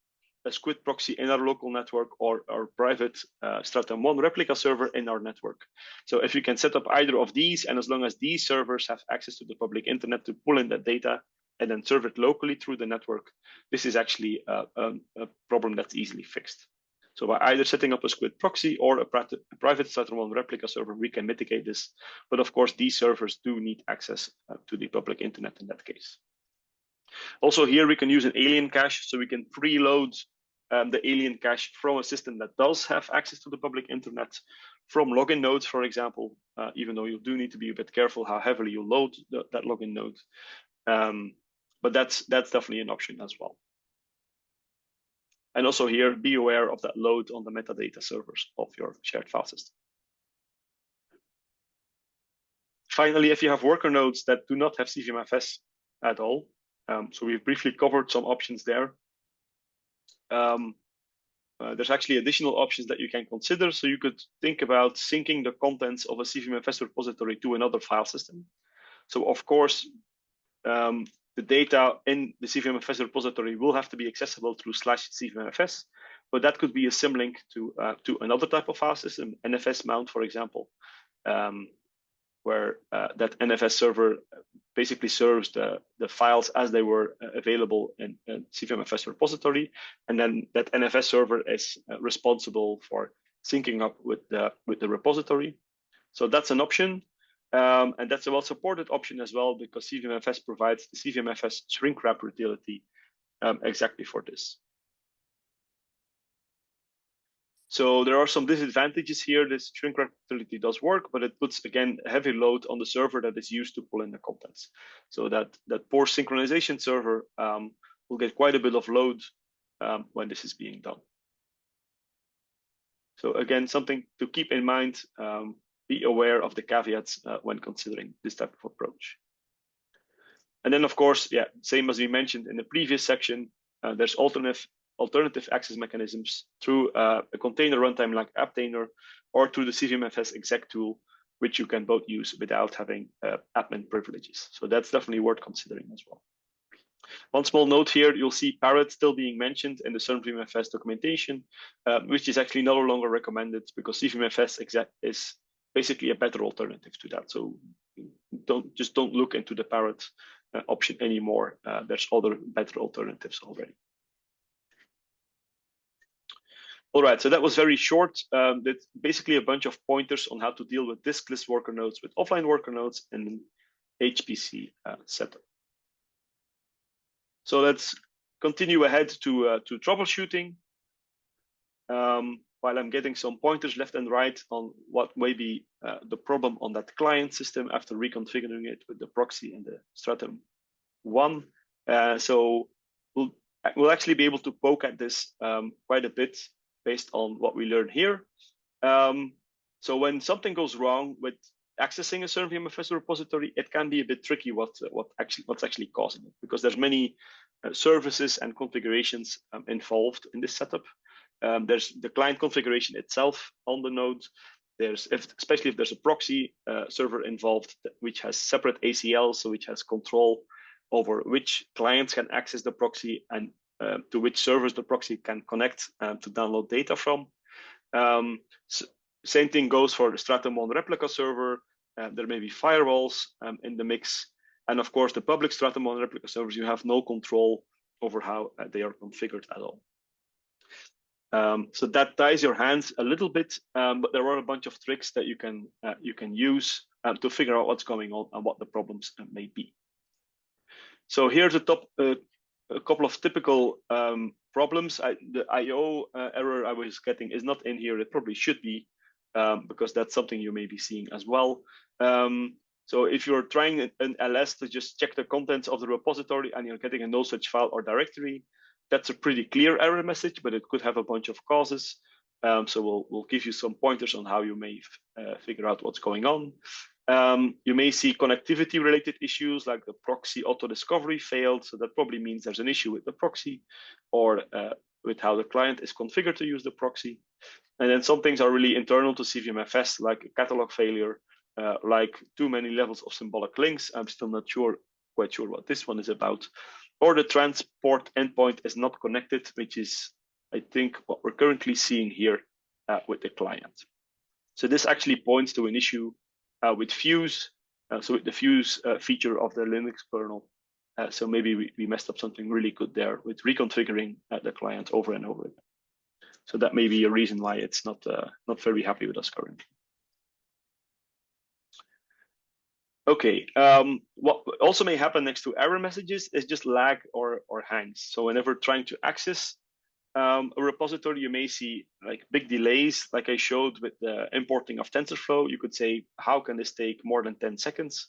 Speaker 1: a squid proxy in our local network or our private Stratum 1 replica server in our network. So if you can set up either of these, and as long as these servers have access to the public internet to pull in that data and then serve it locally through the network, this is actually a problem that's easily fixed. So by either setting up a squid proxy or a private Stratum 1 replica server, we can mitigate this. But of course, these servers do need access to the public internet in that case. Also here, we can use an alien cache, so we can preload the alien cache from a system that does have access to the public internet, from login nodes, for example, even though you do need to be a bit careful how heavily you load that login node. But that's definitely an option as well. And also here, be aware of that load on the metadata servers of your shared file system. Finally, if you have worker nodes that do not have CVM-FS at all, so we've briefly covered some options there. There's actually additional options that you can consider. So you could think about syncing the contents of a CVM-FS repository to another file system. So of course, the data in the CVM-FS repository will have to be accessible through /CVM-FS, but that could be a symlink to another type of file system, NFS mount, for example, where that NFS server basically serves the files as they were available in CVM-FS repository, and then that NFS server is responsible for syncing up with the repository. So that's an option, and that's a well-supported option as well, because CVM-FS provides the CVM-FS shrink wrap utility exactly for this. So there are some disadvantages here. This shrink wrap utility does work, but it puts, again, a heavy load on the server that is used to pull in the contents. So that poor synchronization server will get quite a bit of load when this is being done. So again, something to keep in mind, be aware of the caveats when considering this type of approach. And then, of course, yeah, same as we mentioned in the previous section, there's alternative access mechanisms through a container runtime like Apptainer or through the CVM-FS exec tool, which you can both use without having admin privileges. So that's definitely worth considering as well. One small note here, you'll see Parrot still being mentioned in the CernVM-FS documentation, which is actually no longer recommended because CVM-FS exec is basically a better alternative to that. So don't look into the Parrot option anymore. There's other better alternatives already. All right, so that was very short. That's basically a bunch of pointers on how to deal with diskless worker nodes, with offline worker nodes, and an HPC setup. So let's continue ahead to troubleshooting. While I'm getting some pointers left and right on what may be the problem on that client system after reconfiguring it with the proxy and the Stratum 1. So we'll we'll actually be able to poke at this quite a bit based on what we learn here. So when something goes wrong with accessing a CernVM-FS repository, it can be a bit tricky what's actually causing it, because there's many services and configurations involved in this setup. There's the client configuration itself on the node. Especially if there's a proxy server involved, which has separate ACLs, so which has control over which clients can access the proxy and to which servers the proxy can connect to download data from. Same thing goes for the Stratum 1 replica server. There may be firewalls in the mix. And of course, the public Stratum 1 replica servers, you have no control over how they are configured at all. So that ties your hands a little bit, but there are a bunch of tricks that you can use to figure out what's going on and what the problems may be. So here's a couple of typical problems. The I/O error I was getting is not in here. It probably should be, because that's something you may be seeing as well. So if you're trying an LS to just check the contents of the repository and you're getting a no such file or directory, that's a pretty clear error message, but it could have a bunch of causes. So we'll give you some pointers on how you may figure out what's going on. You may see connectivity related issues like the proxy auto discovery failed. So that probably means there's an issue with the proxy or with how the client is configured to use the proxy. And then some things are really internal to CVM-FS, like a catalog failure, like too many levels of symbolic links. I'm still not quite sure what this one is about. Or the transport endpoint is not connected, which is, I think, what we're currently seeing here with the client. So this actually points to an issue with Fuse, so with the Fuse feature of the Linux kernel. So maybe we messed up something really good there with reconfiguring the client over and over again. So that may be a reason why it's not very happy with us currently. Okay, what also may happen next to error messages is just lag or hangs. So whenever trying to access a repository, you may see like big delays, like I showed with the importing of TensorFlow. You could say, how can this take more than 10 seconds?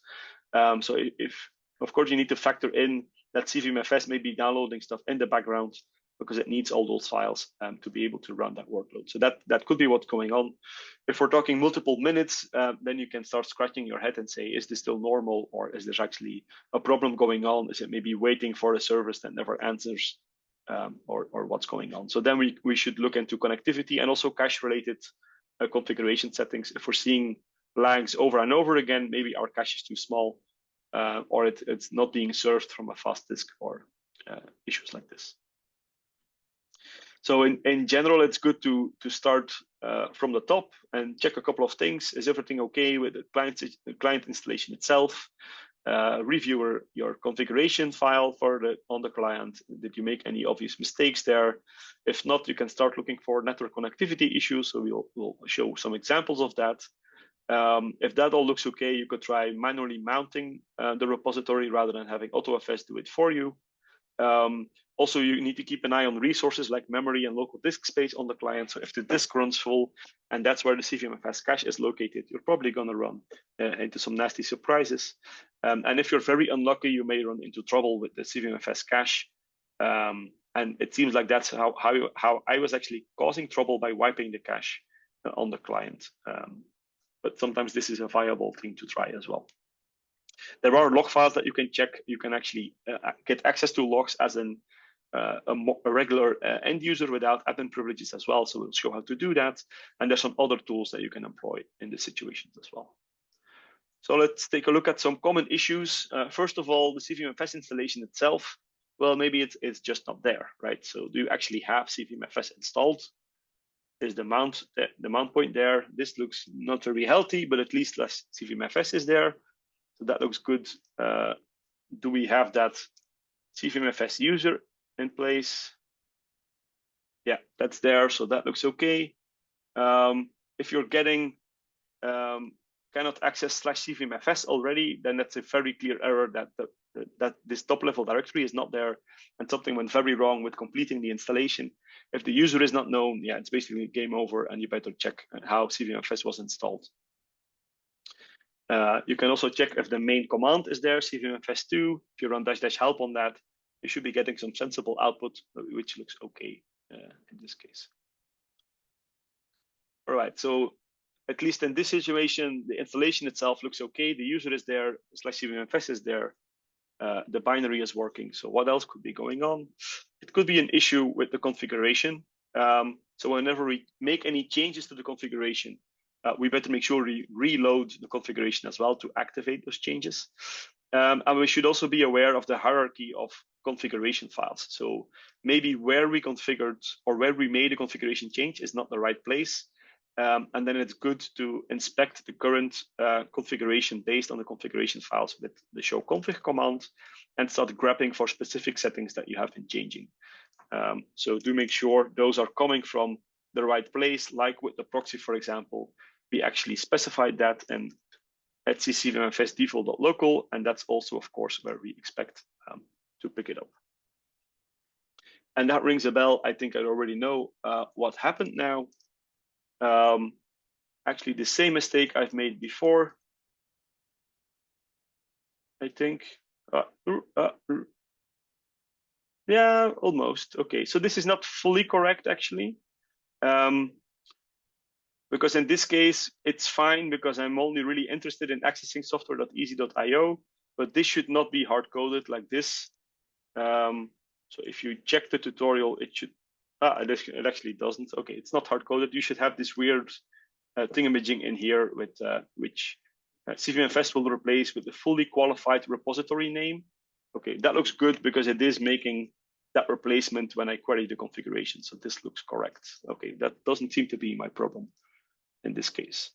Speaker 1: So if, of course, you need to factor in that CVM-FS may be downloading stuff in the background because it needs all those files to be able to run that workload. So that could be what's going on. If we're talking multiple minutes, then you can start scratching your head and say, is this still normal, or is there actually a problem going on? Is it maybe waiting for a service that never answers, or what's going on? So then we should look into connectivity and also cache-related configuration settings. If we're seeing lags over and over again, maybe our cache is too small, or it's not being served from a fast disk, or issues like this. So in general, it's good to start from the top and check a couple of things. Is everything okay with the client installation itself? Review your configuration file on the client. Did you make any obvious mistakes there? If not, you can start looking for network connectivity issues. So we'll show some examples of that. If that all looks okay, you could try manually mounting the repository rather than having AutoFS do it for you. Also, you need to keep an eye on resources like memory and local disk space on the client. So if the disk runs full, and that's where the CVM-FS cache is located, you're probably going to run into some nasty surprises. And if you're very unlucky, you may run into trouble with the CVM-FS cache. And it seems like that's how I was actually causing trouble by wiping the cache on the client. But sometimes this is a viable thing to try as well. There are log files that you can check. You can actually get access to logs as a regular end user without admin privileges as well. So we'll show how to do that. And there's some other tools that you can employ in this situations as well. So let's take a look at some common issues. First of all, the CVM-FS installation itself. Well, maybe it's just not there, right? So do you actually have CVM-FS installed? There's the mount point there. This looks not very healthy, but at least less CVM-FS is there. So that looks good. Do we have that CVM-FS user in place? Yeah, that's there. So that looks okay. If you're getting cannot access /CVM-FS already, then that's a very clear error that this top level directory is not there, and something went very wrong with completing the installation. If the user is not known, yeah, it's basically game over, and you better check how CVM-FS was installed. You can also check if the main command is there, CVM-FS2. If you run --help on that, you should be getting some sensible output, which looks okay in this case. All right, so at least in this situation, the installation itself looks okay. The user is there, /CVM-FS is there. The binary is working. So what else could be going on? It could be an issue with the configuration. So whenever we make any changes to the configuration, we better make sure we reload the configuration as well to activate those changes. And we should also be aware of the hierarchy of configuration files. So maybe where we configured or where we made a configuration change is not the right place. And then it's good to inspect the current configuration based on the configuration files with the show config command and start grabbing for specific settings that you have been changing. So do make sure those are coming from the right place, like with the proxy, for example. We actually specified that and at CVM-FS default.local, and that's also, of course, where we expect to pick it up. And that rings a bell. I think I already know what happened now. Actually, the same mistake I've made before, I think. Yeah, almost. Okay, so this is not fully correct, actually. Because in this case, it's fine because I'm only really interested in accessing software.easy.io, but this should not be hard-coded like this. So if you check the tutorial, it should, it actually doesn't. Okay, it's not hard-coded. You should have this weird thingamajig in here with which CVM-FS will replace with the fully qualified repository name. Okay, that looks good because it is making that replacement when I query the configuration. So this looks correct. Okay, that doesn't seem to be my problem in this case.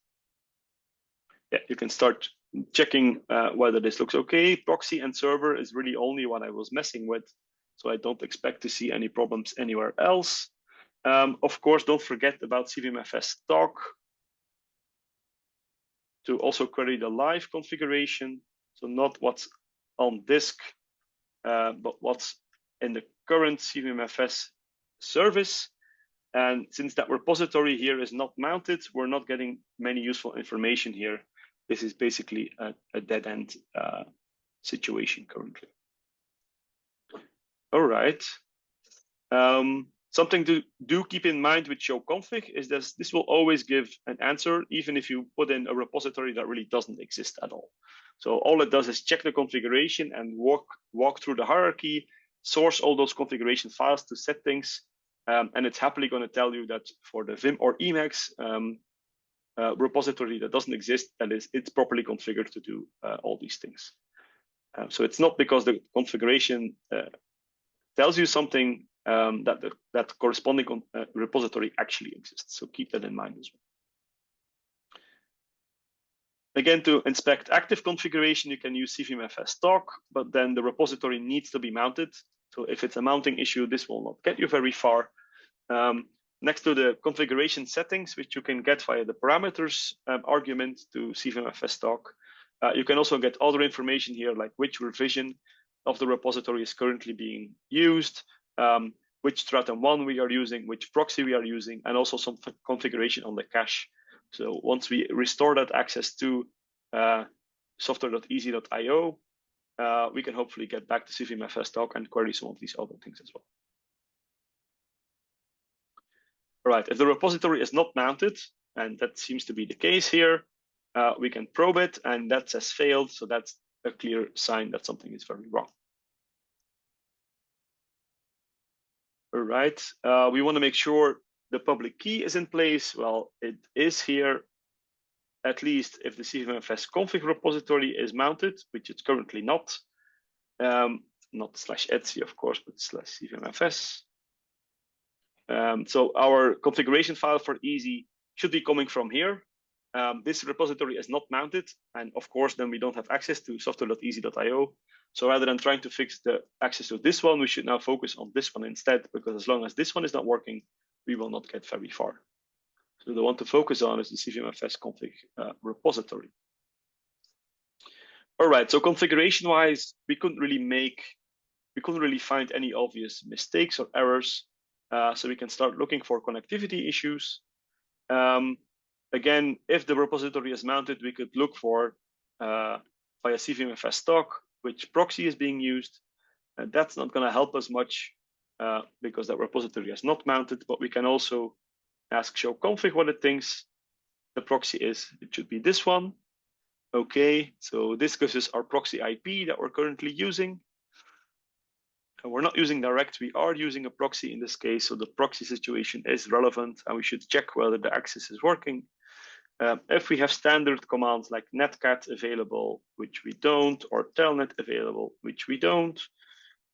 Speaker 1: Yeah, you can start checking whether this looks okay. Proxy and server is really only what I was messing with. So I don't expect to see any problems anywhere else. Of course, don't forget about CVM-FS stock to also query the live configuration. So not what's on disk, but what's in the current CVM-FS service. And since that repository here is not mounted, we're not getting many useful information here. This is basically a dead end situation currently. All right. Something to do keep in mind with show config is that this will always give an answer, even if you put in a repository that really doesn't exist at all. So all it does is check the configuration and walk through the hierarchy, source all those configuration files to settings, and it's happily going to tell you that for the Vim or Emacs repository that doesn't exist, that is, it's properly configured to do all these things. So it's not because the configuration tells you something that corresponding repository actually exists. So keep that in mind as well. Again, to inspect active configuration, you can use CVM-FS stock, but then the repository needs to be mounted. So if it's a mounting issue, this will not get you very far. Next to the configuration settings, which you can get via the parameters argument to CVM-FS stock, you can also get other information here, like which revision of the repository is currently being used, which Stratum 1 we are using, which proxy we are using, and also some configuration on the cache. So once we restore that access to software.easy.io, we can hopefully get back to CVM-FS stock and query some of these other things as well. All right, if the repository is not mounted, and that seems to be the case here, we can probe it, and that says failed. So that's a clear sign that something is very wrong. All right, we want to make sure the public key is in place. Well, it is here, at least if the CVM-FS config repository is mounted, which it's currently not. Not /etc, of course, but /CVM-FS. So our configuration file for easy should be coming from here. This repository is not mounted, and of course, then we don't have access to software.easy.io. So rather than trying to fix the access to this one, we should now focus on this one instead, because as long as this one is not working, we will not get very far. So the one to focus on is the CVM-FS config repository. All right, so configuration-wise, we couldn't really find any obvious mistakes or errors. So we can start looking for connectivity issues. Again, if the repository is mounted, we could look for via CVM-FS stock, which proxy is being used. And that's not going to help us much because that repository is not mounted, but we can also ask show config what it thinks the proxy is. It should be this one. Okay, so this gives us our proxy IP that we're currently using. And we're not using direct, we are using a proxy in this case, so the proxy situation is relevant and we should check whether the access is working. If we have standard commands like netcat available, which we don't, or telnet available, which we don't.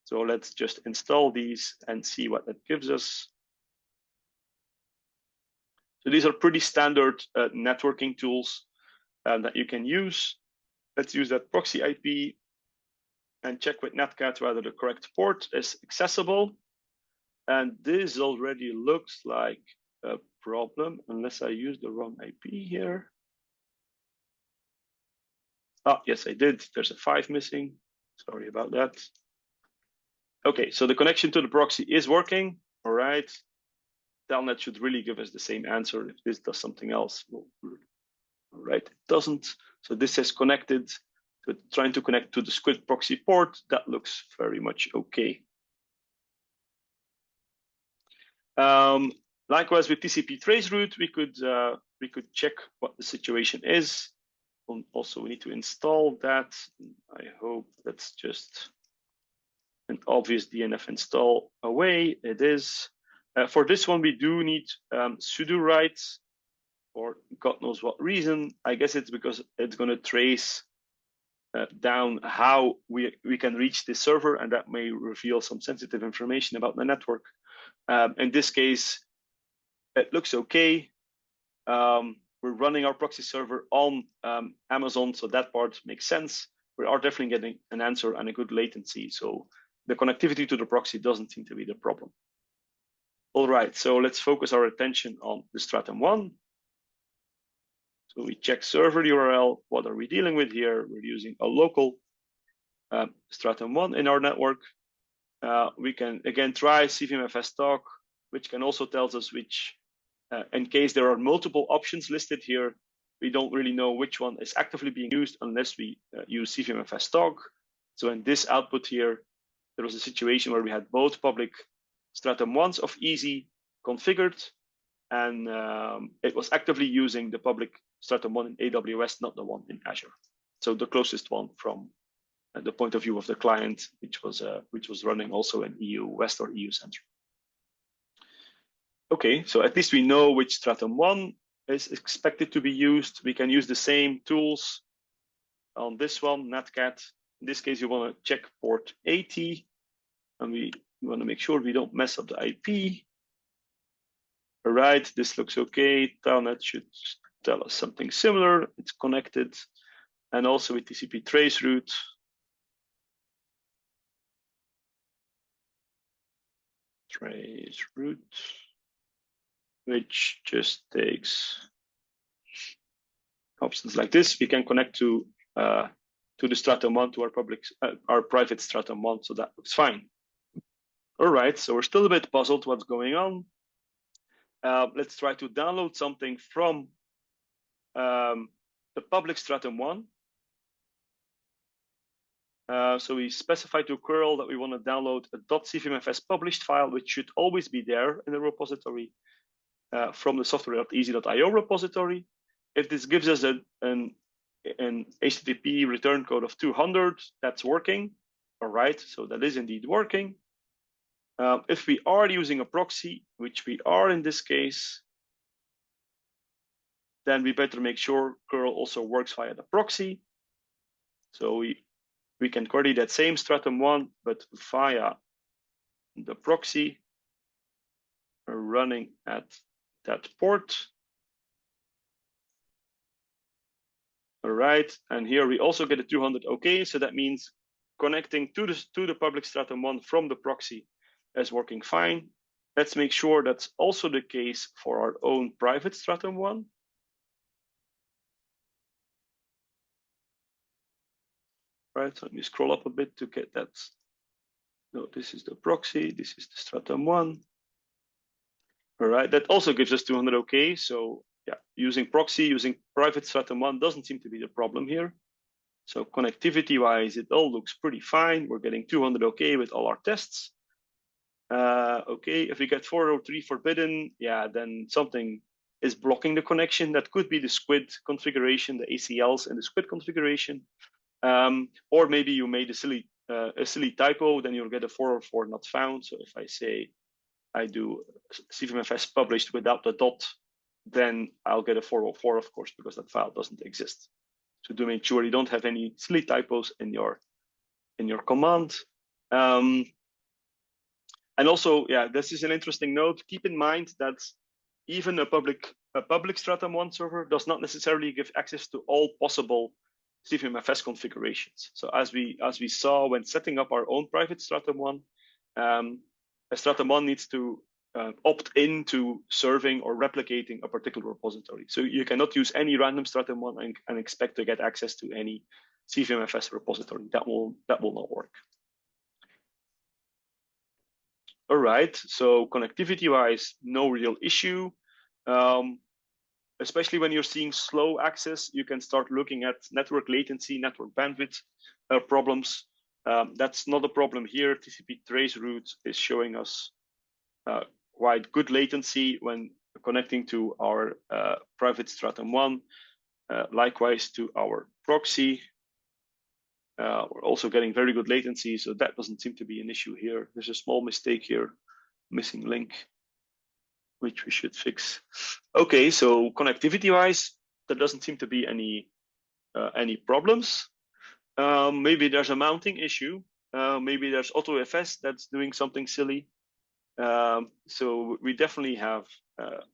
Speaker 1: So let's just install these and see what that gives us. So these are pretty standard networking tools that you can use. Let's use that proxy IP and check with netcat whether the correct port is accessible. And this already looks like a problem, unless I use the wrong IP here. Ah, yes, I did. There's a 5 missing. Sorry about that. Okay, so the connection to the proxy is working. All right. Telnet should really give us the same answer. If this does something else, all right, it doesn't. So this is connected. So trying to connect to the Squid proxy port. That looks very much okay. Likewise with TCP traceroute, we could check what the situation is. Also, we need to install that. I hope that's just an obvious DNF install away. It is. For this one, we do need sudo rights for God knows what reason. I guess it's because it's going to trace down how we can reach this server, and that may reveal some sensitive information about the network. In this case, it looks okay. We're running our proxy server on Amazon, so that part makes sense. We are definitely getting an answer and a good latency, so the connectivity to the proxy doesn't seem to be the problem. All right, so let's focus our attention on the Stratum 1. So we check server URL. What are we dealing with here? We're using a local Stratum 1 in our network. We can again try CVM-FS talk, which can also tells us which, in case there are multiple options listed here, we don't really know which one is actively being used unless we use CVM-FS talk. So in this output here, there was a situation where we had both public Stratum 1s of easy configured, and it was actively using the public Stratum 1 in AWS, not the one in Azure. So the closest one from the point of view of the client, which was running also in EU West or EU Central. Okay, so at least we know which Stratum 1 is expected to be used. We can use the same tools on this one, netcat. In this case, you want to check port 80, and we want to make sure we don't mess up the IP. All right, this looks okay. Telnet should tell us something similar. It's connected. And also with TCP traceroute. Traceroute, which just takes options like this. We can connect to the Stratum 1, to our private Stratum 1, so that looks fine. All right, so we're still a bit puzzled what's going on. Let's try to download something from the public Stratum 1. So we specify to curl that we want to download a .cvm-fs published file, which should always be there in the repository from the software.easy.io repository. If this gives us an HTTP return code of 200, that's working. All right, so that is indeed working. If we are using a proxy, which we are in this case, then we better make sure curl also works via the proxy. So we can query that same Stratum 1, but via the proxy running at that port. All right, and here we also get a 200 OK, so that means connecting to the public Stratum 1 from the proxy is working fine. Let's make sure that's also the case for our own private Stratum 1. Right, so let me scroll up a bit to get that. No, this is the proxy, this is the Stratum 1. All right, that also gives us 200 OK. So yeah, using proxy, using private Stratum 1 doesn't seem to be the problem here. So connectivity-wise, it all looks pretty fine. We're getting 200 OK with all our tests. Okay, if we get 403 forbidden, yeah, then something is blocking the connection. That could be the squid configuration, the ACLs and the squid configuration. Or maybe you made a silly typo, then you'll get a 404 not found. So if I say I do CVM-FS published without the dot, then I'll get a 404, of course, because that file doesn't exist. So to make sure you don't have any silly typos in your command. And also, yeah, this is an interesting note. Keep in mind that even a public Stratum 1 server does not necessarily give access to all possible CVM-FS configurations. So as we saw when setting up our own private Stratum 1, a Stratum 1 needs to opt into serving or replicating a particular repository. So you cannot use any random Stratum 1 and expect to get access to any CVM-FS repository. That will not work. All right, so connectivity-wise, no real issue. Especially when you're seeing slow access, you can start looking at network latency, network bandwidth problems. That's not a problem here. TCP trace route is showing us quite good latency when connecting to our private Stratum 1. Likewise to our proxy. We're also getting very good latency, so that doesn't seem to be an issue here. There's a small mistake here, missing link, which we should fix. Okay, so connectivity-wise, there doesn't seem to be any problems. Maybe there's a mounting issue. Maybe there's AutoFS that's doing something silly. So we definitely have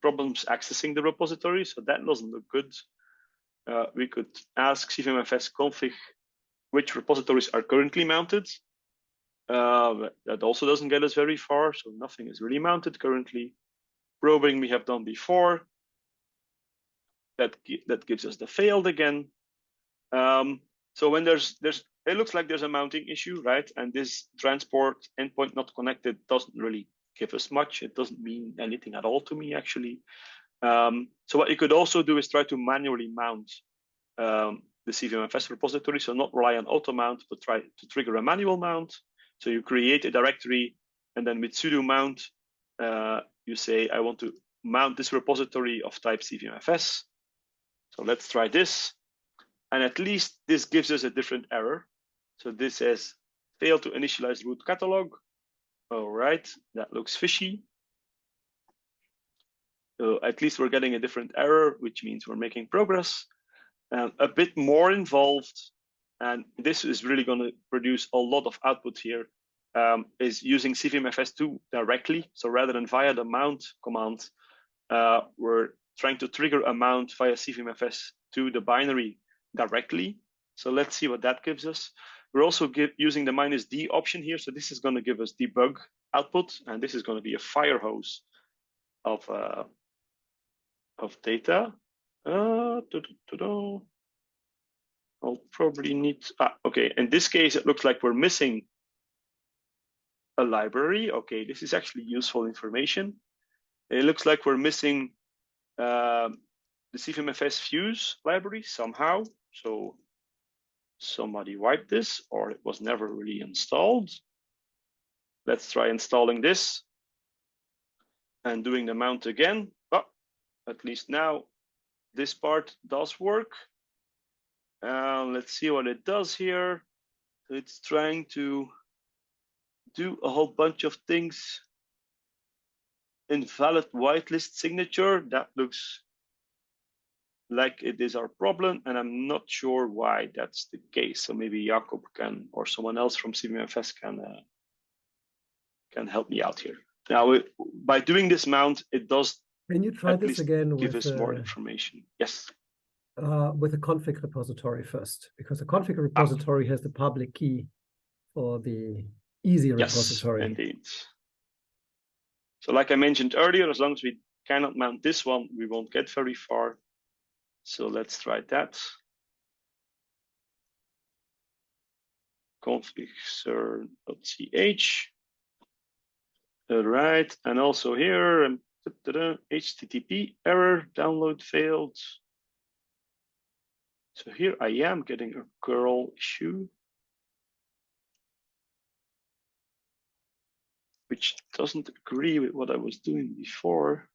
Speaker 1: problems accessing the repository, so that doesn't look good. We could ask CVM-FS config which repositories are currently mounted. That also doesn't get us very far, so nothing is really mounted currently. Probing we have done before. That gives us the failed again. So when it looks like there's a mounting issue, right? And this transport endpoint not connected doesn't really give us much. It doesn't mean anything at all to me, actually. So what you could also do is try to manually mount the CVM-FS repository, so not rely on auto mount, but try to trigger a manual mount. So you create a directory, and then with sudo mount, you say, I want to mount this repository of type CVM-FS. So let's try this. And at least this gives us a different error. So this says, fail to initialize root catalog. All right, that looks fishy. So at least we're getting a different error, which means we're making progress. A bit more involved, and this is really going to produce a lot of output here, is using CVM-FS2 directly. So rather than via the mount command, we're trying to trigger a mount via CVM-FS to the binary directly. So let's see what that gives us. We're also using the -D option here. So this is going to give us debug output, and this is going to be a fire hose of data. I'll probably need, okay, in this case, it looks like we're missing a library. Okay, this is actually useful information. It looks like we're missing the CVM-FS fuse library somehow. So somebody wiped this, or it was never really installed. Let's try installing this and doing the mount again. Oh, at least now this part does work. Let's see what it does here. It's trying to do a whole bunch of things. Invalid whitelist signature. That looks like it is our problem, and I'm not sure why that's the case. So maybe Jakob can, or someone else from CVM-FS can help me out here. Now, by doing this mount, it does.
Speaker 4: Can you try this again
Speaker 1: give
Speaker 4: with
Speaker 1: us more information? Yes.
Speaker 4: With a config repository first, because the config repository has the public key for the easy repository.
Speaker 1: Yes, indeed. So like I mentioned earlier, as long as we cannot mount this one, we won't get very far. So let's try that. Config cern.ch. All right, and also here, HTTP error, download failed. So here I am getting a curl issue, which doesn't agree with what I was doing before.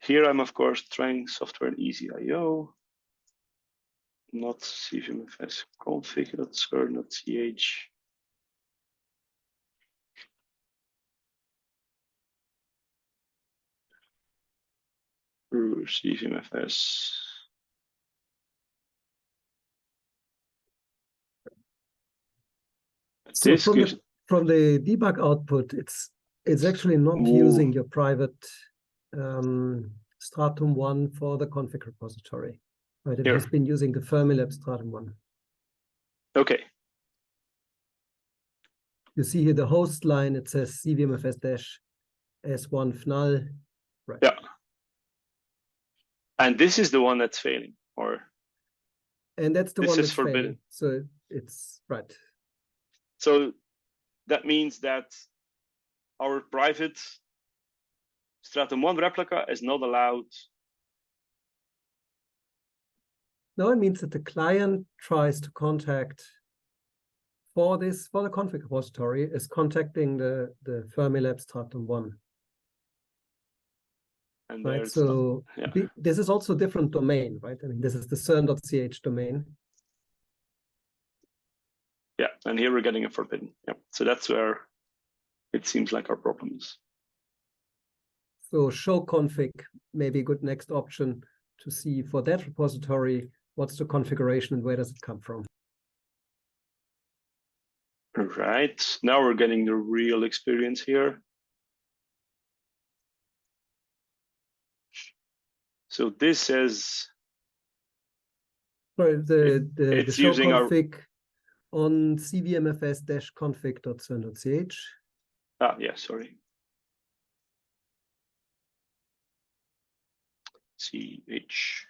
Speaker 1: Here I'm, of course, trying software and easy IO, not CVM-FS config.cern.ch. CVM-FS.
Speaker 4: So from the debug output, it's actually not using your private Stratum 1 for the config repository. Right? It has been using the Fermilab Stratum 1.
Speaker 1: Okay.
Speaker 4: You see here the host line, it says CVM-FS-S1 FNAL. Right.
Speaker 1: Yeah. And this is the one that's failing, or?
Speaker 4: And that's the one that's failing. So it's right.
Speaker 1: So that means that our private Stratum 1 replica is not allowed.
Speaker 4: No, it means that the client tries to contact for the config repository is contacting the Fermilab Stratum 1.
Speaker 1: And
Speaker 4: right, so this is also a different domain, right? I mean, this is the CERN.ch domain.
Speaker 1: Yeah, and here we're getting a forbidden. Yeah, so that's where it seems like our problem is.
Speaker 4: So show config may be a good next option to see for that repository, what's the configuration and where does it come from?
Speaker 1: Right, now we're getting the real experience here. So this says
Speaker 4: the show config on CVM-FS-config.cern.ch.
Speaker 1: Ah, yeah, sorry. CH.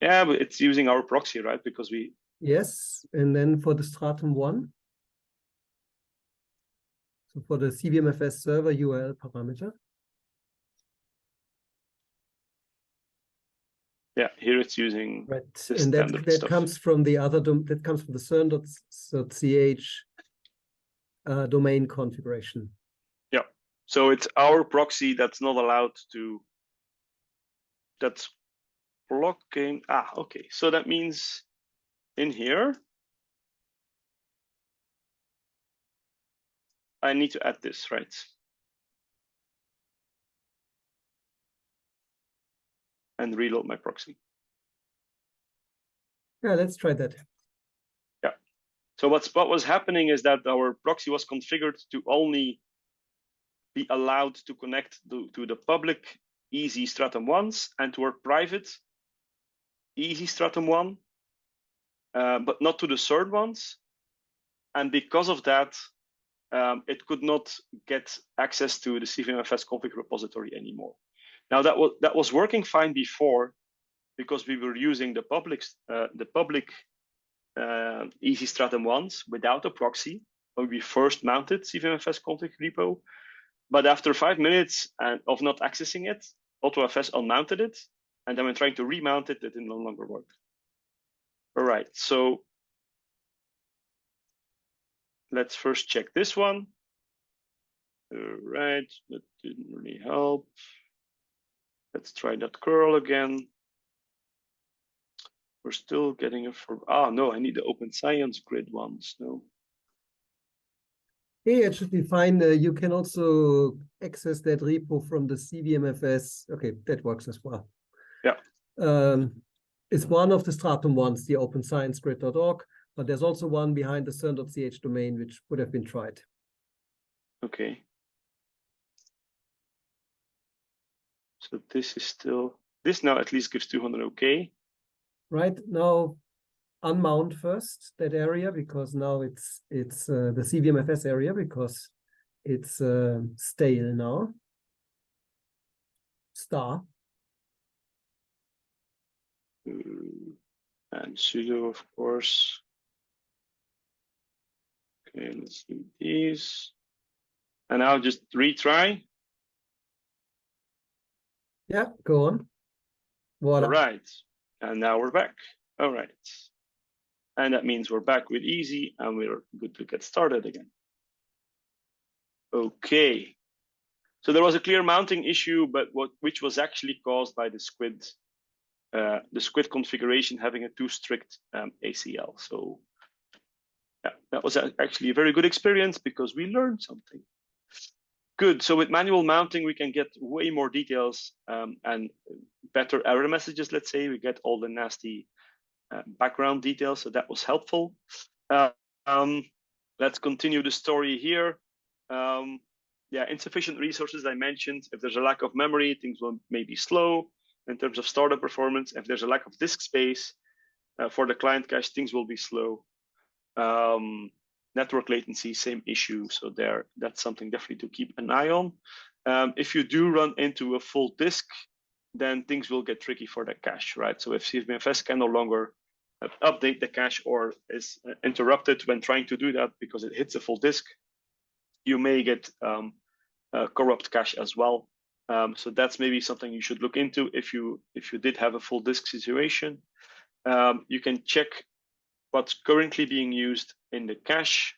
Speaker 1: Yeah, but it's using our proxy, right? Because we.
Speaker 4: Yes, and then for the Stratum 1. So for the CVM-FS server URL parameter.
Speaker 1: Yeah, here it's using
Speaker 4: and that comes from the other that comes from the CERN.ch domain configuration.
Speaker 1: Yeah, so it's our proxy that's not allowed to. That's blocking. Ah, okay. So that means in here, I need to add this, right? And reload my proxy.
Speaker 4: Yeah, let's try that.
Speaker 1: Yeah. So what was happening is that our proxy was configured to only be allowed to connect to the public easy Stratum 1s and to our private easy Stratum 1, but not to the CERN ones. And because of that, it could not get access to the CVM-FS config repository anymore. Now that was working fine before, because we were using the public easy Stratum 1s without a proxy when we first mounted CVM-FS config repo. But after 5 minutes of not accessing it, AutoFS unmounted it, and then when trying to remount it, it no longer worked. All right, so let's first check this one. All right, that didn't really help. Let's try that curl again. We're still getting a no, I need the Open Science grid ones. No.
Speaker 4: Hey, it should be fine. You can also access that repo from the CVM-FS. Okay, that works as well.
Speaker 1: Yeah.
Speaker 4: It's one of the Stratum ones, the OpenScienceGrid.org, but there's also one behind the CERN.ch domain, which would have been tried.
Speaker 1: Okay. So this is still, this now at least gives 200 okay.
Speaker 4: Right, now unmount first that area, because now it's the CVM-FS area, because it's stale now. Star.
Speaker 1: And sudo, of course. Okay, let's do these. And I'll just retry.
Speaker 4: Yeah, go on. Voila.
Speaker 1: All right. And now we're back. All right. And that means we're back with easy and we're good to get started again. Okay. So there was a clear mounting issue, but which was actually caused by the squid configuration having a too strict ACL. So yeah, that was actually a very good experience because we learned something. Good. So with manual mounting, we can get way more details and better error messages. Let's say we get all the nasty background details. So that was helpful. Let's continue the story here. Yeah, insufficient resources I mentioned. If there's a lack of memory, things will maybe slow in terms of startup performance. If there's a lack of disk space for the client cache, things will be slow. Network latency, same issue. So that's something definitely to keep an eye on. If you do run into a full disk, then things will get tricky for the cache, right? So if CernVM-FS can no longer update the cache or is interrupted when trying to do that because it hits a full disk, you may get corrupt cache as well. So that's maybe something you should look into if you did have a full disk situation. You can check what's currently being used in the cache,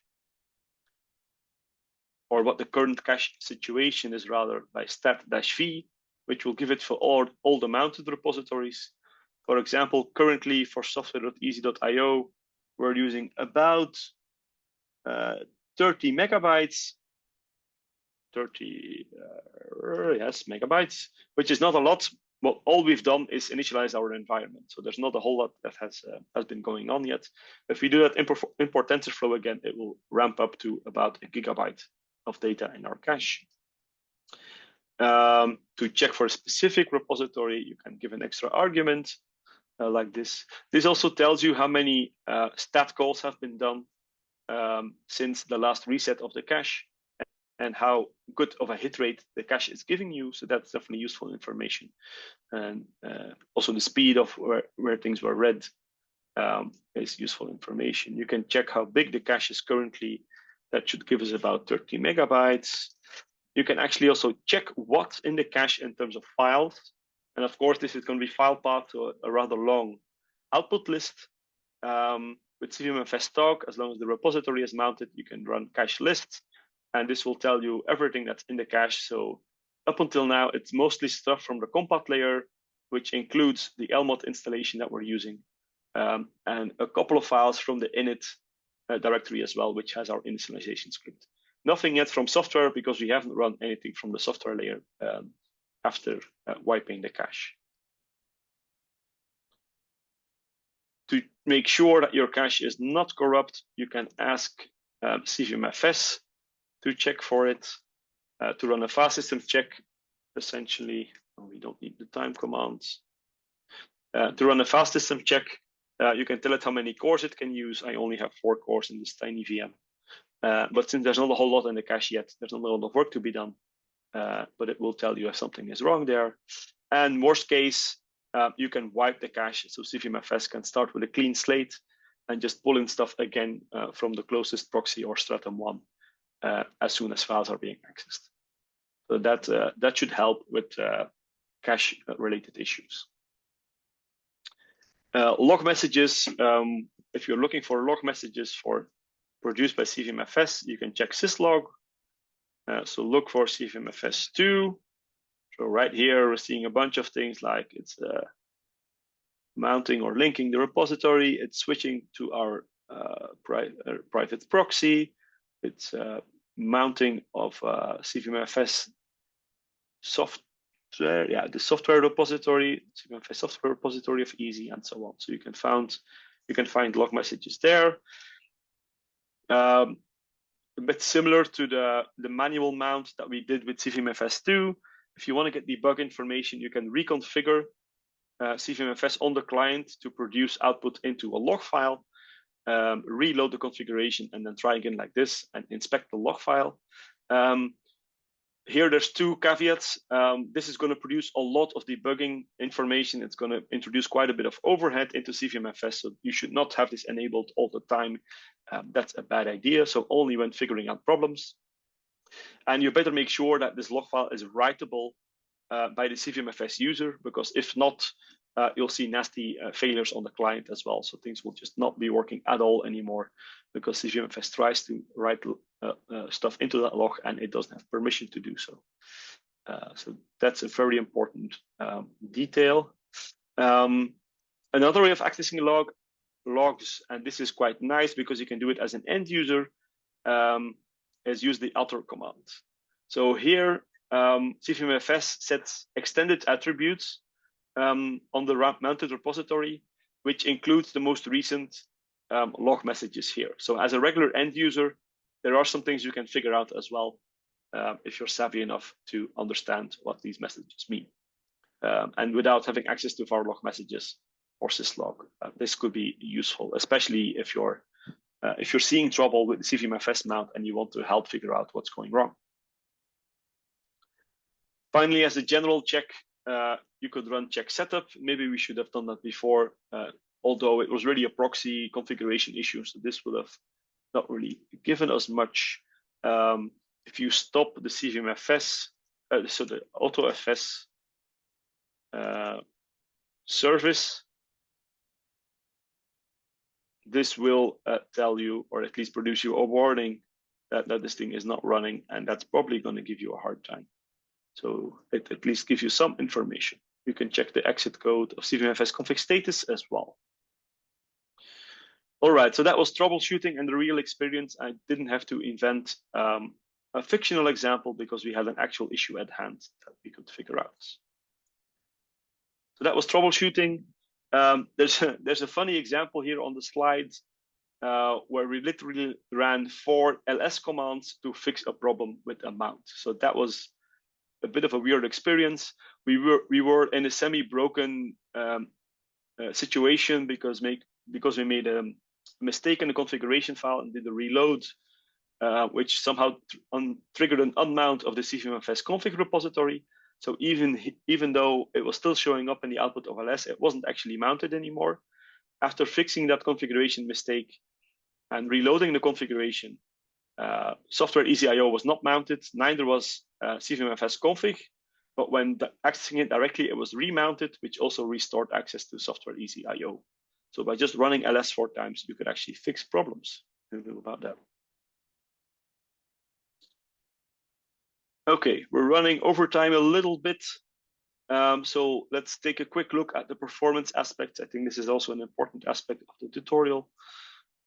Speaker 1: or what the current cache situation is rather, by stat-v, which will give it for all the mounted repositories. For example, currently for software.easy.io, we're using about 30 megabytes, megabytes, which is not a lot. Well, all we've done is initialize our environment. So there's not a whole lot that has been going on yet. If we do that import TensorFlow again, it will ramp up to about a gigabyte of data in our cache. To check for a specific repository, you can give an extra argument like this. This also tells you how many stat calls have been done since the last reset of the cache, and how good of a hit rate the cache is giving you. So that's definitely useful information. And also the speed of where things were read is useful information. You can check how big the cache is currently. That should give us about 30 megabytes. You can actually also check what's in the cache in terms of files. And of course, this is going to be file path to a rather long output list. With CernVM-FS talk, as long as the repository is mounted, you can run cache lists. And this will tell you everything that's in the cache. So up until now, it's mostly stuff from the compat layer, which includes the LMOD installation that we're using, and a couple of files from the init directory as well, which has our initialization script. Nothing yet from software because we haven't run anything from the software layer after wiping the cache. To make sure that your cache is not corrupt, you can ask CernVM-FS to check for it, to run a file system check, essentially. We don't need the time commands. To run a file system check, you can tell it how many cores it can use. I only have 4 cores in this tiny VM. But since there's not a whole lot in the cache yet, there's not a lot of work to be done, but it will tell you if something is wrong there. And worst case, you can wipe the cache. So CernVM-FS can start with a clean slate and just pull in stuff again from the closest proxy or Stratum 1 as soon as files are being accessed. So that should help with cache related issues. Log messages. If you're looking for log messages produced by CernVM-FS, you can check syslog. So look for CernVM-FS2. So right here, we're seeing a bunch of things like it's mounting or linking the repository. It's switching to our private proxy. It's mounting of CernVM-FS software, the software repository, CernVM-FS software repository of easy, and so on. So you can find log messages there. A bit similar to the manual mount that we did with CernVM-FS2. If you want to get debug information, you can reconfigure CernVM-FS on the client to produce output into a log file, reload the configuration, and then try again like this and inspect the log file. Here, there's 2 caveats. This is going to produce a lot of debugging information. It's going to introduce quite a bit of overhead into CernVM-FS, so you should not have this enabled all the time. That's a bad idea. So only when figuring out problems. And you better make sure that this log file is writable by the CVM-FS user, because if not, you'll see nasty failures on the client as well. So things will just not be working at all anymore, because CVM-FS tries to write stuff into that log and it doesn't have permission to do so. So that's a very important detail. Another way of accessing logs, and this is quite nice because you can do it as an end user, is use the author command. So here, CVM-FS sets extended attributes on the mounted repository, which includes the most recent log messages here. So as a regular end user, there are some things you can figure out as well if you're savvy enough to understand what these messages mean. And without having access to var log messages or syslog, this could be useful, especially if you're seeing trouble with the CVM-FS mount and you want to help figure out what's going wrong. Finally, as a general check, you could run check setup. Maybe we should have done that before, although it was really a proxy configuration issue, so this would have not really given us much. If you stop the CVM-FS, so the AutoFS service, this will tell you, or at least produce you a warning that this thing is not running, and that's probably going to give you a hard time. So it at least gives you some information. You can check the exit code of CVM-FS config status as well. All right, so that was troubleshooting and the real experience. I didn't have to invent a fictional example because we had an actual issue at hand that we could figure out. So that was troubleshooting. There's a funny example here on the slide where we literally ran 4 ls commands to fix a problem with a mount. So that was a bit of a weird experience. We were in a semi-broken situation because we made a mistake in the configuration file and did a reload, which somehow triggered an unmount of the CVM-FS config repository. So even though it was still showing up in the output of ls, it wasn't actually mounted anymore. After fixing that configuration mistake and reloading the configuration, software EasyIO was not mounted, neither was CVM-FS config, but when accessing it directly, it was remounted, which also restored access to software EasyIO. So by just running ls 4 times, you could actually fix problems. A little about that. Okay, we're running over time a little bit. So let's take a quick look at the performance aspects. I think this is also an important aspect of the tutorial.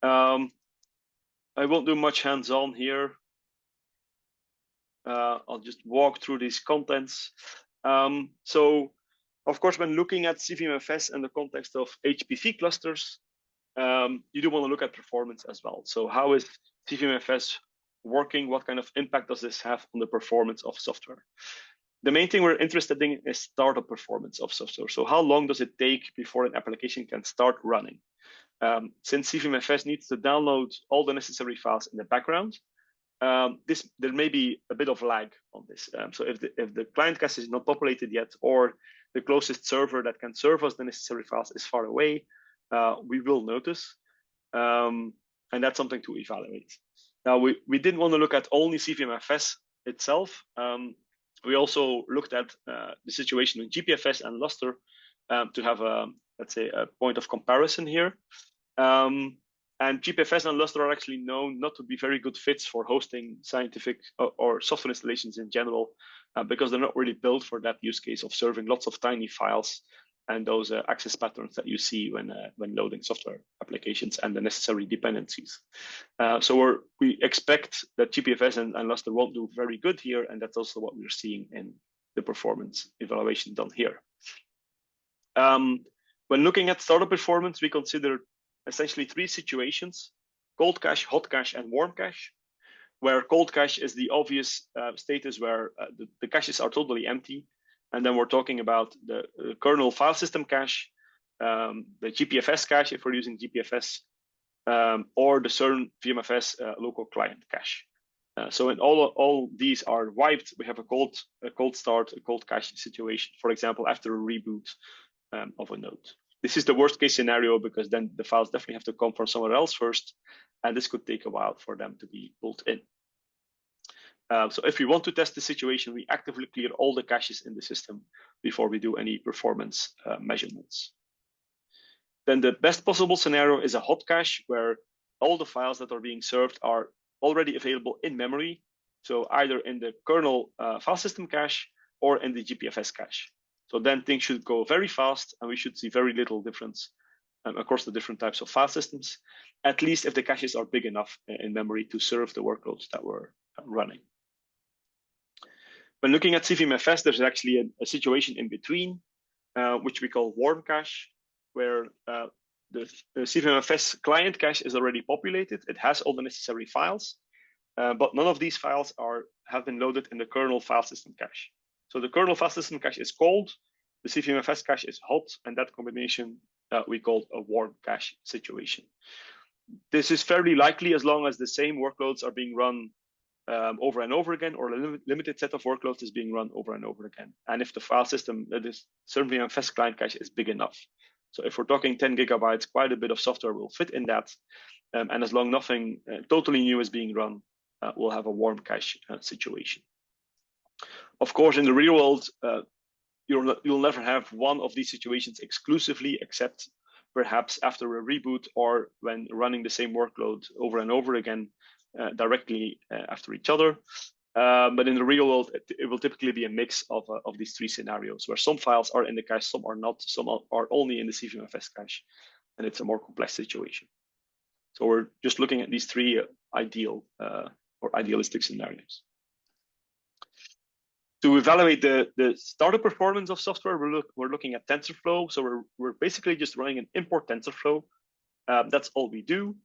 Speaker 1: I won't do much hands-on here. I'll just walk through these contents. So, of course, when looking at CVM-FS in the context of HPC clusters, you do want to look at performance as well. So how is CVM-FS working? What kind of impact does this have on the performance of software? The main thing we're interested in is startup performance of software. So how long does it take before an application can start running? Since CVM-FS needs to download all the necessary files in the background, there may be a bit of lag on this. So if the client cache is not populated yet, or the closest server that can serve us the necessary files is far away, we will notice, and that's something to evaluate. Now, we didn't want to look at only CVM-FS itself. We also looked at the situation with GPFS and Lustre to have let's say, a point of comparison here. And GPFS and Lustre are actually known not to be very good fits for hosting scientific or software installations in general, because they're not really built for that use case of serving lots of tiny files and those access patterns that you see when loading software applications and the necessary dependencies. So we expect that GPFS and Lustre won't do very good here, and that's also what we're seeing in the performance evaluation done here. When looking at startup performance, we consider essentially 3 situations: cold cache, hot cache, and warm cache, where cold cache is the obvious status where the caches are totally empty. And then we're talking about the kernel file system cache, the GPFS cache if we're using GPFS, or the CernVM-FS local client cache. So in all these are wiped, we have a cold start, a cold cache situation, for example, after a reboot of a node. This is the worst case scenario because then the files definitely have to come from somewhere else first, and this could take a while for them to be pulled in. So if we want to test the situation, we actively clear all the caches in the system before we do any performance measurements. Then the best possible scenario is a hot cache where all the files that are being served are already available in memory. So either in the kernel file system cache or in the GPFS cache. So then things should go very fast and we should see very little difference across the different types of file systems, at least if the caches are big enough in memory to serve the workloads that we're running. When looking at CVM-FS, there's actually a situation in between, which we call warm cache, where the CVM-FS client cache is already populated. It has all the necessary files, but none of these files have been loaded in the kernel file system cache. So the kernel file system cache is cold, the CVM-FS cache is hot, and that combination we call a warm cache situation. This is fairly likely as long as the same workloads are being run over and over again, or a limited set of workloads is being run over and over again. And if the file system, that is CernVM-FS client cache, is big enough. So if we're talking 10 gigabytes, quite a bit of software will fit in that. And as long as nothing totally new is being run, we'll have a warm cache situation. Of course, in the real world, you'll never have one of these situations exclusively, except perhaps after a reboot or when running the same workload over and over again directly after each other. But in the real world, it will typically be a mix of these three scenarios, where some files are in the cache, some are not, some are only in the CVM-FS cache, and it's a more complex situation. So we're just looking at these three ideal or idealistic scenarios. To evaluate the startup performance of software, we're looking at TensorFlow. So we're basically just running an import TensorFlow. That's all we do.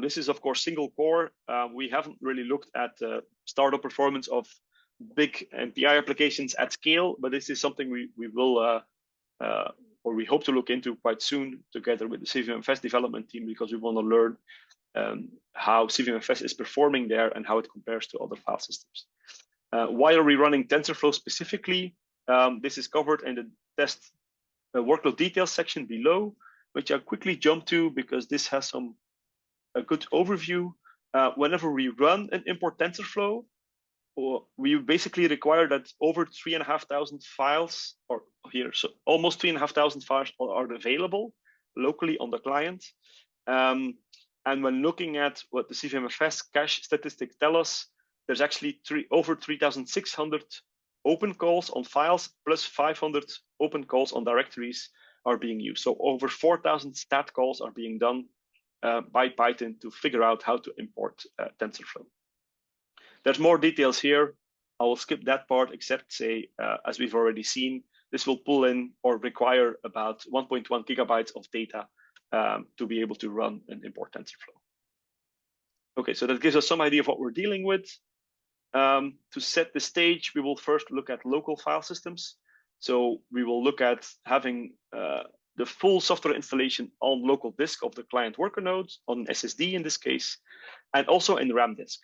Speaker 1: This is, of course, single core. We haven't really looked at the startup performance of big MPI applications at scale, but this is something we will, or we hope to look into quite soon together with the CVM-FS development team, because we want to learn how CVM-FS is performing there and how it compares to other file systems. Why are we running TensorFlow specifically? This is covered in the test workload details section below, which I'll quickly jump to because this has a good overview. Whenever we run an import TensorFlow, we basically require that over 3,500 files, or here, so almost 3,500 files are available locally on the client. And when looking at what the CVM-FS cache statistics tell us, there's actually over 3,600 open calls on files plus 500 open calls on directories are being used. So over 4,000 stat calls are being done by Python to figure out how to import TensorFlow. There's more details here. I will skip that part, except say, as we've already seen, this will pull in or require about 1.1 gigabytes of data to be able to run and import TensorFlow. Okay, so that gives us some idea of what we're dealing with. To set the stage, we will first look at local file systems. So we will look at having the full software installation on local disk of the client worker nodes, on SSD in this case, and also in RAM disk.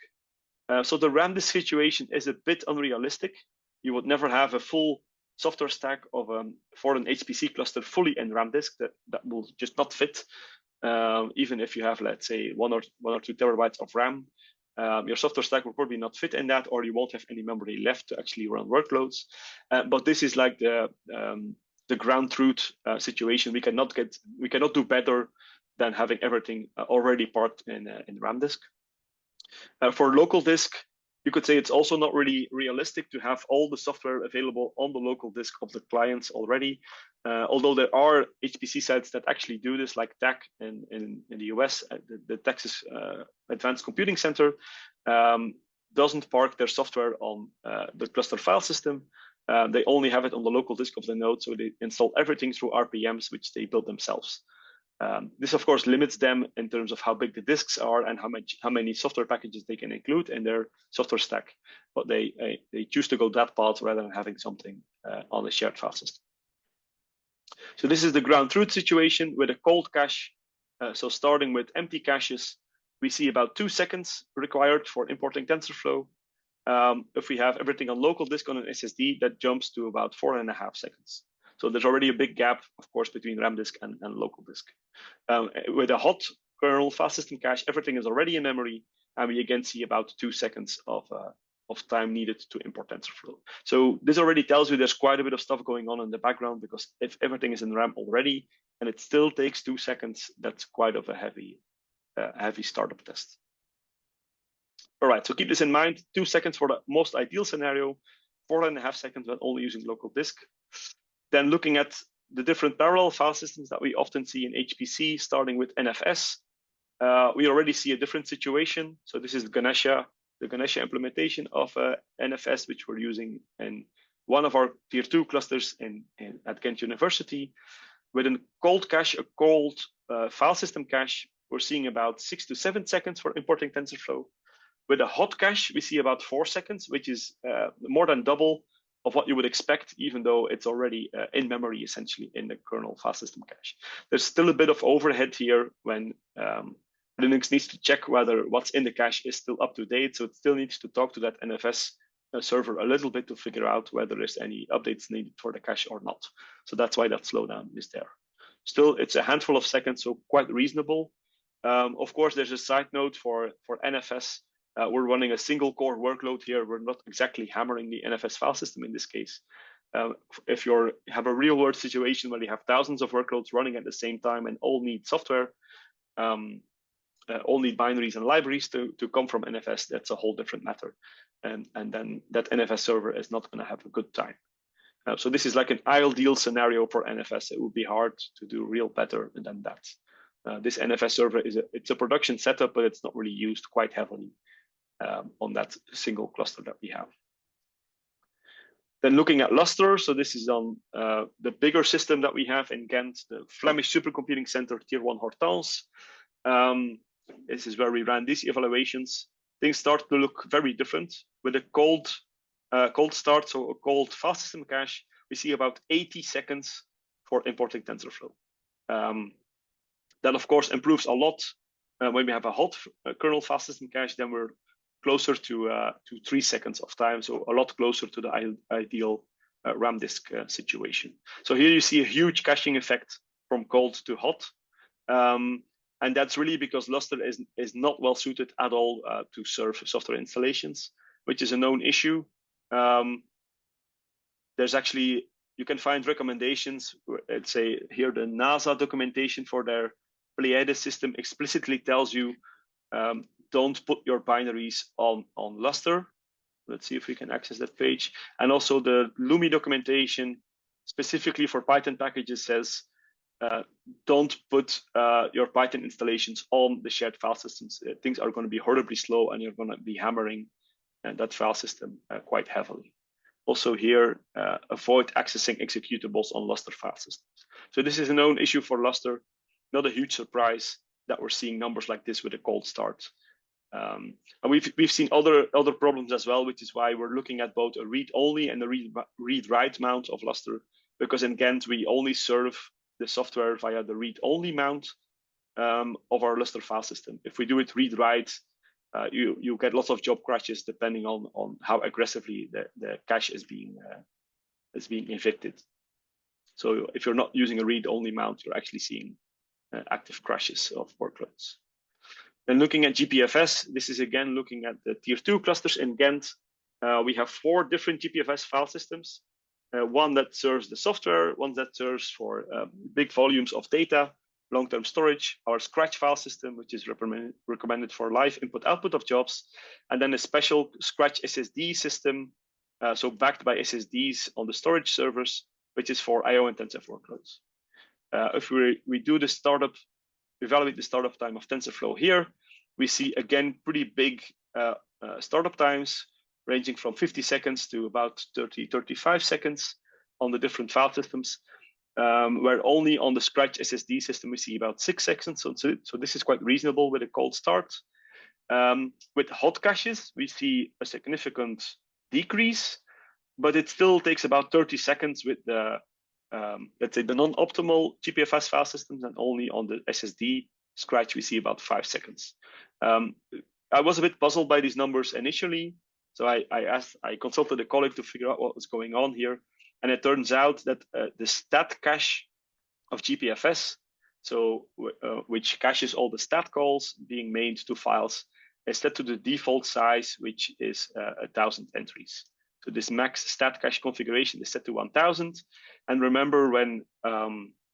Speaker 1: So the RAM disk situation is a bit unrealistic. You would never have a full software stack of for an HPC cluster fully in RAM disk. That will just not fit. Even if you have, let's say, one or 2 terabytes of RAM, your software stack will probably not fit in that, or you won't have any memory left to actually run workloads. But this is like the ground truth situation. We cannot do better than having everything already parked in RAM disk. For local disk, you could say it's also not really realistic to have all the software available on the local disk of the clients already. Although there are HPC sites that actually do this, like TAC in the US, the Texas Advanced Computing Center doesn't park their software on the cluster file system. They only have it on the local disk of the node, so they install everything through RPMs, which they build themselves. This, of course, limits them in terms of how big the disks are and how many software packages they can include in their software stack. But they choose to go that path rather than having something on a shared file system. So this is the ground truth situation with a cold cache. So starting with empty caches, we see about 2 seconds required for importing TensorFlow. If we have everything on local disk on an SSD, that jumps to about 4.5 seconds. So there's already a big gap, of course, between RAM disk and local disk. With a hot kernel file system cache, everything is already in memory, and we again see about 2 seconds of of time needed to import TensorFlow. So this already tells you there's quite a bit of stuff going on in the background, because if everything is in RAM already and it still takes 2 seconds, that's quite of a heavy startup test. All right, so keep this in mind, 2 seconds for the most ideal scenario, 4.5 seconds when only using local disk. Then looking at the different parallel file systems that we often see in HPC, starting with NFS, we already see a different situation. So this is Ganesha, the Ganesha implementation of NFS, which we're using in one of our tier 2 clusters at Ghent University. With a cold cache, a cold file system cache, we're seeing about 6 to 7 seconds for importing TensorFlow. With a hot cache, we see about 4 seconds, which is more than double of what you would expect, even though it's already in memory, essentially, in the kernel file system cache. There's still a bit of overhead here when Linux needs to check whether what's in the cache is still up to date. So it still needs to talk to that NFS server a little bit to figure out whether there's any updates needed for the cache or not. So that's why that slowdown is there. Still, it's a handful of seconds, so quite reasonable. Of course, there's a side note for NFS. We're running a single core workload here. We're not exactly hammering the NFS file system in this case. If you have a real world situation where you have thousands of workloads running at the same time and all need software, all need binaries and libraries to come from NFS, that's a whole different matter. And then that NFS server is not going to have a good time. So this is like an ideal scenario for NFS. It would be hard to do real better than that. This NFS server it's a production setup, but it's not really used quite heavily on that single cluster that we have. Then looking at Lustre, so this is on the bigger system that we have in Ghent, the Flemish Supercomputing Center Tier 1 Hortense. This is where we ran these evaluations. Things start to look very different. With a cold start, so a cold file system cache, we see about 80 seconds for importing TensorFlow. That of course improves a lot when we have a hot kernel file system cache. Then we're closer to 3 seconds of time, so a lot closer to the ideal RAM disk situation. So here you see a huge caching effect from cold to hot. And that's really because Lustre is not well suited at all to serve software installations, which is a known issue. There's actually, you can find recommendations. Let's say here the NASA documentation for their Pleiades system explicitly tells you don't put your binaries on Lustre. Let's see if we can access that page. And also the Lumi documentation specifically for Python packages says don't put your Python installations on the shared file systems. Things are going to be horribly slow and you're going to be hammering that file system quite heavily. Also here, avoid accessing executables on Lustre file systems. So this is a known issue for Lustre. Not a huge surprise that we're seeing numbers like this with a cold start. And we've seen other problems as well, which is why we're looking at both a read-only and a read-write mount of Lustre, because in Ghent we only serve the software via the read-only mount of our Lustre file system. If we do it read-write, you get lots of job crashes depending on how aggressively the cache is being evicted. So if you're not using a read-only mount, you're actually seeing active crashes of workloads. Then looking at GPFS, this is again looking at the tier 2 clusters in Ghent. We have 4 different GPFS file systems. One that serves the software, one that serves for big volumes of data, long-term storage, our Scratch file system, which is recommended for live input-output of jobs, and then a special Scratch SSD system, so backed by SSDs on the storage servers, which is for IO-intensive workloads. If we do the startup, evaluate the startup time of TensorFlow here, we see again pretty big startup times, ranging from 50 seconds to about 35 seconds on the different file systems, where only on the Scratch SSD system we see about 6 seconds. So this is quite reasonable with a cold start. With hot caches, we see a significant decrease, but it still takes about 30 seconds with the, let's say, the non-optimal GPFS file systems, and only on the SSD Scratch we see about 5 seconds. I was a bit puzzled by these numbers initially, so I consulted a colleague to figure out what was going on here, and it turns out that the stat cache of GPFS, so which caches all the stat calls being made to files, is set to the default size, which is 1,000 entries. So this max stat cache configuration is set to 1,000. And remember, when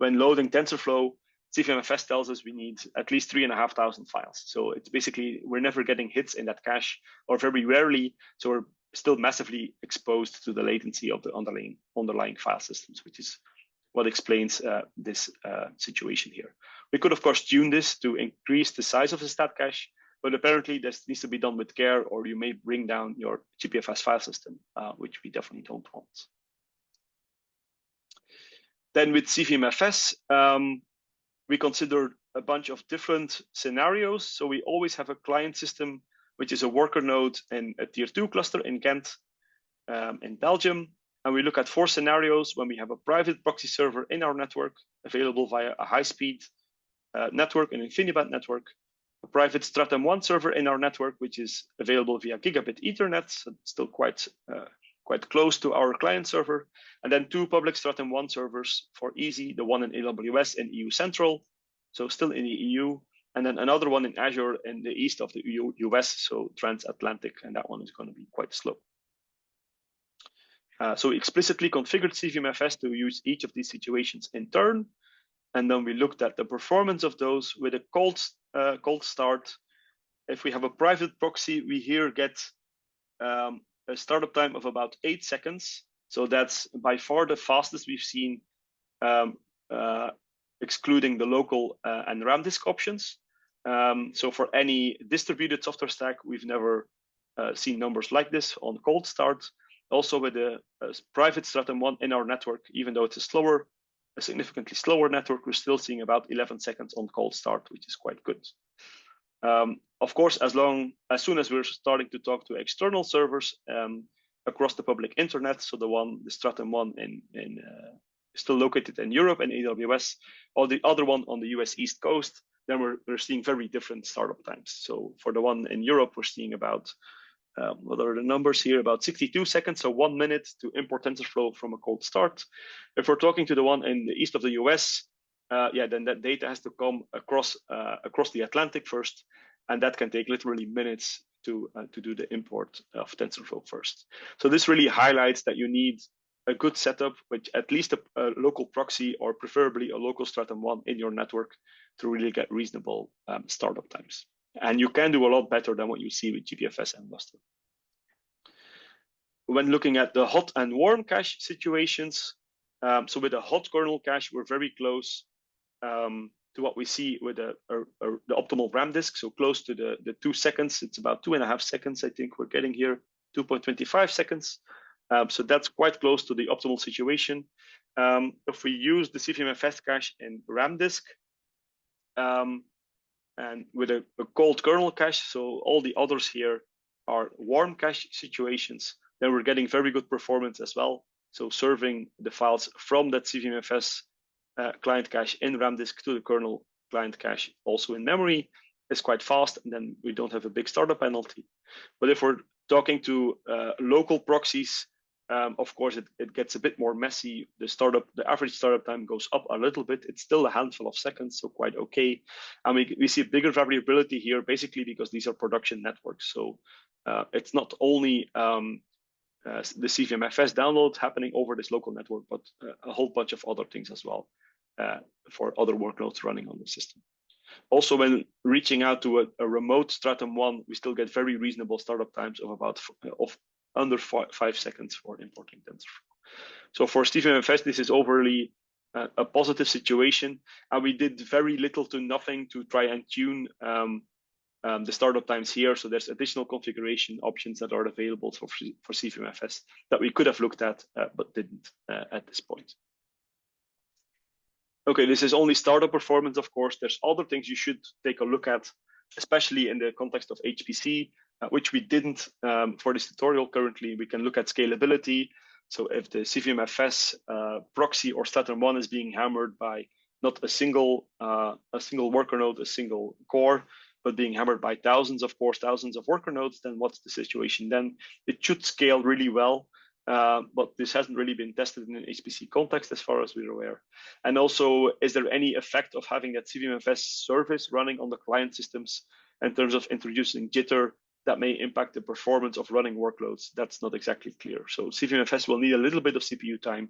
Speaker 1: loading TensorFlow, CVM-FS tells us we need at least 3,500 files. So it's basically, we're never getting hits in that cache, or very rarely. So we're still massively exposed to the latency of the underlying file systems, which is what explains this situation here. We could, of course, tune this to increase the size of the stat cache, but apparently this needs to be done with care, or you may bring down your GPFS file system, which we definitely don't want. Then with CVM-FS, we considered a bunch of different scenarios. So we always have a client system, which is a worker node in a tier 2 cluster in Ghent, in Belgium. And we look at 4 scenarios when we have a private proxy server in our network available via a high-speed network, an InfiniBand network, a private Stratum 1 server in our network, which is available via gigabit Ethernet, so it's still quite close to our client server, and then 2 public Stratum 1 servers for easy, the one in AWS and EU Central, so still in the EU, and then another one in Azure in the east of the US, so transatlantic, and that one is going to be quite slow. So we explicitly configured CVM-FS to use each of these situations in turn, and then we looked at the performance of those with a cold start. If we have a private proxy, we here get a startup time of about 8 seconds. So that's by far the fastest we've seen, excluding the local and RAM disk options. So for any distributed software stack, we've never seen numbers like this on cold start. Also with a private Stratum 1 in our network, even though it's a significantly slower network, we're still seeing about 11 seconds on cold start, which is quite good. Of course, as soon as we're starting to talk to external servers across the public internet, so the Stratum 1 still located in Europe and AWS, or the other one on the US East Coast, then we're seeing very different startup times. So for the one in Europe, we're seeing about, what are the numbers here? About 62 seconds, so 1 minute to import TensorFlow from a cold start. If we're talking to the one in the east of the US, then that data has to come across the Atlantic first, and that can take literally minutes to do the import of TensorFlow first. So this really highlights that you need a good setup with at least a local proxy, or preferably a local Stratum 1 in your network, to really get reasonable startup times. And you can do a lot better than what you see with GPFS and Lustre. When looking at the hot and warm cache situations, so with a hot kernel cache, we're very close to what we see with the optimal RAM disk, so close to the 2 seconds. It's about 2.5 seconds, I think we're getting here, 2.25 seconds. So that's quite close to the optimal situation. If we use the CVM-FS cache in RAM disk, and with a cold kernel cache, so all the others here are warm cache situations, then we're getting very good performance as well. So serving the files from that CVM-FS client cache in RAM disk to the kernel client cache also in memory is quite fast, and then we don't have a big startup penalty. But if we're talking to local proxies, of course, it gets a bit more messy. The average startup time goes up a little bit. It's still a handful of seconds, so quite okay. And we see bigger variability here, basically because these are production networks. So it's not only the CVM-FS download happening over this local network, but a whole bunch of other things as well for other workloads running on the system. Also, when reaching out to a remote Stratum 1, we still get very reasonable startup times of under 5 seconds for importing TensorFlow. So for CVM-FS, this is overly a positive situation, and we did very little to nothing to try and tune the startup times here. So there's additional configuration options that are available for CVM-FS that we could have looked at, but didn't at this point. Okay, this is only startup performance, of course. There's other things you should take a look at, especially in the context of HPC, which we didn't for this tutorial currently. We can look at scalability. So if the CVM-FS proxy or Stratum 1 is being hammered by not a single worker node, a single core, but being hammered by thousands of worker nodes, then what's the situation? Then it should scale really well. but this hasn't really been tested in an HPC context as far as we're aware. And also, is there any effect of having that CVM-FS service running on the client systems in terms of introducing jitter that may impact the performance of running workloads? That's not exactly clear. So CVM-FS will need a little bit of CPU time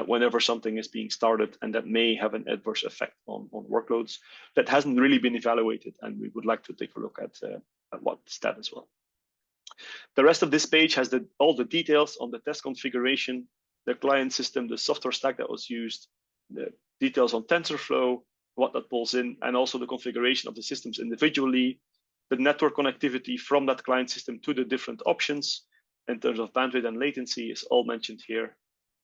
Speaker 1: whenever something is being started, and that may have an adverse effect on workloads. That hasn't really been evaluated, and we would like to take a look at what's that as well. The rest of this page has all the details on the test configuration, the client system, the software stack that was used, the details on TensorFlow, what that pulls in, and also the configuration of the systems individually, the network connectivity from that client system to the different options in terms of bandwidth and latency is all mentioned here.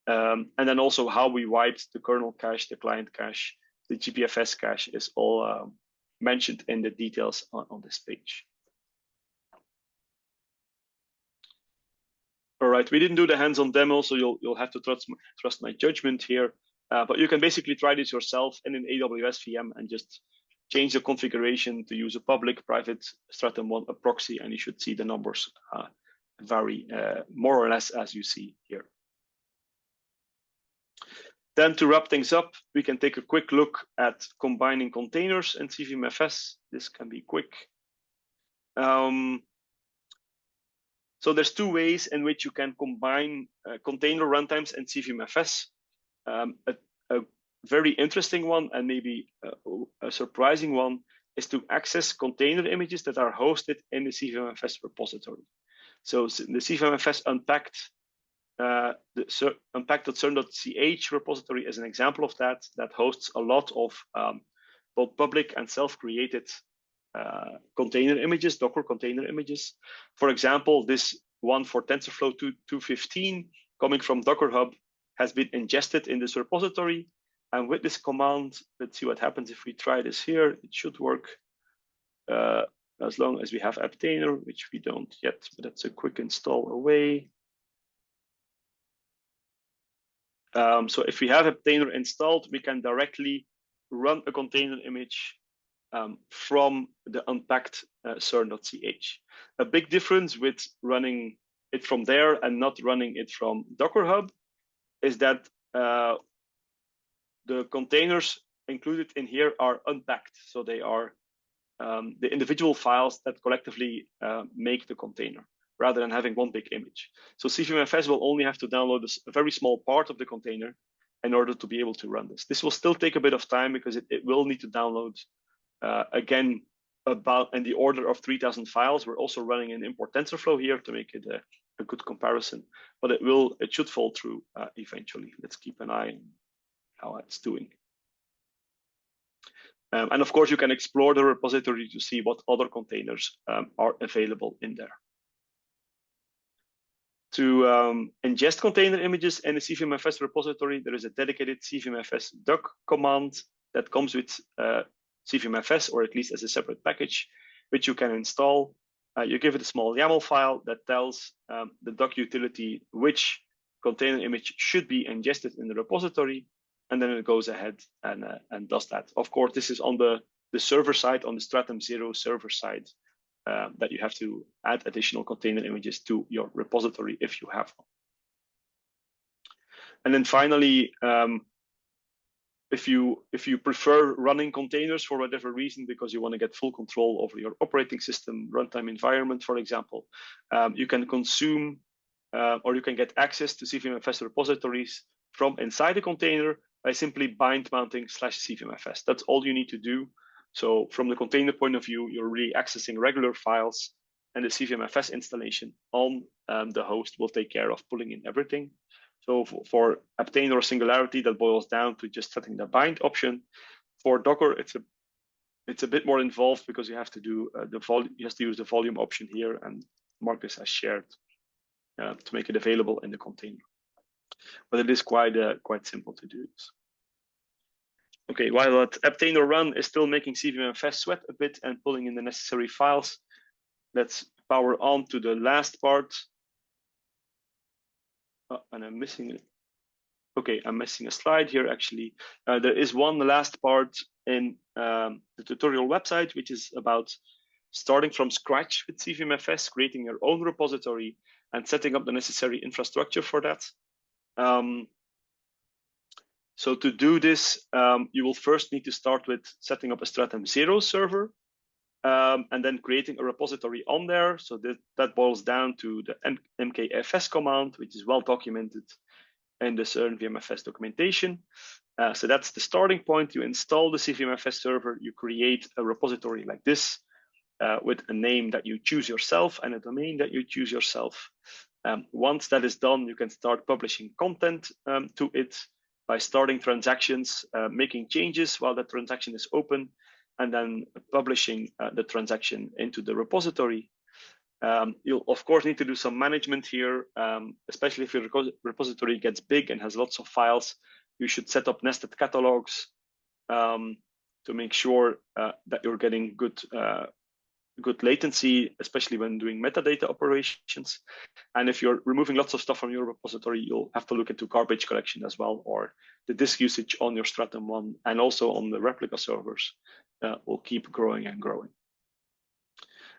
Speaker 1: And then also how we wiped the kernel cache, the client cache, the GPFS cache is all mentioned in the details on this page. All right, we didn't do the hands-on demo, so you'll have to trust my judgment here. But you can basically try this yourself in an AWS VM and just change the configuration to use a public, private Stratum 1, a proxy, and you should see the numbers vary more or less as you see here. Then to wrap things up, we can take a quick look at combining containers and CVM-FS. This can be quick. So there's two ways in which you can combine container runtimes and CVM-FS. A very interesting one, and maybe a surprising one, is to access container images that are hosted in the CVM-FS repository. So the CVM-FS unpacked, the unpacked.cern.ch repository is an example of that hosts a lot of both public and self-created container images, Docker container images. For example, this one for TensorFlow 215 coming from Docker Hub has been ingested in this repository. And with this command, let's see what happens if we try this here. It should work as long as we have Aptainer, which we don't yet, but that's a quick install away. So if we have Aptainer installed, we can directly run a container image from the unpacked cern.ch. A big difference with running it from there and not running it from Docker Hub is that the containers included in here are unpacked. So they are the individual files that collectively make the container, rather than having one big image. So CVM-FS will only have to download a very small part of the container in order to be able to run this. This will still take a bit of time because it will need to download again about in the order of 3,000 files. We're also running an import TensorFlow here to make it a good comparison, but it should fall through eventually. Let's keep an eye on how it's doing. And of course, you can explore the repository to see what other containers are available in there. To ingest container images in the CVM-FS repository, there is a dedicated CVM-FS duck command that comes with CVM-FS, or at least as a separate package, which you can install. You give it a small YAML file that tells the duck utility which container image should be ingested in the repository, and then it goes ahead and does that. Of course, this is on the server side, on the Stratum 0 server side, that you have to add additional container images to your repository if you have one. And then finally, if you prefer running containers for whatever reason, because you want to get full control over your operating system, runtime environment, for example, you can consume or you can get access to CVM-FS repositories from inside a container by simply bind mounting /CVM-FS. That's all you need to do. So from the container point of view, you're really accessing regular files, and the CVM-FS installation on the host will take care of pulling in everything. So for Aptainer or Singularity, that boils down to just setting the bind option. For Docker, it's a bit more involved because you have to do you have to use the volume option here, and Marcus has shared to make it available in the container. But it is quite simple to do this. Okay, while that Aptainer run is still making CVM-FS sweat a bit and pulling in the necessary files, let's power on to the last part. Oh, and I'm missing it. Okay, I'm missing a slide here actually. There is one last part in the tutorial website, which is about starting from scratch with CVM-FS, creating your own repository, and setting up the necessary infrastructure for that. So to do this, you will first need to start with setting up a Stratum 0 server, and then creating a repository on there. So that boils down to the mkfs command, which is well documented in the CernVM-FS documentation. So that's the starting point. You install the CVM-FS server, you create a repository like this with a name that you choose yourself and a domain that you choose yourself. Once that is done, you can start publishing content to it by starting transactions, making changes while the transaction is open, and then publishing the transaction into the repository. You'll of course need to do some management here, especially if your repository gets big and has lots of files. You should set up nested catalogs to make sure that you're getting good latency, especially when doing metadata operations. And if you're removing lots of stuff from your repository, you'll have to look into garbage collection as well, or the disk usage on your Stratum 1 and also on the replica servers will keep growing and growing.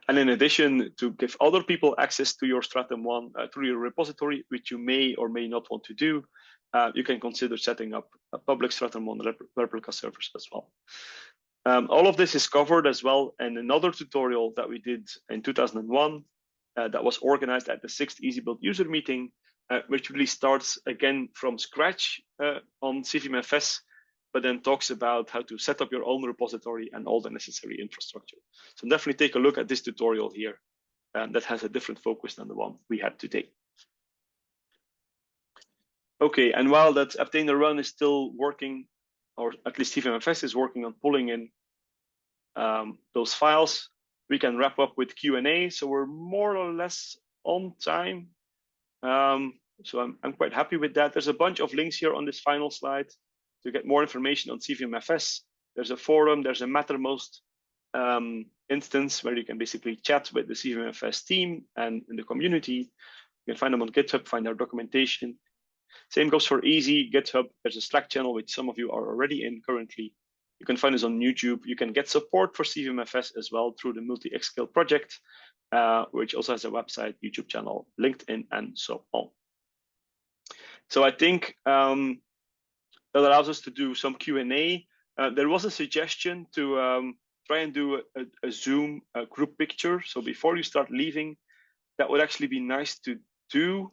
Speaker 1: And in addition, to give other people access to your Stratum 1 through your repository, which you may or may not want to do, you can consider setting up a public Stratum 1 replica servers as well. All of this is covered as well in another tutorial that we did in 2001 that was organized at the 6th EasyBuild user meeting, which really starts again from scratch on CVM-FS, but then talks about how to set up your own repository and all the necessary infrastructure. So definitely take a look at this tutorial here that has a different focus than the one we had today. Okay, and while that Aptainer run is still working, or at least CVM-FS is working on pulling in those files, we can wrap up with Q&A. So we're more or less on time. So I'm quite happy with that. There's a bunch of links here on this final slide to get more information on CVM-FS. There's a forum, there's a Mattermost instance where you can basically chat with the CVM-FS team and in the community. You can find them on GitHub, find our documentation. Same goes for Easy, GitHub. There's a Slack channel, which some of you are already in currently. You can find us on YouTube. You can get support for CVM-FS as well through the Multi-Xscale project, which also has a website, YouTube channel, LinkedIn, and so on. So I think that allows us to do some Q&A. There was a suggestion to try and do a Zoom group picture. So before you start leaving, that would actually be nice to do.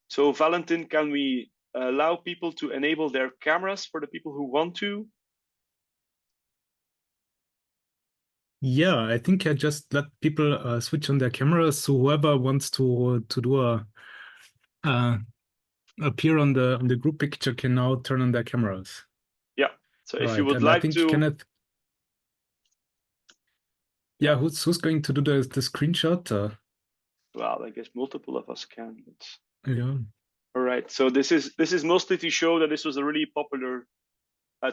Speaker 1: So Valentin, can we allow people to enable their cameras for the people who want to?
Speaker 2: Yeah, I think I just let people switch on their cameras. So whoever wants to do a appear on the group picture can now turn on their cameras.
Speaker 1: Yeah. So if
Speaker 2: Right.
Speaker 1: you would
Speaker 2: and
Speaker 1: like
Speaker 2: I think
Speaker 1: to,
Speaker 2: Kenneth. Yeah, who's going to do the screenshot?
Speaker 1: Well, I guess multiple of us can. But...
Speaker 2: Yeah.
Speaker 1: All right. So this is mostly to show that this was a really popular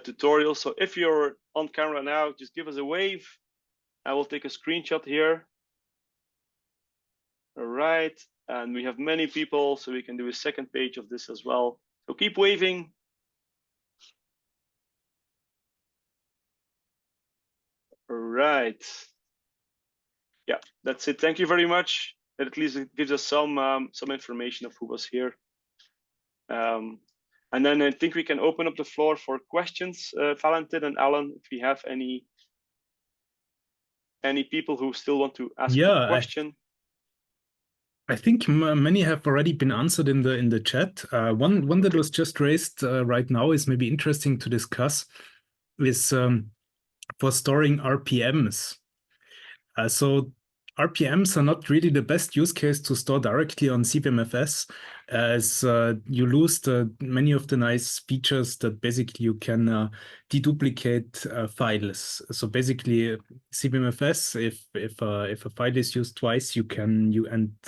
Speaker 1: tutorial. So if you're on camera now, just give us a wave. I will take a screenshot here. All right. And we have many people, so we can do a second page of this as well. So keep waving. All right. Yeah, that's it. Thank you very much. At least it gives us some information of who was here. And then I think we can open up the floor for questions. Valentin and Alan, if we have any people who still want to ask a question.
Speaker 2: I think many have already been answered in the chat. One that was just raised right now is maybe interesting to discuss is for storing RPMs. So RPMs are not really the best use case to store directly on CVM-FS, as you lose many of the nice features that basically you can deduplicate files. So basically, CVM-FS, if a file is used twice, you can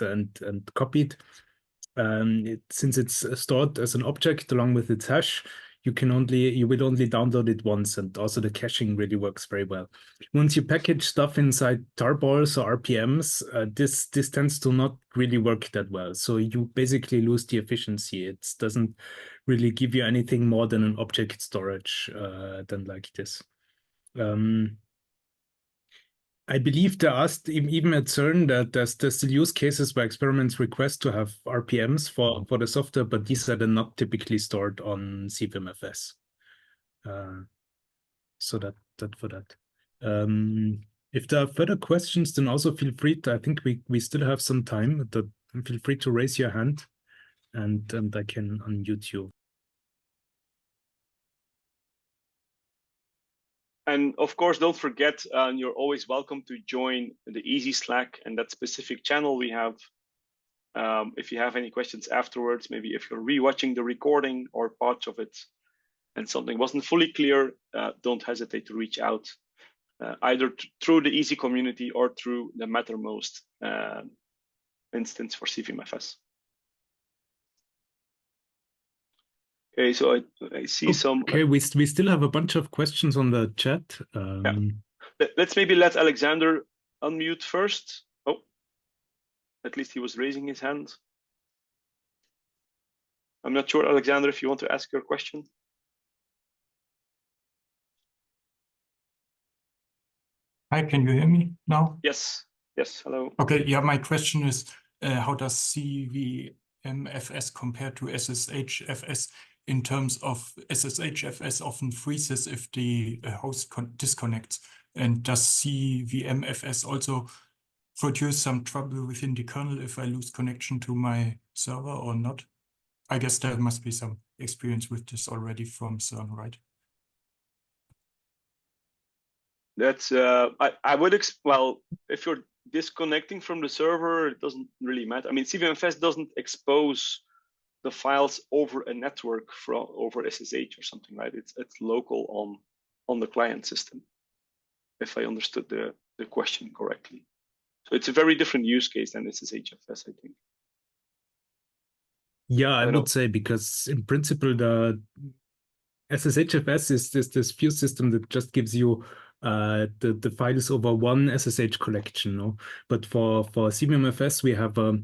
Speaker 2: and copy it. Since it's stored as an object along with its hash, you will only download it once, and also the caching really works very well. Once you package stuff inside tarballs or RPMs, this tends to not really work that well. So you basically lose the efficiency. It doesn't really give you anything more than an object storage than like this. I believe they asked even at CERN that there's still use cases where experiments request to have RPMs for the software, but these are then not typically stored on CVM-FS. So that for that. If there are further questions, then also feel free to, I think we still have some time, feel free to raise your hand and I can unmute you.
Speaker 1: And of course, don't forget, you're always welcome to join the Easy Slack and that specific channel we have. If you have any questions afterwards, maybe if you're rewatching the recording or parts of it and something wasn't fully clear, don't hesitate to reach out either through the Easy community or through the Mattermost instance for CVM-FS. Okay, so I see some.
Speaker 2: Okay, we still have a bunch of questions on the chat.
Speaker 1: Yeah. Let's maybe let Alexander unmute first. Oh, at least he was raising his hand. I'm not sure, Alexander, if you want to ask your question.
Speaker 5: Hi, can you hear me now?
Speaker 1: Yes, yes, hello.
Speaker 5: Okay, yeah, my question is, how does CVM-FS compare to SSH-FS in terms of SSH-FS often freezes if the host disconnects? And does CVM-FS also produce some trouble within the kernel if I lose connection to my server or not? I guess there must be some experience with this already from CERN, right?
Speaker 1: That's I would well, if you're disconnecting from the server, it doesn't really matter. I mean, CVM-FS doesn't expose the files over a network over SSH or something, right? It's local on the client system, if I understood the question correctly. So it's a very different use case than SSH-FS, I think.
Speaker 2: Yeah, I would say, because in principle the SSH-FS is this fuse system that just gives you the files over one SSH collection, no? But for CVM-FS we have a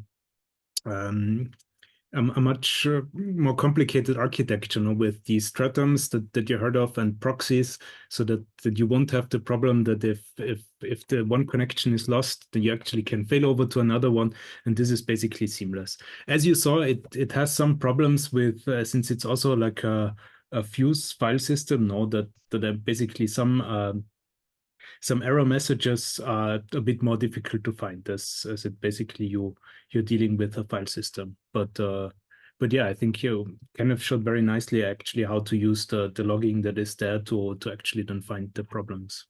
Speaker 2: much more complicated architecture, no? With these stratums that you heard of and proxies, so that you won't have the problem that if the one connection is lost, then you actually can fail over to another one, and this is basically seamless. As you saw, it has some problems with since it's also like a fuse file system, no? That are basically some error messages are a bit more difficult to find, as it basically you're dealing with a file system. But yeah, I think you kind of showed very nicely actually how to use the logging that is there to actually then find the problems.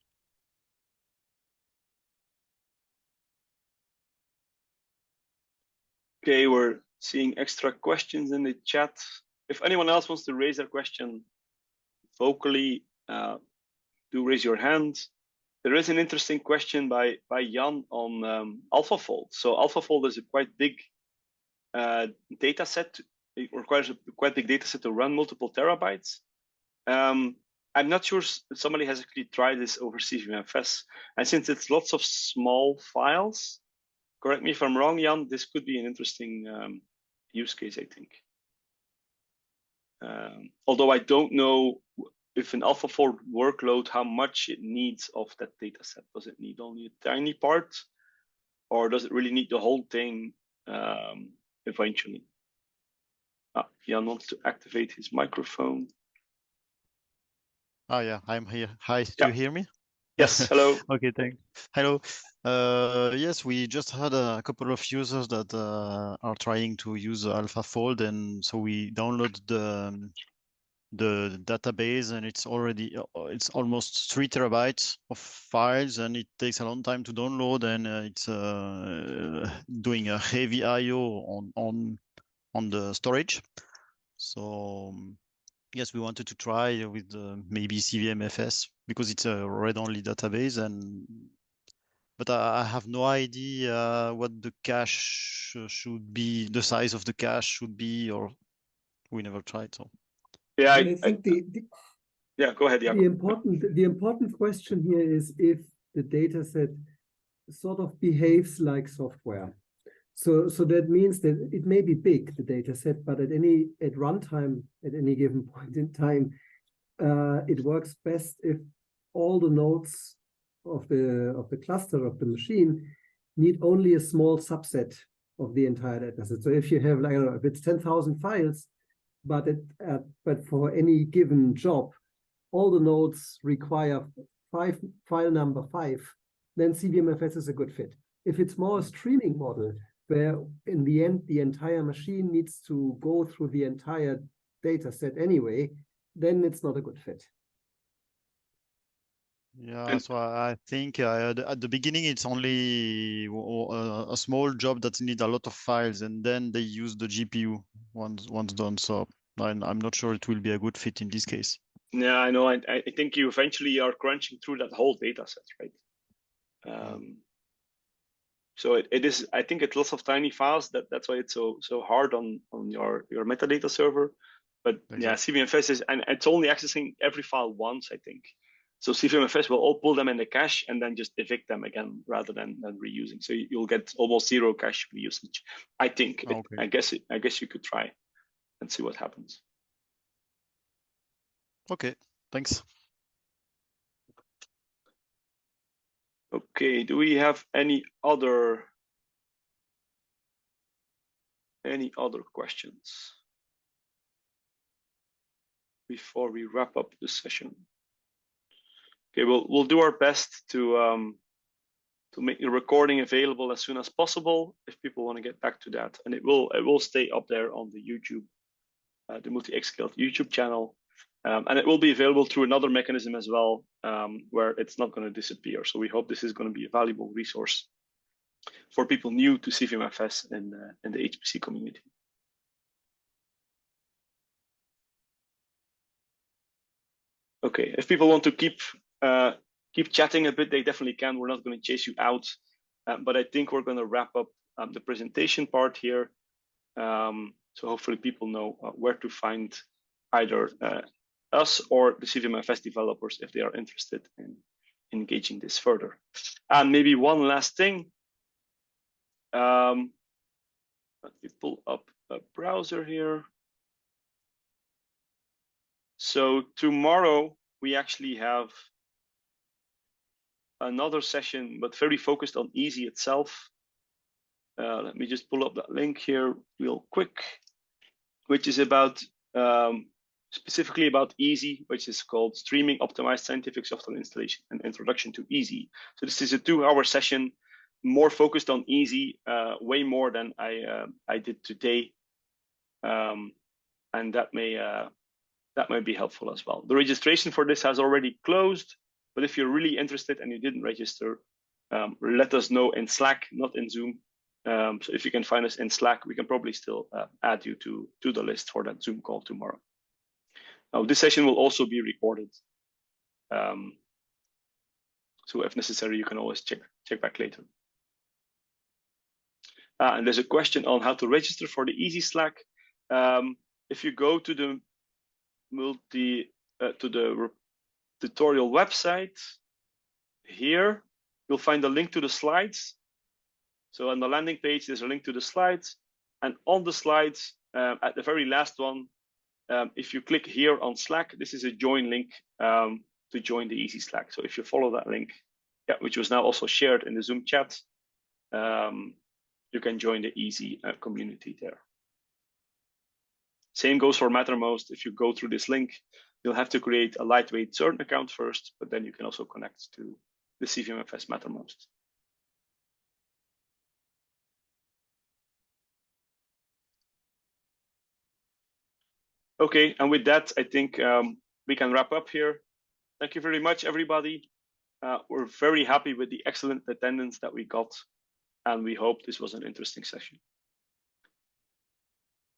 Speaker 1: Okay, we're seeing extra questions in the chat. If anyone else wants to raise their question vocally, do raise your hand. There is an interesting question by Jan on AlphaFold. So AlphaFold is a quite big data set. It requires a quite big data set to run multiple terabytes. I'm not sure somebody has actually tried this over CVM-FS. And since it's lots of small files, correct me if I'm wrong, Jan, this could be an interesting use case, I think. Although I don't know if an AlphaFold workload, how much it needs of that data set. Does it need only a tiny part, or does it really need the whole thing eventually? Jan wants to activate his microphone.
Speaker 6: Oh yeah, I'm here. Hi, do you hear me?
Speaker 1: Yes, hello.
Speaker 6: Okay, thanks. Hello. Yes, we just had a couple of users that are trying to use AlphaFold, and so we download the database, and it's almost 3 terabytes of files, and it takes a long time to download, and it's doing a heavy I/O on the storage. So yes, we wanted to try with maybe CVM-FS because it's a read-only database, but I have no idea what the cache should be, the size of the cache should be, or we never tried. So
Speaker 1: yeah,
Speaker 4: I think
Speaker 1: yeah, go ahead.
Speaker 4: The important question here is if the data set sort of behaves like software. So that means that it may be big, the data set, but at runtime, at any given point in time, it works best if all the nodes the cluster of the machine need only a small subset of the entire data set. So if you have, like, I don't know, if it's 10,000 files, but for any given job, all the nodes require file number 5, then CVM-FS is a good fit. If it's more a streaming model, where in the end the entire machine needs to go through the entire data set anyway, then it's not a good fit.
Speaker 6: Yeah, so I think at the beginning it's only a small job that need a lot of files, and then they use the GPU once done. So I'm not sure it will be a good fit in this case.
Speaker 1: Yeah, I know. I think you eventually are crunching through that whole data set, right? So it is. I think it's lots of tiny files. That's why it's so hard on your metadata server. But
Speaker 6: Exactly.
Speaker 1: yeah, CVM-FS is, and it's only accessing every file once, I think. So CVM-FS will all pull them in the cache and then just evict them again rather than reusing. So you'll get almost zero cache reusage. I think.
Speaker 6: Okay.
Speaker 1: I guess you could try and see what happens.
Speaker 6: Okay, thanks.
Speaker 1: Okay, do we have any other questions before we wrap up the session? Okay, we'll do our best to make the recording available as soon as possible if people want to get back to that, and it will stay up there on the YouTube, the multi-xscaled YouTube channel, and it will be available through another mechanism as well, where it's not going to disappear. So we hope this is going to be a valuable resource for people new to CVM-FS in the HPC community. Okay, if people want to keep chatting a bit, they definitely can. We're not going to chase you out, but I think we're going to wrap up the presentation part here. So hopefully people know where to find either us or the CVM-FS developers if they are interested in engaging this further. And maybe one last thing. Let me pull up a browser here. So tomorrow we actually have another session, but very focused on Easy itself. Let me just pull up that link here real quick, which is about specifically about Easy, which is called Streaming Optimized Scientific Software Installation and Introduction to Easy. So this is a 2-hour session, more focused on Easy, way more than I did today, and that may be helpful as well. The registration for this has already closed, but if you're really interested and you didn't register, let us know in Slack, not in Zoom. So if you can find us in Slack, we can probably still add you to the list for that Zoom call tomorrow. Now, this session will also be recorded. So if necessary, you can always check back later. And there's a question on how to register for the Easy Slack. If you go to the tutorial website here, you'll find a link to the slides. So on the landing page, there's a link to the slides, and on the slides, at the very last one, if you click here on Slack, this is a join link to join the Easy Slack. So if you follow that link, which was now also shared in the Zoom chat, you can join the Easy community there. Same goes for Mattermost. If you go through this link, you'll have to create a lightweight CERN account first, but then you can also connect to the CVM-FS Mattermost. Okay, and with that, I think we can wrap up here. Thank you very much, everybody. We're very happy with the excellent attendance that we got, and we hope this was an interesting session.